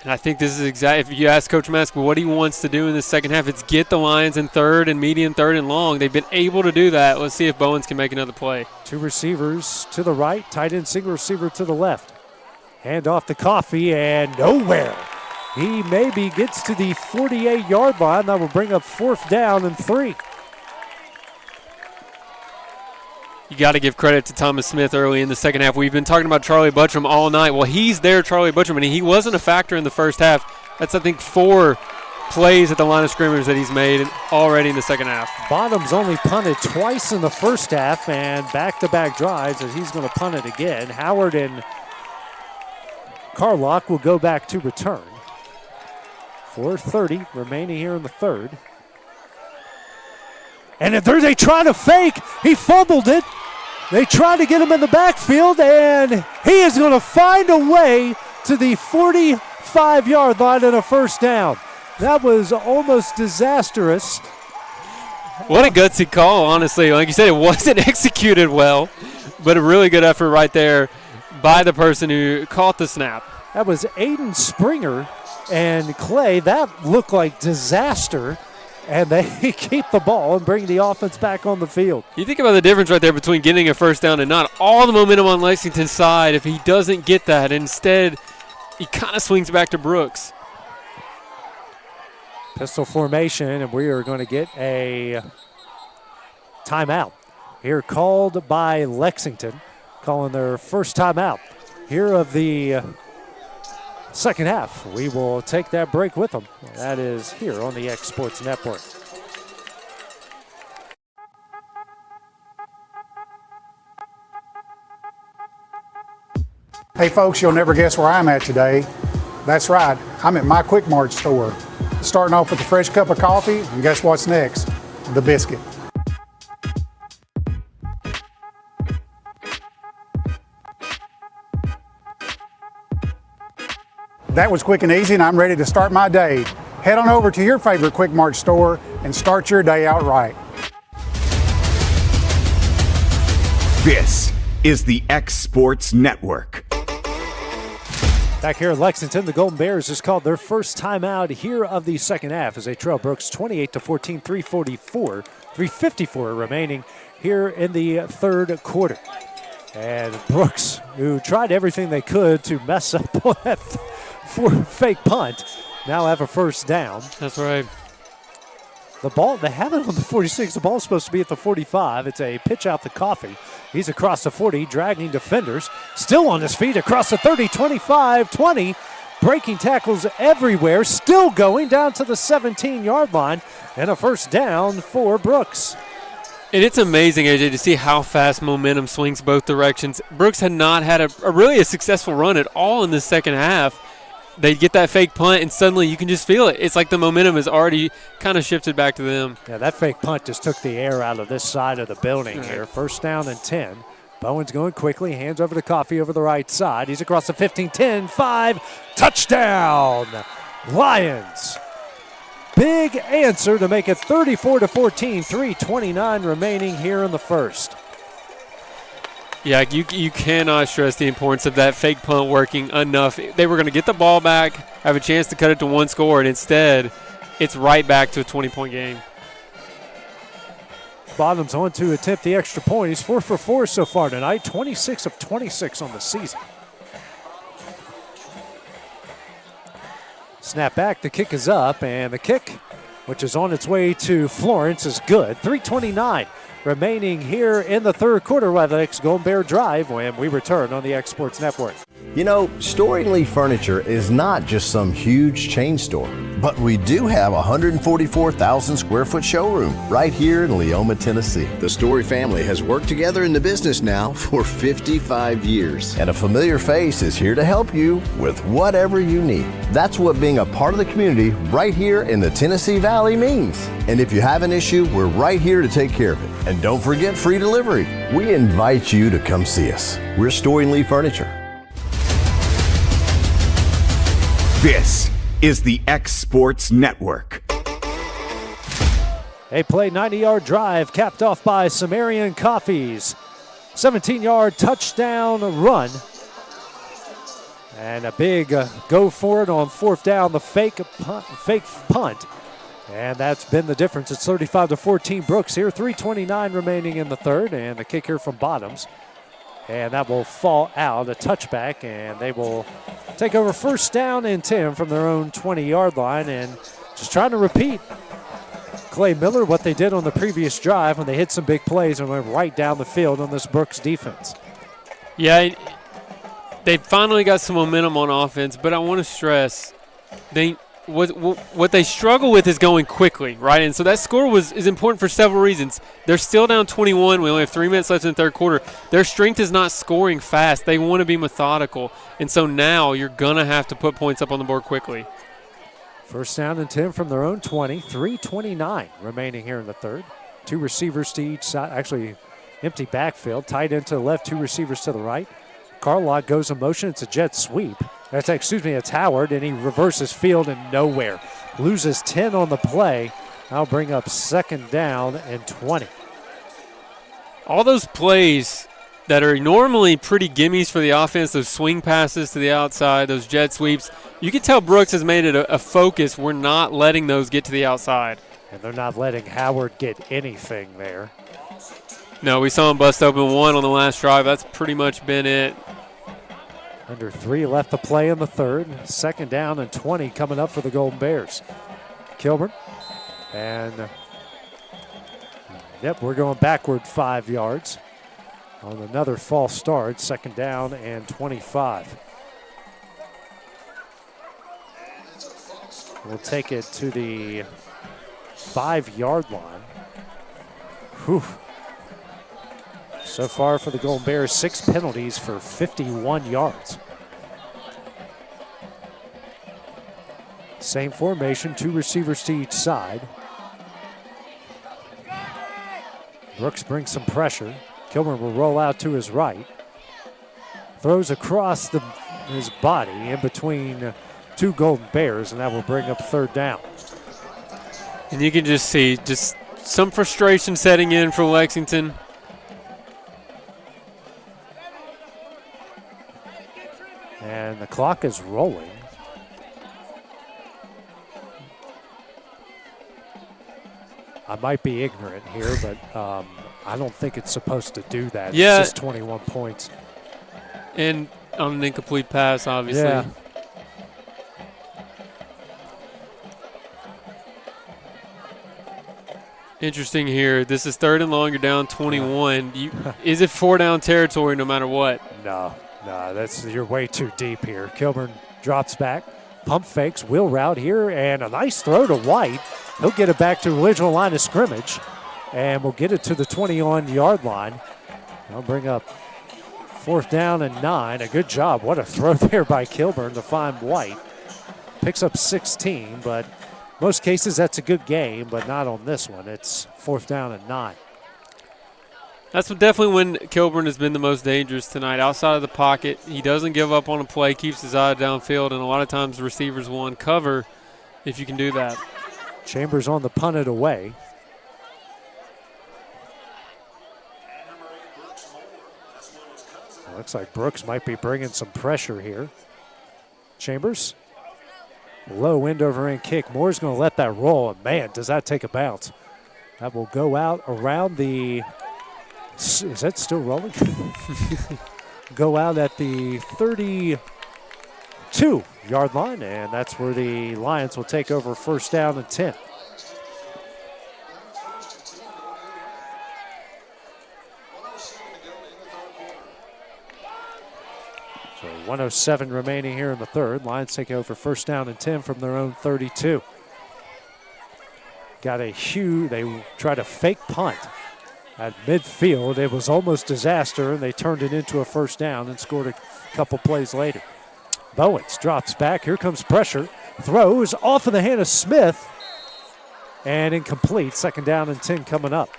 And I think this is if you ask Coach Mask what he wants to do in the second half, it's get the Lions in 3rd and medium, 3rd and long. They've been able to do that. Let's see if Bowens can make another play. 2 receivers to the right, tight end single receiver to the left. Hand off to Coffey, and nowhere. He maybe gets to the 48-yard line. That will bring up 4th down and 3. You got to give credit to Thomas Smith early in the second half. We've been talking about Charlie Buttram all night. Well, he's there, Charlie Buttram, and he wasn't a factor in the first half. That's, I think, 4 plays at the line of scrimmage that he's made already in the second half. Bottom's only punted twice in the first half, and back-to-back drives as he's going to punt it again. Howard and Carlock will go back to return. 4:30 remaining here in the 3rd. And if they try to fake, he fumbled it. They try to get him in the backfield, and he is going to find a way to the 45-yard line and a 1st down. That was almost disastrous. What a gutsy call, honestly. Like you said, it wasn't executed well, but a really good effort right there by the person who caught the snap. That was Aiden Springer and Clay. That looked like disaster. And they keep the ball and bring the offense back on the field. You think about the difference right there between getting a 1st down and not. All the momentum on Lexington's side if he doesn't get that. Instead, he kind of swings back to Brooks. Pistol formation, and we are going to get a timeout here called by Lexington, calling their first timeout here of the second half. We will take that break with them. That is here on the X Sports Network. Hey folks, you'll never guess where I'm at today. That's right, I'm at my Quick Mart store. Starting off with a fresh cup of coffee, and guess what's next? The biscuit. That was quick and easy, and I'm ready to start my day. Head on over to your favorite Quick Mart store and start your day out right. This is the X Sports Network. Back here in Lexington, the Golden Bears just called their first timeout here of the second half as they trail Brooks 28-14, 354 remaining here in the 3rd quarter. And Brooks, who tried everything they could to mess up on that fake punt, now have a 1st down. That's right. The ball, they have it on the 46. The ball's supposed to be at the 45. It's a pitch out to Coffey. He's across the 40, dragging defenders. Still on his feet across the 30, 25, 20. Breaking tackles everywhere. Still going down to the 17-yard line. And a 1st down for Brooks. And it's amazing, AJ, to see how fast momentum swings both directions. Brooks had not had a really successful run at all in the second half. They get that fake punt, and suddenly you can just feel it. It's like the momentum has already kind of shifted back to them. Yeah, that fake punt just took the air out of this side of the building here. 1st down and 10. Bowens going quickly, hands over to Coffey over the right side. He's across the 15, 10, 5, touchdown, Lions. big answer to make it 34-14, 3:29 remaining here in the first. Yeah, you cannot stress the importance of that fake punt working enough. They were going to get the ball back, have a chance to cut it to one score, and instead it's right back to a 20-point game. Bottoms on to attempt the extra point. He's 4 for 4 so far tonight, 26 of 26 on the season. Snap back, the kick is up, and the kick, which is on its way to Florence, is good. 3:29 remaining here in the third quarter while the X Golden Bear drive when we return on the X Sports Network. You know, Storing Lee Furniture is not just some huge chain store, but we do have a 144,000 square foot showroom right here in Leoma, Tennessee. The Story family has worked together in the business now for 55 years. And a familiar face is here to help you with whatever you need. That's what being a part of the community right here in the Tennessee Valley means. And if you have an issue, we're right here to take care of it. And don't forget free delivery. We invite you to come see us. We're Storing Lee Furniture. This is the X Sports Network. A play 90-yard drive capped off by Sumerian Coffees. 17-yard touchdown run. And a big go for it on fourth down, the fake punt. And that's been the difference. It's 35-14 Brooks here. 3:29 remaining in the third. And the kick here from Bottoms. And that will fall out, a touchback, and they will take over first down and 10 from their own 20-yard line. And just trying to repeat, Clay Miller, what they did on the previous drive when they hit some big plays and went right down the field on this Brooks defense. Yeah, they finally got some momentum on offense, but I want to stress what they struggle with is going quickly, right? And so that score is important for several reasons. They're still down 21. We only have 3 minutes left in the third quarter. Their strength is not scoring fast. They want to be methodical. And so now you're going to have to put points up on the board quickly. First down and 10 from their own 20. 3:29 remaining here in the third. Two receivers to each side. Actually, empty backfield. Tight end to the left, two receivers to the right. Carlock goes in motion. It's a jet sweep. It's Howard, and he reverses field and nowhere. Loses 10 on the play. That'll bring up second down and 20. All those plays that are normally pretty gimmies for the offense, those swing passes to the outside, those jet sweeps, you can tell Brooks has made it a focus. We're not letting those get to the outside. And they're not letting Howard get anything there. No, we saw him bust open one on the last drive. That's pretty much been it. Under 3 left to play in the third. Second down and 20 coming up for the Golden Bears. Kilburn. And, we're going backward 5 yards on another false start. Second down and 25. We'll take it to the 5-yard line. Whew. So far for the Golden Bears, 6 penalties for 51 yards. Same formation, 2 receivers to each side. Brooks brings some pressure. Kilburn will roll out to his right. Throws across his body in between 2 Golden Bears, and that will bring up third down. And you can just see some frustration setting in for Lexington. And the clock is rolling. I might be ignorant here, but I don't think it's supposed to do that. Yeah. It's just 21 points. And on an incomplete pass, obviously. Yeah. Interesting here. This is third and long. You're down 21. Is it 4-down territory no matter what? No, you're way too deep here. Kilburn drops back, pump fakes, wheel route here, and a nice throw to White. He'll get it back to the original line of scrimmage, and we'll get it to the 21-yard line. I'll bring up fourth down and 9. A good job. What a throw there by Kilburn to find White. Picks up 16, but most cases that's a good game, but not on this one. It's fourth down and 9. That's definitely when Kilburn has been the most dangerous tonight. Outside of the pocket, he doesn't give up on a play, keeps his eye downfield, and a lot of times the receivers will uncover if you can do that. Chambers on the punted away. Looks like Brooks might be bringing some pressure here. Chambers, low end over end kick. Moore's going to let that roll, and man, does that take a bounce. That will go out around the, is that still rolling? Go out at the 32-yard line, and that's where the Lions will take over first down and 10. So 1:07 remaining here in the third. Lions take over first down and 10 from their own 32. Got a huge, they tried a fake punt at midfield. It was almost disaster, and they turned it into a first down and scored a couple plays later. Bowens drops back. Here comes pressure. Throws off of the hand of Smith, and incomplete. Second down and 10 coming up.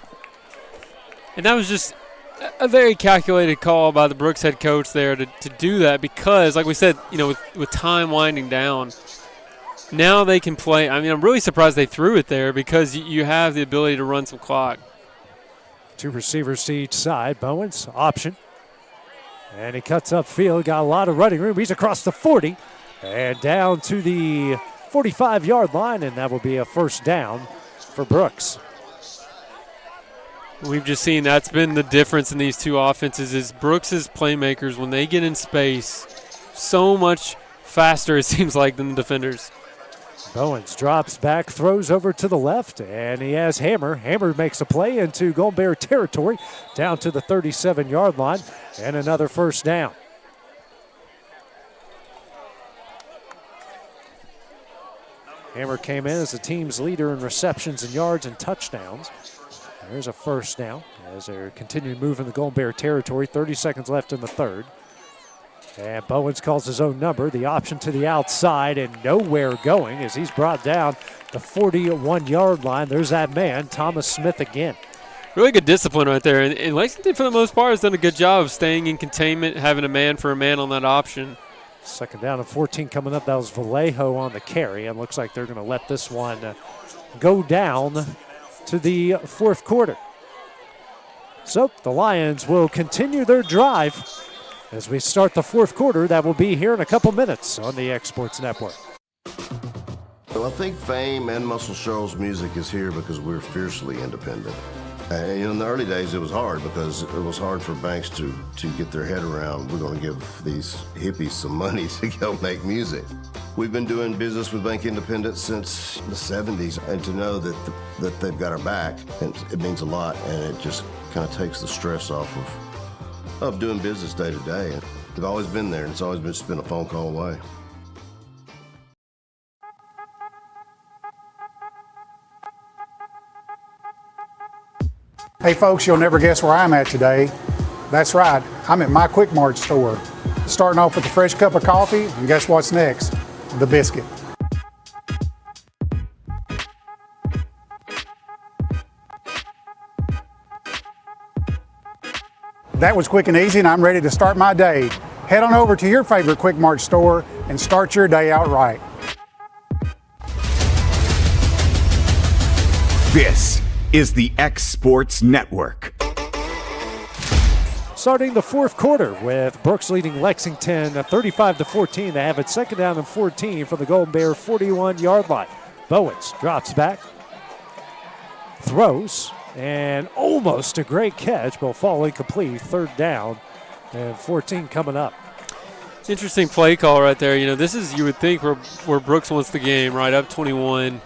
And that was just a very calculated call by the Brooks head coach there to do that because, like we said, with time winding down, now they can play. I mean, I'm really surprised they threw it there because you have the ability to run some clock. Two receivers to each side. Bowens, option. And he cuts upfield, got a lot of running room. He's across the 40 and down to the 45-yard line, and that will be a first down for Brooks. We've just seen that's been the difference in these two offenses is Brooks's playmakers, when they get in space, so much faster it seems like than the defenders. Bowens drops back, throws over to the left, and he has Hammer. Hammer makes a play into Golden Bear territory, down to the 37-yard line, and another first down. Hammer came in as the team's leader in receptions and yards and touchdowns. There's a first down as they're continuing moving the Golden Bear territory. 30 seconds left in the third. And Bowens calls his own number. The option to the outside and nowhere going as he's brought down the 41-yard line. There's that man, Thomas Smith again. Really good discipline right there. And Lexington, for the most part, has done a good job of staying in containment, having a man for a man on that option. Second down and 14 coming up. That was Vallejo on the carry. And looks like they're going to let this one go down to the fourth quarter. So the Lions will continue their drive as we start the fourth quarter. That will be here in a couple minutes on the X Sports Network. Well, I think Fame and Muscle Shoals music is here because we're fiercely independent. And in the early days, it was hard because it was hard for banks to get their head around, we're going to give these hippies some money to go make music. We've been doing business with Bank Independent since the 70s, and to know that they've got our back, it means a lot, and it just kind of takes the stress off of doing business day to day. They've always been there, and it's always just been a phone call away. Hey folks, you'll never guess where I'm at today. That's right, I'm at my Quick Mart store. Starting off with a fresh cup of coffee, and guess what's next? The biscuit. That was quick and easy, and I'm ready to start my day. Head on over to your favorite Quick Mart store and start your day out right. This is the X Sports Network. Starting the fourth quarter with Brooks leading Lexington 35-14. They have it second down and 14 for the Golden Bear 41-yard line. Bowens drops back, throws, and almost a great catch, but will fall incomplete. Third down and 14 coming up. Interesting play call right there. This is, you would think, where Brooks wants the game, right? Up 21.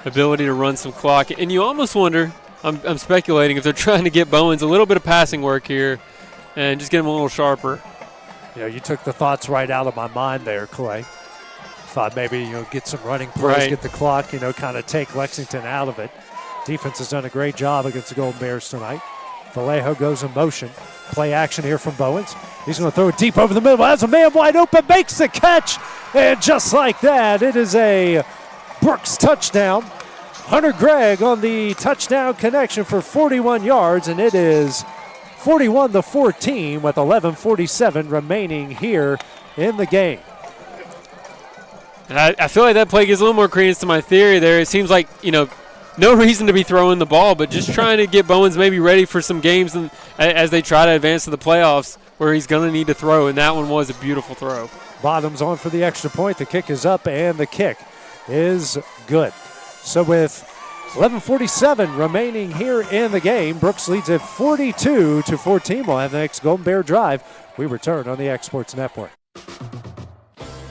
Ability to run some clock. And you almost wonder, I'm speculating, if they're trying to get Bowens a little bit of passing work here and just get him a little sharper. You took the thoughts right out of my mind there, Clay. Thought maybe, get some running plays, right. Get the clock, kind of take Lexington out of it. Defense has done a great job against the Golden Bears tonight. Vallejo goes in motion. Play action here from Bowens. He's going to throw it deep over the middle. Has a man wide open, makes the catch. And just like that, it is a Brooks touchdown. Hunter Gregg on the touchdown connection for 41 yards, and it is 41-14 with 11:47 remaining here in the game. I feel like that play gives a little more credence to my theory there. It seems like, no reason to be throwing the ball, but just trying to get Bowens maybe ready for some games as they try to advance to the playoffs where he's going to need to throw, and that one was a beautiful throw. Bottoms on for the extra point. The kick is up, and the kick is good. So with 11:47 remaining here in the game, Brooks leads at 42-14. We'll have the next Golden Bear drive. We return on the X Sports Network.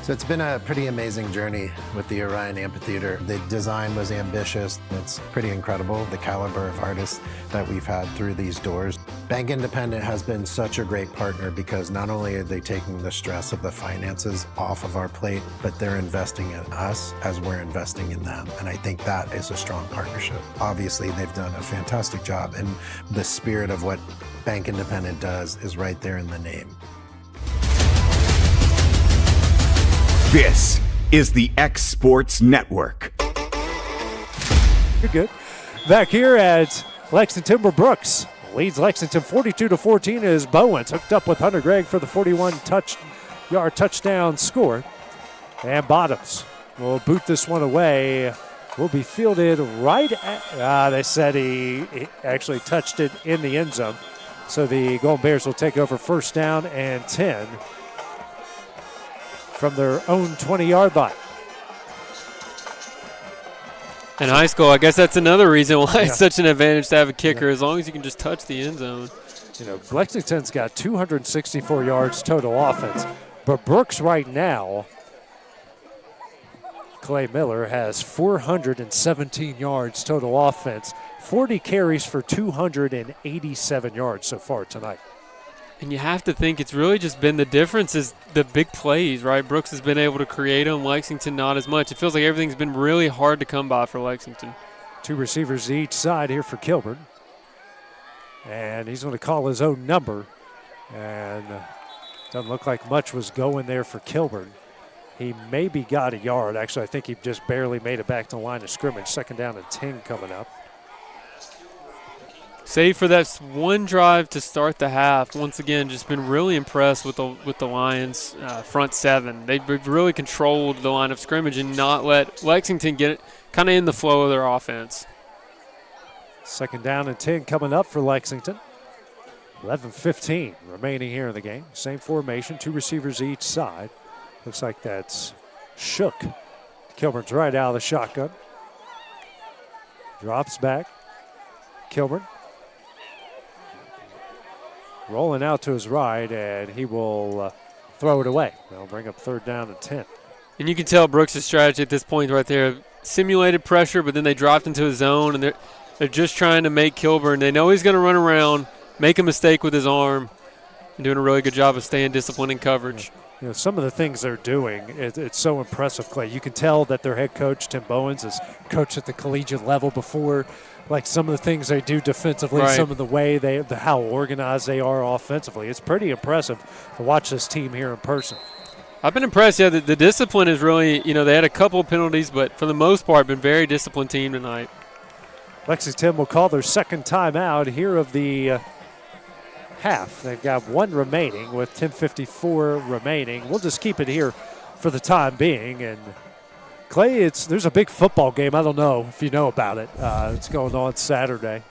So it's been a pretty amazing journey with the Orion Amphitheater. The design was ambitious. It's pretty incredible, the caliber of artists that we've had through these doors. Bank Independent has been such a great partner because not only are they taking the stress of the finances off of our plate, but they're investing in us as we're investing in them. And I think that is a strong partnership. Obviously, they've done a fantastic job, and the spirit of what Bank Independent does is right there in the name. This is the X Sports Network. You're good. Back here at Lexington, where Brooks leads Lexington 42-14 as Bowens hooked up with Hunter Gregg for the 41-yard touchdown score. And Bottoms will boot this one away. Will be fielded right at, they said he actually touched it in the end zone. So the Golden Bears will take over first down and 10. From their own 20-yard line. In high school, I guess that's another reason why it's such an advantage to have a kicker, as long as you can just touch the end zone. Lexington's got 264 yards total offense, but Brooks right now, Clay Miller, has 417 yards total offense, 40 carries for 287 yards so far tonight. And you have to think it's really just been the difference is the big plays, right? Brooks has been able to create them. Lexington not as much. It feels like everything's been really hard to come by for Lexington. Two receivers each side here for Kilburn. And he's going to call his own number. And doesn't look like much was going there for Kilburn. He maybe got a yard. Actually, I think he just barely made it back to the line of scrimmage. Second down and 10 coming up. Save for that one drive to start the half. Once again, just been really impressed with the Lions' front seven. They've really controlled the line of scrimmage and not let Lexington get kind of in the flow of their offense. Second down and 10 coming up for Lexington. 11:15 remaining here in the game. Same formation, two receivers each side. Looks like that's Shook. Kilburn's right out of the shotgun. Drops back. Kilburn. Rolling out to his right, and he will throw it away. They'll bring up third down and 10. And you can tell Brooks' strategy at this point right there. Simulated pressure, but then they dropped into a zone, and they're just trying to make Kilburn. They know he's going to run around, make a mistake with his arm, and doing a really good job of staying disciplined in coverage. Some of the things they're doing, it's so impressive, Clay. You can tell that their head coach, Tim Bowens, has coached at the collegiate level before. Like some of the things they do defensively, right. Some of the way how organized they are offensively. It's pretty impressive to watch this team here in person. I've been impressed. Yeah, the discipline is really, they had a couple of penalties, but for the most part, been very disciplined team tonight. Lexington will call their second timeout here of the half. They've got one remaining with 10:54 remaining. We'll just keep it here for the time being. And Clay, there's a big football game. I don't know if you know about it. It's going on Saturday.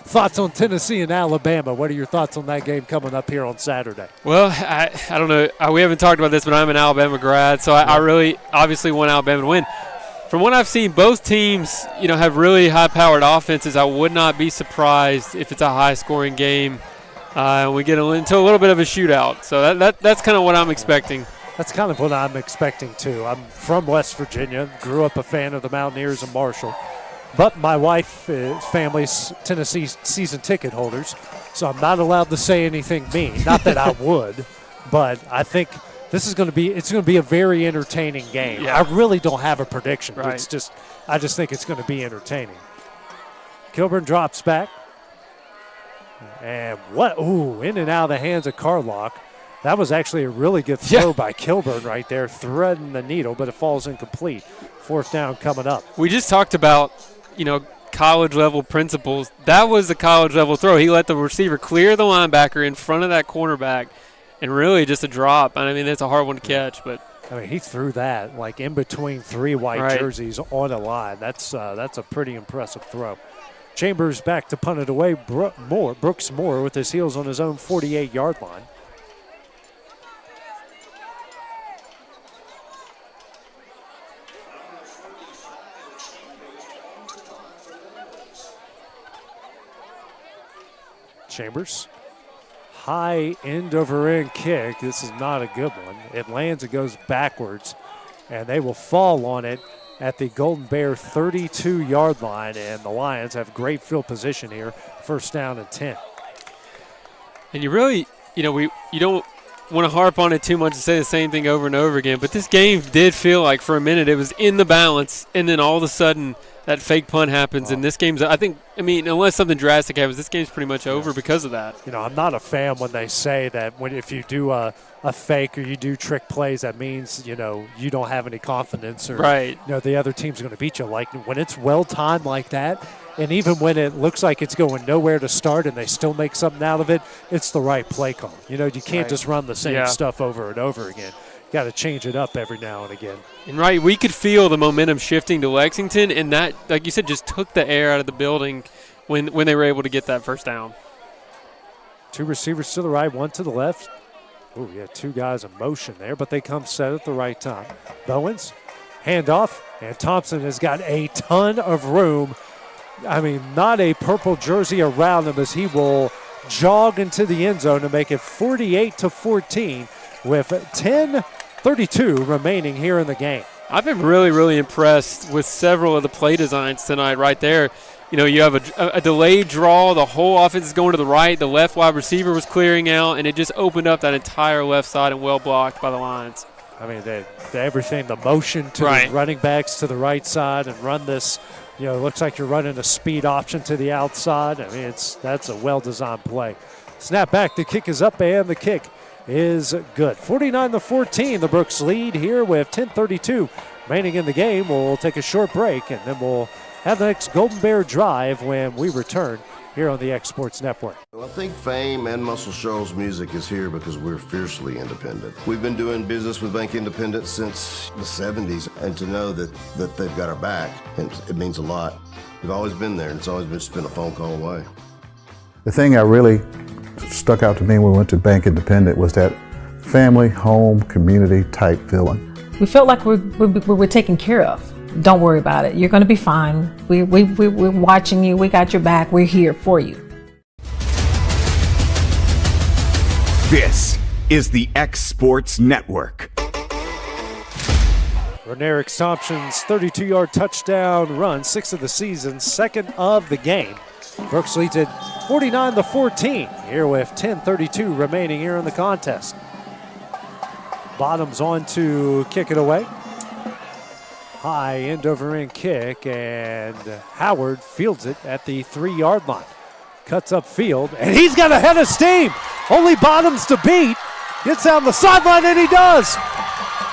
Thoughts on Tennessee and Alabama? What are your thoughts on that game coming up here on Saturday? Well, I don't know. We haven't talked about this, but I'm an Alabama grad, so I really obviously want Alabama to win. From what I've seen, both teams, have really high-powered offenses. I would not be surprised if it's a high-scoring game. We get into a little bit of a shootout. So that's kind of what I'm expecting. That's kind of what I'm expecting, too. I'm from West Virginia, grew up a fan of the Mountaineers and Marshall. But my wife, family's Tennessee season ticket holders, so I'm not allowed to say anything mean. Not that I would, but I think it's going to be a very entertaining game. Yeah. I really don't have a prediction. Right. I just think it's going to be entertaining. Kilburn drops back. And in and out of the hands of Carlock. That was actually a really good throw by Kilburn right there, threading the needle, but it falls incomplete. Fourth down coming up. We just talked about, college-level principles. That was a college-level throw. He let the receiver clear the linebacker in front of that cornerback, and really just a drop. I mean, it's a hard one to catch, but I mean, he threw that like in between three white jerseys on a line. That's a pretty impressive throw. Chambers back to punt it away. Brooks Moore with his heels on his own 48-yard line. Chambers. High end over end kick. This is not a good one. It lands, it goes backwards, and they will fall on it at the Golden Bear 32-yard line, and the Lions have great field position here. First down and 10. And you really, you don't want to harp on it too much and say the same thing over and over again, but this game did feel like for a minute it was in the balance, and then all of a sudden that fake punt happens, and this game's, unless something drastic happens, this game's pretty much over because of that. I'm not a fan when they say that if you do a fake or you do trick plays, that means, you don't have any confidence or, the other team's going to beat you. Like when it's well-timed like that, and even when it looks like it's going nowhere to start and they still make something out of it, it's the right play call. You can't just run the same stuff over and over again. Got to change it up every now and again. And we could feel the momentum shifting to Lexington, and that, like you said, just took the air out of the building when they were able to get that first down. Two receivers to the right, one to the left. Oh, yeah, two guys in motion there, but they come set at the right time. Bowens, handoff, and Thompson has got a ton of room. I mean, not a purple jersey around him as he will jog into the end zone to make it 48-14 with 10:32 remaining here in the game. I've been really, really impressed with several of the play designs tonight right there. You have a delayed draw. The whole offense is going to the right. The left wide receiver was clearing out, and it just opened up that entire left side and well blocked by the Lions. I mean, everything, the motion to the running backs to the right side and run this, it looks like you're running a speed option to the outside. I mean, that's a well-designed play. Snap back, the kick is up, and the kick is good. 49-14, the Brooks lead here with 10:32 remaining in the game. We'll take a short break, and then we'll have the next Golden Bear drive when we return here on the X Sports Network. Well, I think Fame and Muscle Shoals Music is here because we're fiercely independent. We've been doing business with Bank Independent since the 70s, and to know that they've got our back, it means a lot. We've always been there, and it's always just been a phone call away. The thing that really stuck out to me when we went to Bank Independent was that family, home, community type feeling. We felt like we were taken care of. Don't worry about it. You're going to be fine. We're watching you. We got your back. We're here for you. This is the X Sports Network. Renerick Thompson's 32-yard touchdown run, 6th of the season, 2nd of the game. Brooks leads it 49-14 here with 10:32 remaining here in the contest. Bottoms on to kick it away. High end over end kick, and Howard fields it at the 3-yard line. Cuts up field, and he's got a head of steam. Only Bottoms to beat. Gets down the sideline, and he does.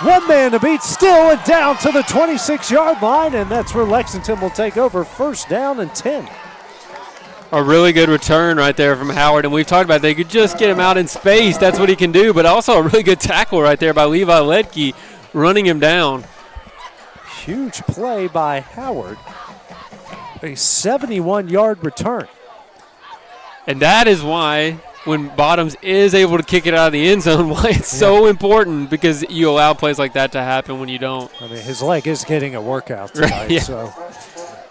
One man to beat, still and down to the 26-yard line, and that's where Lexington will take over. First down and 10. A really good return right there from Howard, and we've talked about they could just get him out in space. That's what he can do, but also a really good tackle right there by Levi Ledke, running him down. Huge play by Howard. A 71-yard return. And that is why when Bottoms is able to kick it out of the end zone, why it's so important, because you allow plays like that to happen when you don't. I mean, his leg is getting a workout tonight, so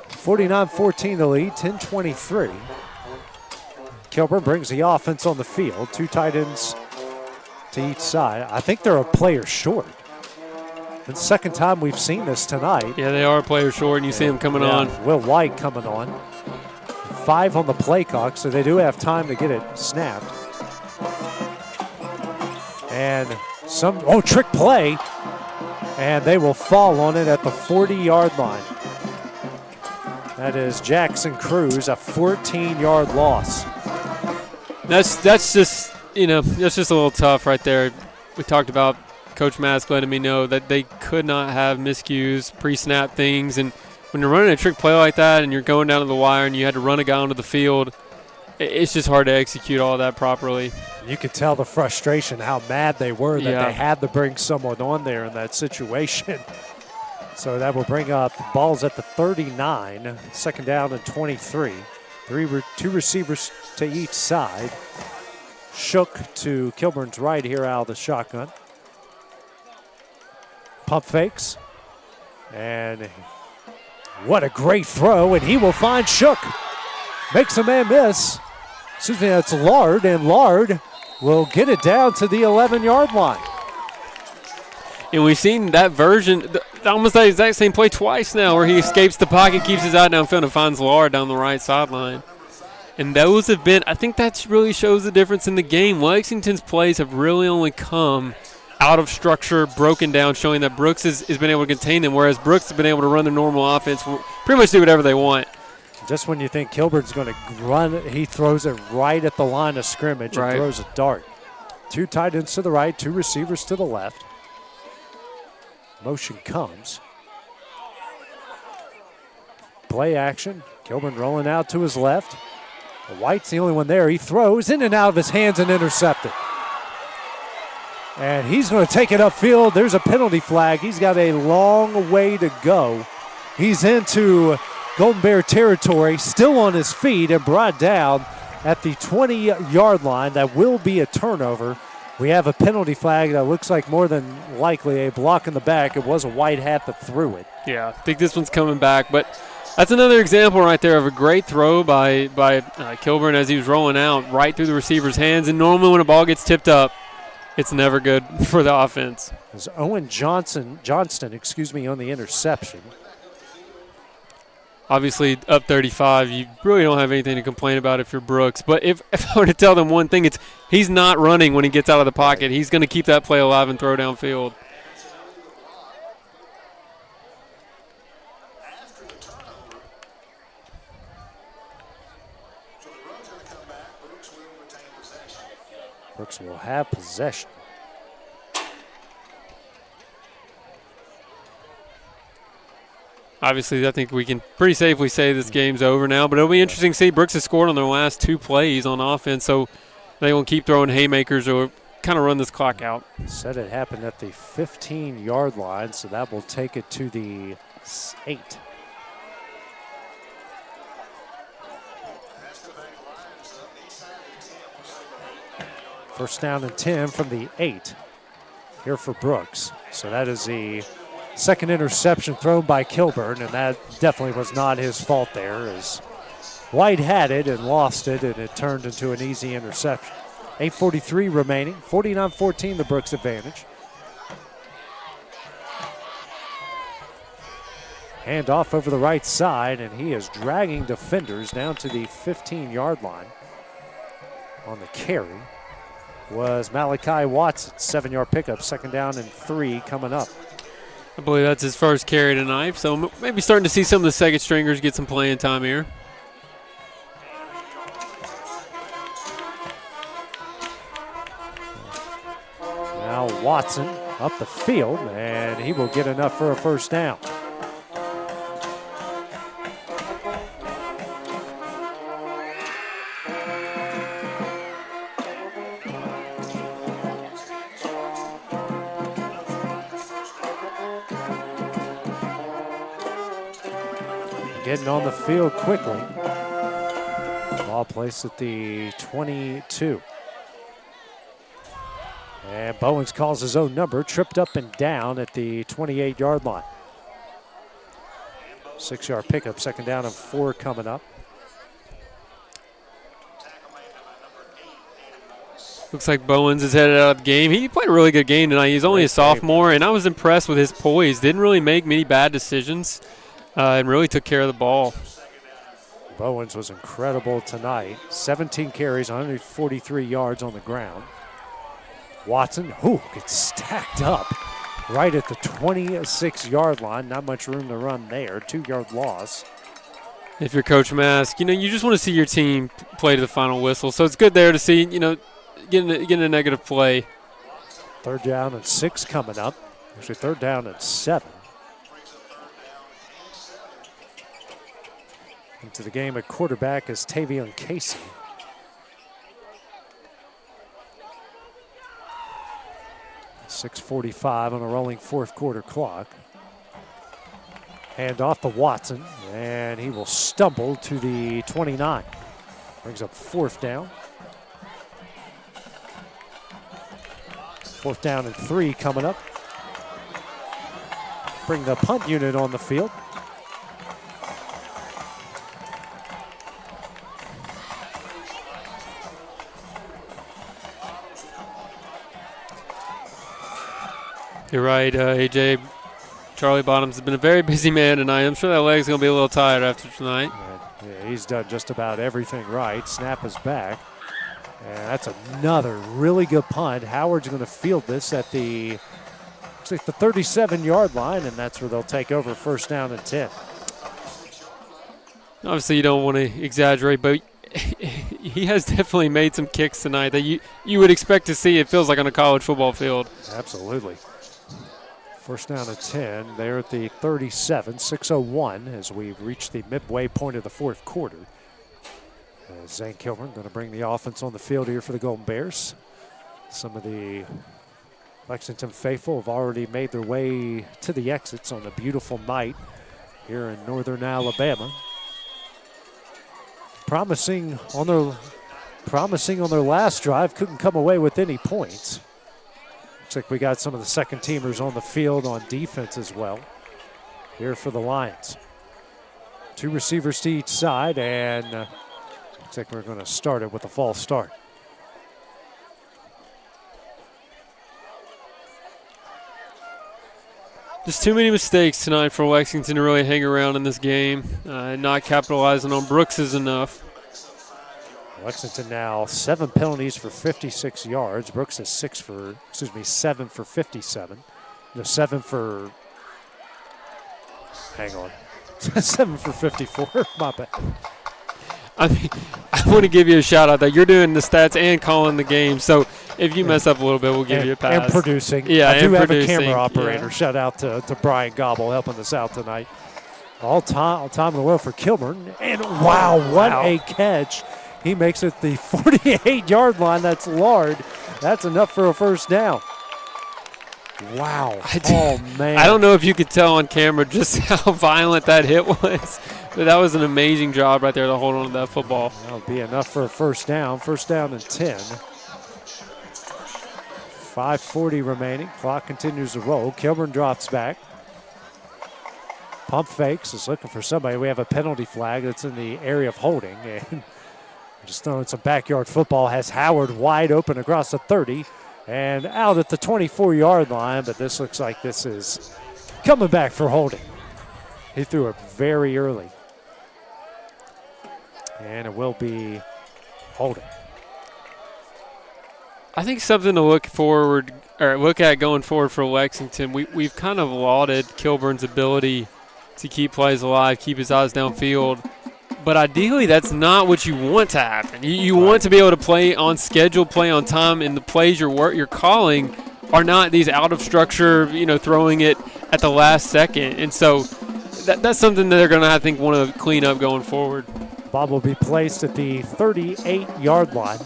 49-14 the lead, 10:23. Kilburn brings the offense on the field. Two tight ends to each side. I think they're a player short. It's the second time we've seen this tonight. Yeah, they are a player short, and you see them coming on. Will White coming on. 5 on the play clock, so they do have time to get it snapped. And trick play. And they will fall on it at the 40-yard line. That is Jackson Cruz, a 14-yard loss. That's just that's just a little tough right there. We talked about Coach Mask letting me know that they could not have miscues, pre-snap things, and when you're running a trick play like that and you're going down to the wire and you had to run a guy onto the field, it's just hard to execute all that properly. You could tell the frustration, how mad they were that they had to bring someone on there in that situation. So that will bring up balls at the 39, second down and 23. Two receivers to each side. Shook to Kilburn's right here out of the shotgun. Pump fakes. And what a great throw, and he will find Shook. Makes a man miss. Excuse me, that's Lard, and Lard will get it down to the 11-yard line. And we've seen that version, almost that exact same play twice now, where he escapes the pocket, keeps his eye downfield, and finds Lard down the right sideline. And those have been, I think that really shows the difference in the game. Lexington's plays have really only come out of structure, broken down, showing that Brooks has been able to contain them, whereas Brooks has been able to run their normal offense, pretty much do whatever they want. Just when you think Kilburn's going to run, he throws it right at the line of scrimmage and throws a dart. Two tight ends to the right, two receivers to the left. Motion comes. Play action. Kilburn rolling out to his left. White's the only one there. He throws in and out of his hands and intercepted. And he's going to take it upfield. There's a penalty flag. He's got a long way to go. He's into Golden Bear territory, still on his feet and brought down at the 20-yard line. That will be a turnover. We have a penalty flag that looks like more than likely a block in the back. It was a white hat that threw it. Yeah, I think this one's coming back, but that's another example right there of a great throw by Kilburn as he was rolling out right through the receiver's hands. And normally when a ball gets tipped up, it's never good for the offense. There's Owen Johnston, on the interception. Obviously, up 35, you really don't have anything to complain about if you're Brooks. But if I were to tell them one thing, it's he's not running when he gets out of the pocket. He's going to keep that play alive and throw downfield. Brooks will have possession. Obviously, I think we can pretty safely say this game's over now, but it'll be interesting to see. Brooks has scored on their last two plays on offense, so they will keep throwing haymakers or kind of run this clock out. Said it happened at the 15-yard line, so that will take it to the 8. First down and 10 from the 8 here for Brooks. So that is the second interception thrown by Kilburn, and that definitely was not his fault there, as White had it and lost it, and it turned into an easy interception. 8:43 remaining, 49-14 the Brooks advantage. Hand off over the right side, and he is dragging defenders down to the 15-yard line. On the carry was Malachi Watson, 7-yard pickup, second down and 3 coming up. I believe that's his first carry tonight, so maybe starting to see some of the second stringers get some playing time here. Now Watson up the field, and he will get enough for a first down. Getting on the field quickly. Ball placed at the 22. And Bowens calls his own number, tripped up and down at the 28-yard line. 6-yard pickup, second down and 4 coming up. Looks like Bowens is headed out of the game. He played a really good game tonight. He's only a sophomore, and I was impressed with his poise. Didn't really make many bad decisions. And really took care of the ball. Bowens was incredible tonight. 17 carries, 143 yards on the ground. Watson, gets stacked up right at the 26-yard line. Not much room to run there. 2-yard loss. If you're Coach Mask, you just want to see your team play to the final whistle. So it's good there to see, getting a negative play. Third down and 6 coming up. Actually, third down and 7. Into the game at quarterback is Tavion Casey. 6:45 on a rolling fourth quarter clock. Hand off to Watson, and he will stumble to the 29. Brings up fourth down. Fourth down and 3 coming up. Bring the punt unit on the field. You're right, AJ. Charlie Bottoms has been a very busy man tonight. I'm sure that leg's going to be a little tired after tonight. Yeah, he's done just about everything right. Snap is back. And that's another really good punt. Howard's going to field this at the 37-yard line, and that's where they'll take over first down and 10. Obviously, you don't want to exaggerate, but he has definitely made some kicks tonight that you would expect to see, it feels like, on a college football field. Absolutely. First down and 10. They're at the 37, 6:01 as we've reached the midway point of the fourth quarter. Zane Kilburn going to bring the offense on the field here for the Golden Bears. Some of the Lexington faithful have already made their way to the exits on a beautiful night here in northern Alabama. Promising on their last drive, couldn't come away with any points. Looks like we got some of the second teamers on the field on defense as well here for the Lions. 2 receivers to each side, and looks like we're going to start it with a false start. Just too many mistakes tonight for Lexington to really hang around in this game. Not capitalizing on Brooks's enough. Lexington now 7 penalties for 56 yards. Brooks is 7 for 57. No, 7 for, hang on. 7 for 54, my bad. I mean, I want to give you a shout out that you're doing the stats and calling the game. So if you mess up a little bit, we'll give you a pass. And producing. Yeah, I do have producing. a camera operator. Yeah. Shout out to Brian Gobble helping us out tonight. All time in the world for Kilburn. And wow, what a catch. He makes it the 48-yard line. That's Lard. That's enough for a first down. Wow. Oh, man. I don't know if you could tell on camera just how violent that hit was, but that was an amazing job right there to hold on to that football. That'll be enough for a first down. First down and 10. 5:40 remaining. Clock continues to roll. Kilburn drops back. Pump fakes, is looking for somebody. We have a penalty flag that's in the area of holding. And just throwing some backyard football has Howard wide open across the 30 and out at the 24-yard line, but this looks like this is coming back for holding. He threw it very early. And it will be holding. I think something to look at going forward for Lexington. We've kind of lauded Kilburn's ability to keep plays alive, keep his eyes downfield. But ideally, that's not what you want to happen. You want to be able to play on schedule, play on time, and the plays you're calling are not these out of structure, throwing it at the last second. And so that's something that they're going to, I think, want to clean up going forward. Bob will be placed at the 38-yard line.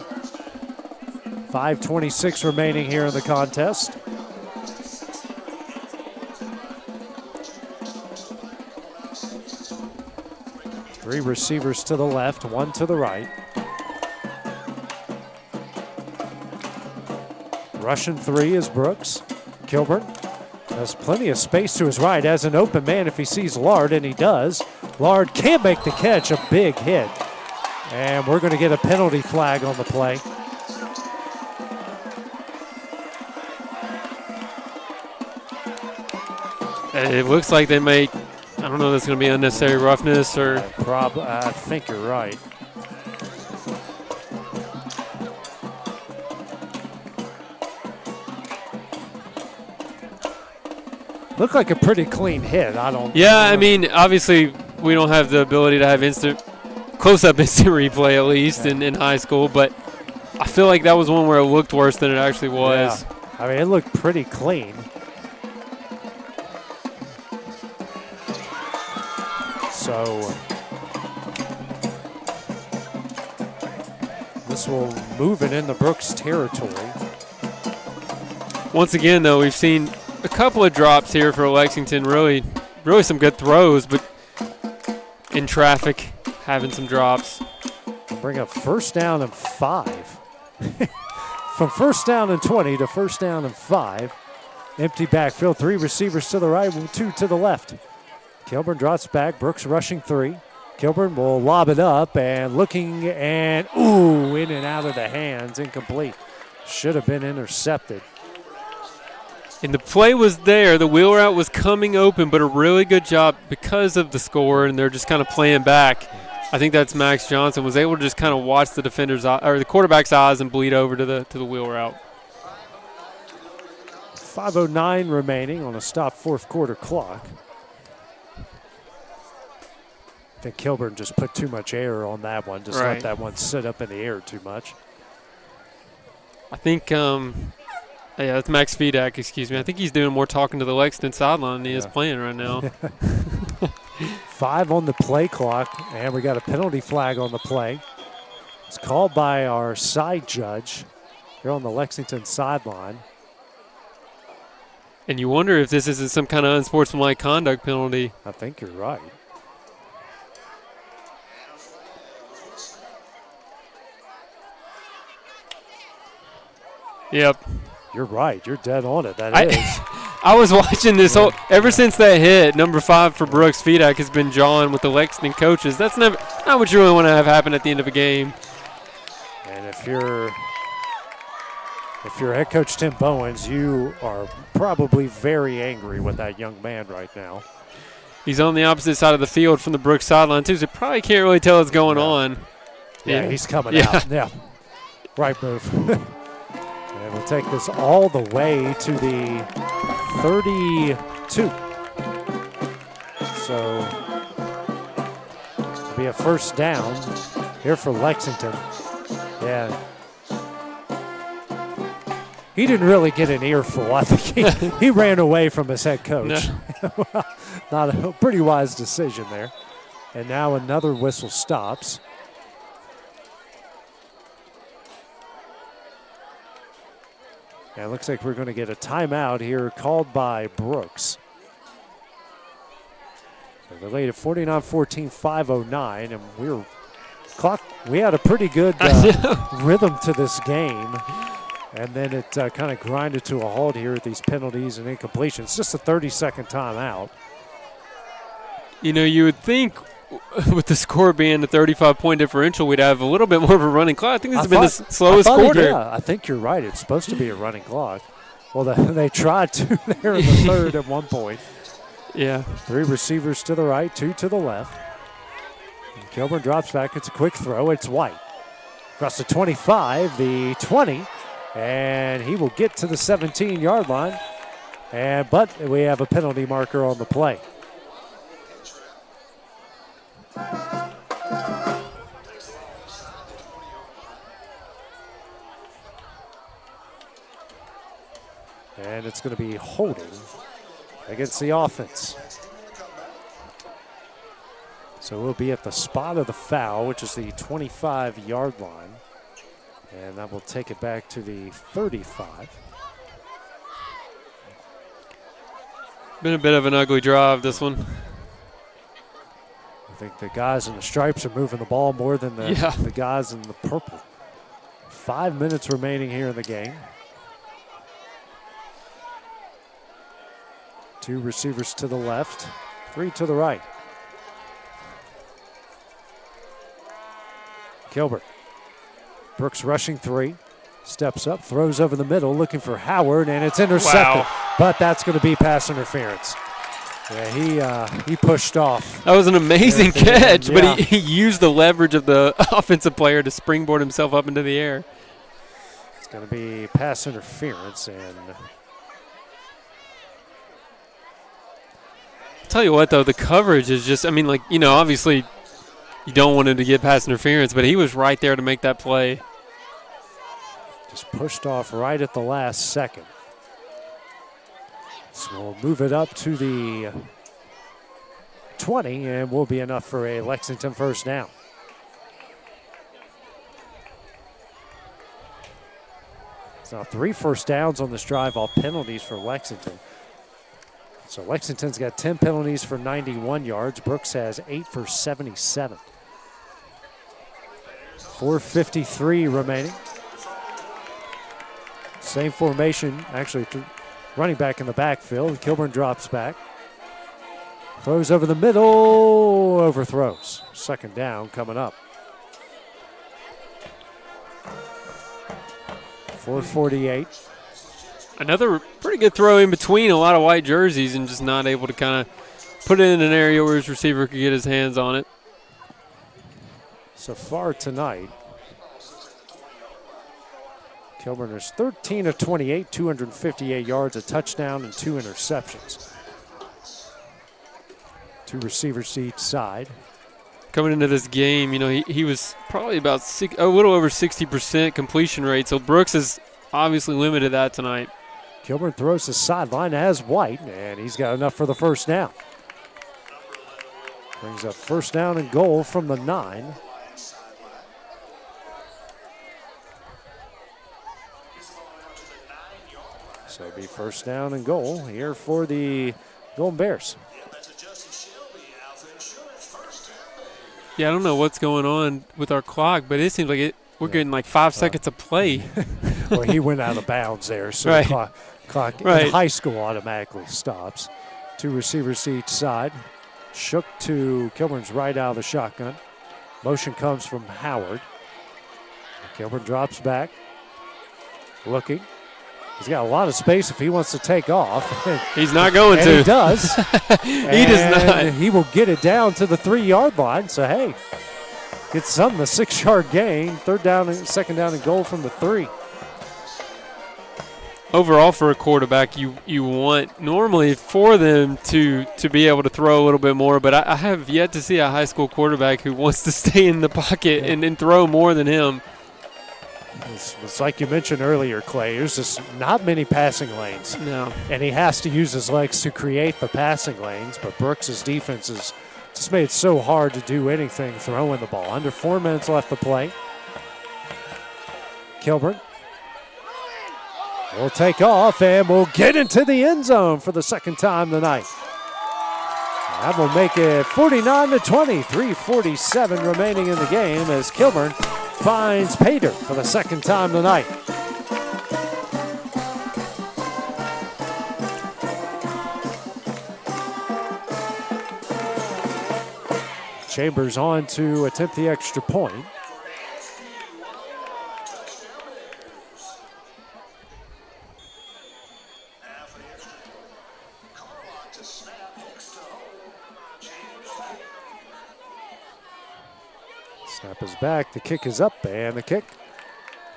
5:26 remaining here in the contest. Three receivers to the left, one to the right. Rushing 3 is Brooks. Kilburn has plenty of space to his right, has an open man if he sees Lard, and he does. Lard can't make the catch, a big hit. And we're going to get a penalty flag on the play. It looks like they may, I don't know if that's going to be unnecessary roughness or. I think you're right. Looked like a pretty clean hit. I mean, obviously, we don't have the ability to have close-up instant replay, at least in high school, but I feel like that was one where it looked worse than it actually was. Yeah. I mean, it looked pretty clean. So this will move it into Brooks territory. Once again, though, we've seen a couple of drops here for Lexington. Really some good throws, but in traffic, having some drops. Bring up 1st down and 5. From 1st down and 20 to 1st down and 5. Empty backfield, 3 receivers to the right, 2 to the left. Kilburn drops back, Brooks rushing 3. Kilburn will lob it up and looking and, ooh, in and out of the hands, incomplete. Should have been intercepted. And the play was there. The wheel route was coming open, but a really good job because of the score, and they're just kind of playing back. I think that's Max Johnson was able to just kind of watch the defender's or the quarterback's eyes and bleed over to the wheel route. 5:09 remaining on a stop 4th quarter clock. I think Kilburn just put too much air on that one. Just let that one sit up in the air too much. I think, yeah, that's Max Fedak, excuse me. I think he's doing more talking to the Lexington sideline than he is playing right now. 5 on the play clock, and we got a penalty flag on the play. It's called by our side judge here on the Lexington sideline. And you wonder if this isn't some kind of unsportsmanlike conduct penalty. I think you're right. Yep. You're right. You're dead on it. That is. I was watching this ever since that hit. Number 5 for Brooks Fedak has been jawing with the Lexington coaches. That's not what you really want to have happen at the end of a game. And if you're head coach Tim Bowens, you are probably very angry with that young man right now. He's on the opposite side of the field from the Brooks sideline too, so probably can't really tell what's going on. Yeah, he's coming out. Yeah, right move. And we'll take this all the way to the 32. So it'll be a 1st down here for Lexington. Yeah. He didn't really get an earful. I think he ran away from his head coach. No. Not a pretty wise decision there. And now another whistle stops. And it looks like we're going to get a timeout here called by Brooks. So the lead at 49-14, 5:09, and we had a pretty good rhythm to this game. And then it kind of grinded to a halt here at these penalties and incompletions. Just a 30-second timeout. You know, you would think with the score being a 35-point differential, we'd have a little bit more of a running clock. I think this has been the slowest quarter. Yeah, I think you're right. It's supposed to be a running clock. Well, they tried to there in the 3rd at one point. Yeah. 3 receivers to the right, 2 to the left. And Kilburn drops back. It's a quick throw. It's White. Across the 25, the 20. And he will get to the 17-yard line. But we have a penalty marker on the play. And it's going to be holding against the offense. So we'll be at the spot of the foul, which is the 25-yard line. And that will take it back to the 35. Been a bit of an ugly drive, this one. I think the guys in the stripes are moving the ball more than the guys in the purple. 5 minutes remaining here in the game. 2 receivers to the left, 3 to the right. Kilburn. Brooks rushing 3, steps up, throws over the middle, looking for Howard, and it's intercepted. Wow. But that's going to be pass interference. Yeah, he pushed off. That was an amazing catch, but he used the leverage of the offensive player to springboard himself up into the air. It's going to be pass interference, and I'll tell you what, though, the coverage is just, obviously you don't want him to get pass interference, but he was right there to make that play. Just pushed off right at the last second. So we'll move it up to the 20, and will be enough for a Lexington 1st down. So 3 first downs on this drive off penalties for Lexington. So Lexington's got 10 penalties for 91 yards. Brooks has 8 for 77. 4:53 remaining. Same formation, actually running back in the backfield. Kilburn drops back. Throws over the middle, overthrows. Second down coming up. 4:48. Another pretty good throw in between a lot of white jerseys and just not able to kind of put it in an area where his receiver could get his hands on it. So far tonight, Kilburn is 13 of 28, 258 yards, a touchdown, and 2 interceptions. 2 receivers to each side. Coming into this game, you know, he was probably about a little over 60% completion rate, so Brooks has obviously limited that tonight. Kilburn throws his sideline as White, and he's got enough for the first down. Brings up first down and goal from the 9. So it'll be first down and goal here for the Golden Bears. Yeah, I don't know what's going on with our clock, but it seems like we're getting like 5 seconds of play. Well, he went out of bounds there, so right. the clock right. in high school automatically stops. 2 receivers to each side. Shook to Kilburn's right out of the shotgun. Motion comes from Howard. Kilburn drops back. Looking. He's got a lot of space if he wants to take off. He's not going and to. He does. He does not. He will get it down to the 3-yard line. So, hey, gets something, a 6-yard gain. Second down and goal from the 3. Overall, for a quarterback, you want normally for them to be able to throw a little bit more, but I have yet to see a high school quarterback who wants to stay in the pocket and throw more than him. It's like you mentioned earlier, Clay, there's just not many passing lanes. No. And he has to use his legs to create the passing lanes, but Brooks' defense has just made it so hard to do anything throwing the ball. Under 4 minutes left to play. Kilburn will take off and will get into the end zone for the second time tonight. That will make it 49-20, 3:47 remaining in the game as Kilburn finds Pater for the second time tonight. Chambers on to attempt the extra point. Snap is back, the kick is up, and the kick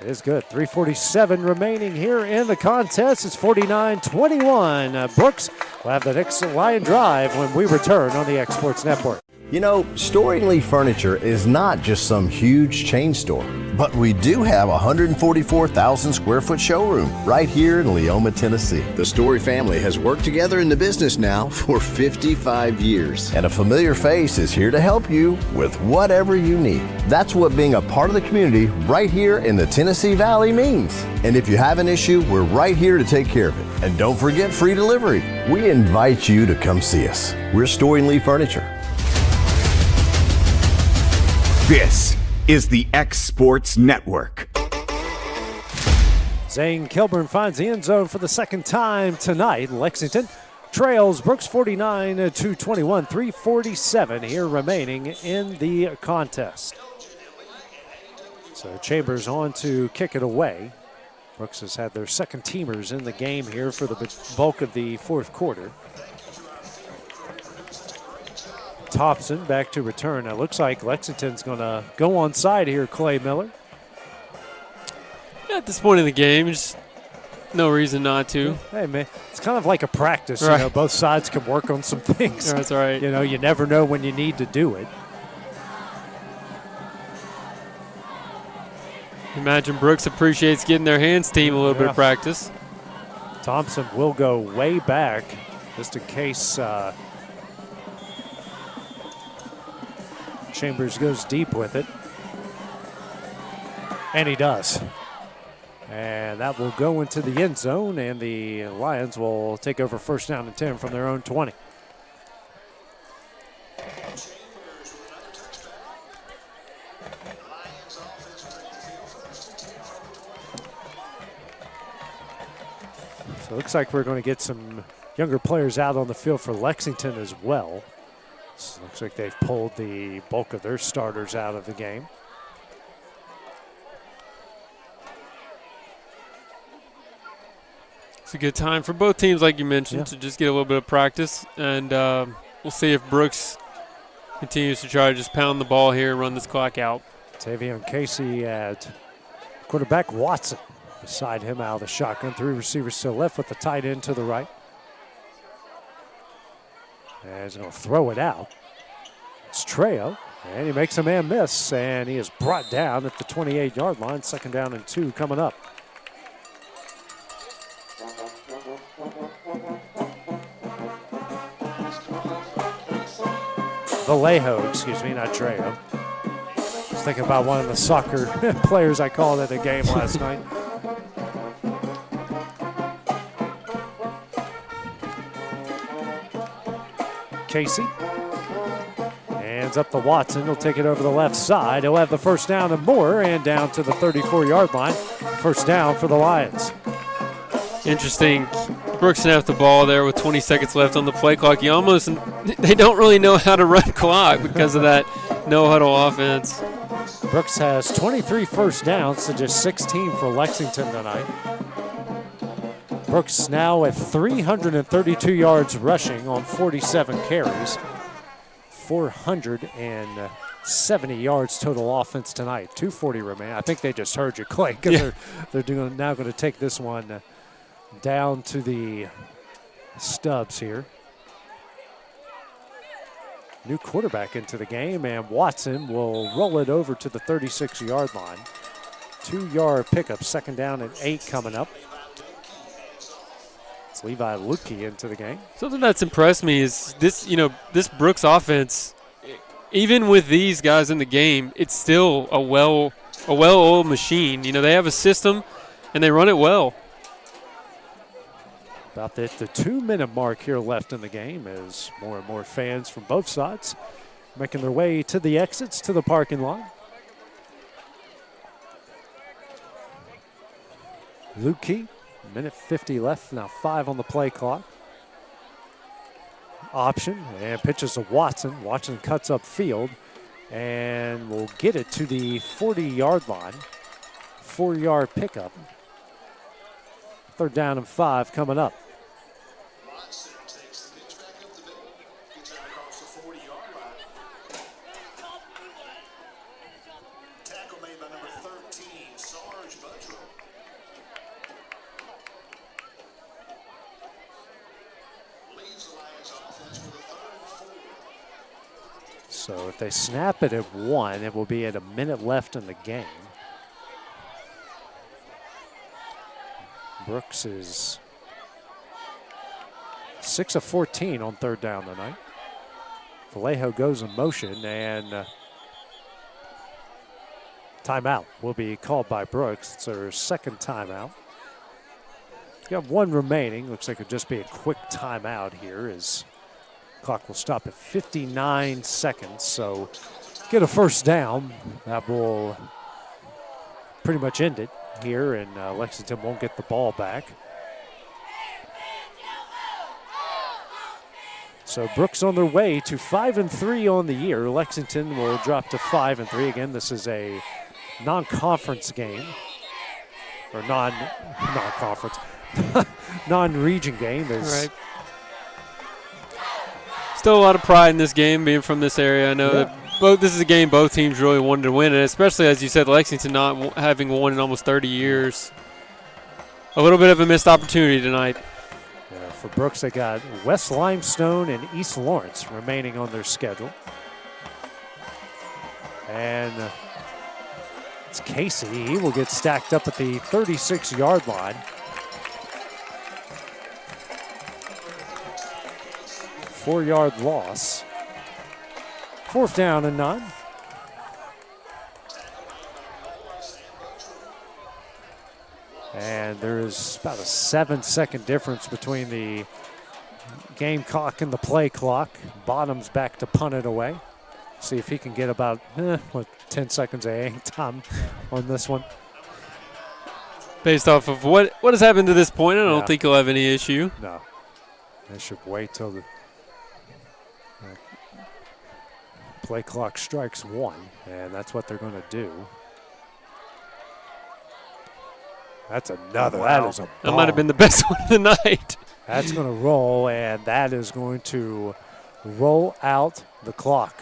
is good. 3:47 remaining here in the contest. It's 49-21. Brooks will have the next Lion Drive when we return on the X Sports Network. You know, Storing Lee Furniture is not just some huge chain store, but we do have a 144,000 square foot showroom right here in Leoma, Tennessee. The Story family has worked together in the business now for 55 years. And a familiar face is here to help you with whatever you need. That's what being a part of the community right here in the Tennessee Valley means. And if you have an issue, we're right here to take care of it. And don't forget free delivery. We invite you to come see us. We're Storing Lee Furniture. This is the X Sports Network. Zane Kilburn finds the end zone for the second time tonight. Lexington trails Brooks 49-21, 3:47 here remaining in the contest. So Chambers on to kick it away. Brooks has had their second teamers in the game here for the bulk of the fourth quarter. Thompson back to return. It looks like Lexington's going to go on side here, Clay Miller. At this point in the game, there's no reason not to. Hey, man, it's kind of like a practice. Right. You know, both sides can work on some things. That's right. You know, you never know when you need to do it. Imagine Brooks appreciates getting their hands team a little bit of practice. Thompson will go way back just in case Chambers goes deep with it. And he does. And that will go into the end zone, and the Lions will take over first down and 10 from their own 20. So it looks like we're going to get some younger players out on the field for Lexington as well. So it looks like they've pulled the bulk of their starters out of the game. It's a good time for both teams, like you mentioned, to just get a little bit of practice. And we'll see if Brooks continues to try to just pound the ball here and run this clock out. Tavion Casey at quarterback. Watson beside him out of the shotgun. 3 receivers to the left with the tight end to the right. And he's going to throw it out. It's Trejo, and he makes a man miss, and he is brought down at the 28-yard line. 2nd down and 2 coming up. Vallejo, excuse me, not Trejo. I was thinking about one of the soccer players I called at a game last night. Casey hands up to Watson. He'll take it over the left side. He'll have the first down and more, and down to the 34-yard line. First down for the Lions. Interesting. Brooks snapped the ball there with 20 seconds left on the play clock. They don't really know how to run clock because of that no-huddle offense. Brooks has 23 first downs to just 16 for Lexington tonight. Brooks now at 332 yards rushing on 47 carries. 470 yards total offense tonight. 240 remain. I think they just heard you, Clay, because they're now going to take this one down to the stubs here. New quarterback into the game, and Watson will roll it over to the 36-yard line. 2-yard pickup, 2nd down and 8 coming up. It's Levi Lukey into the game. Something that's impressed me is this Brooks offense, even with these guys in the game, it's still a well-oiled machine. They have a system, and they run it well. About the 2-minute mark here left in the game as more and more fans from both sides making their way to the exits to the parking lot. Lukey, 1:50 left, now 5 on the play clock. Option, and pitches to Watson. Watson cuts up field and will get it to the 40-yard line. 4-yard pickup. 3rd down and 5 coming up. So if they snap it at 1, it will be at 1 minute left in the game. Brooks is 6 of 14 on 3rd down tonight. Vallejo goes in motion, and timeout will be called by Brooks. It's their 2nd timeout. We have 1 remaining. Looks like it'll just be a quick timeout here as clock will stop at 59 seconds. So get a first down. That will pretty much end it here, and Lexington won't get the ball back. So Brooks on their way to 5-3 on the year. Lexington will drop to 5-3. Again, this is a non-conference game, or non-conference, non-region game. Right. Still a lot of pride in this game, being from this area. I know that this is a game both teams really wanted to win, and especially, as you said, Lexington not having won in almost 30 years. A little bit of a missed opportunity tonight. Yeah, for Brooks, they got West Limestone and East Lawrence remaining on their schedule. And it's Casey. He will get stacked up at the 36-yard line. 4-yard loss. 4th down and 9. And there is about a 7-second difference between the game clock and the play clock. Bottom's back to punt it away. See if he can get about 10 seconds of hang time on this one. Based off of what has happened to this point, I don't think he'll have any issue. No. They should wait till the play clock strikes 1, and that's what they're going to do. That's another. Wow. That is a bomb. That might have been the best one of the night. That's going to roll, and that is going to roll out the clock.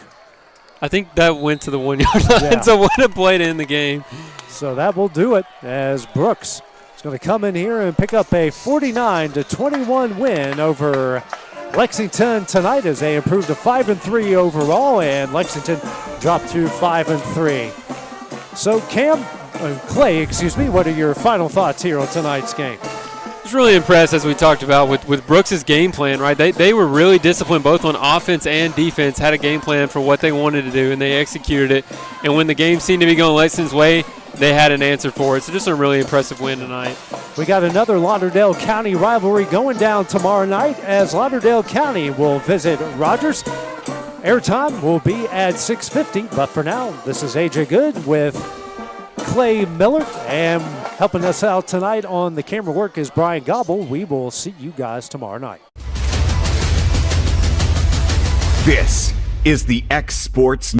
I think that went to the 1 yard line, so what a play to end the game. So that will do it as Brooks is going to come in here and pick up a 49-21 win over Lexington tonight as they improved to 5-3 overall, and Lexington dropped to 5-3. So Clay, what are your final thoughts here on tonight's game? I was really impressed, as we talked about, with Brooks' game plan, right? They were really disciplined both on offense and defense, had a game plan for what they wanted to do, and they executed it. And when the game seemed to be going Lexington's way, they had an answer for it. So just a really impressive win tonight. We got another Lauderdale County rivalry going down tomorrow night as Lauderdale County will visit Rogers. Airtime will be at 6:50, but for now, this is AJ Good with Clay Miller, and helping us out tonight on the camera work is Brian Gobble. We will see you guys tomorrow night. This is the X Sports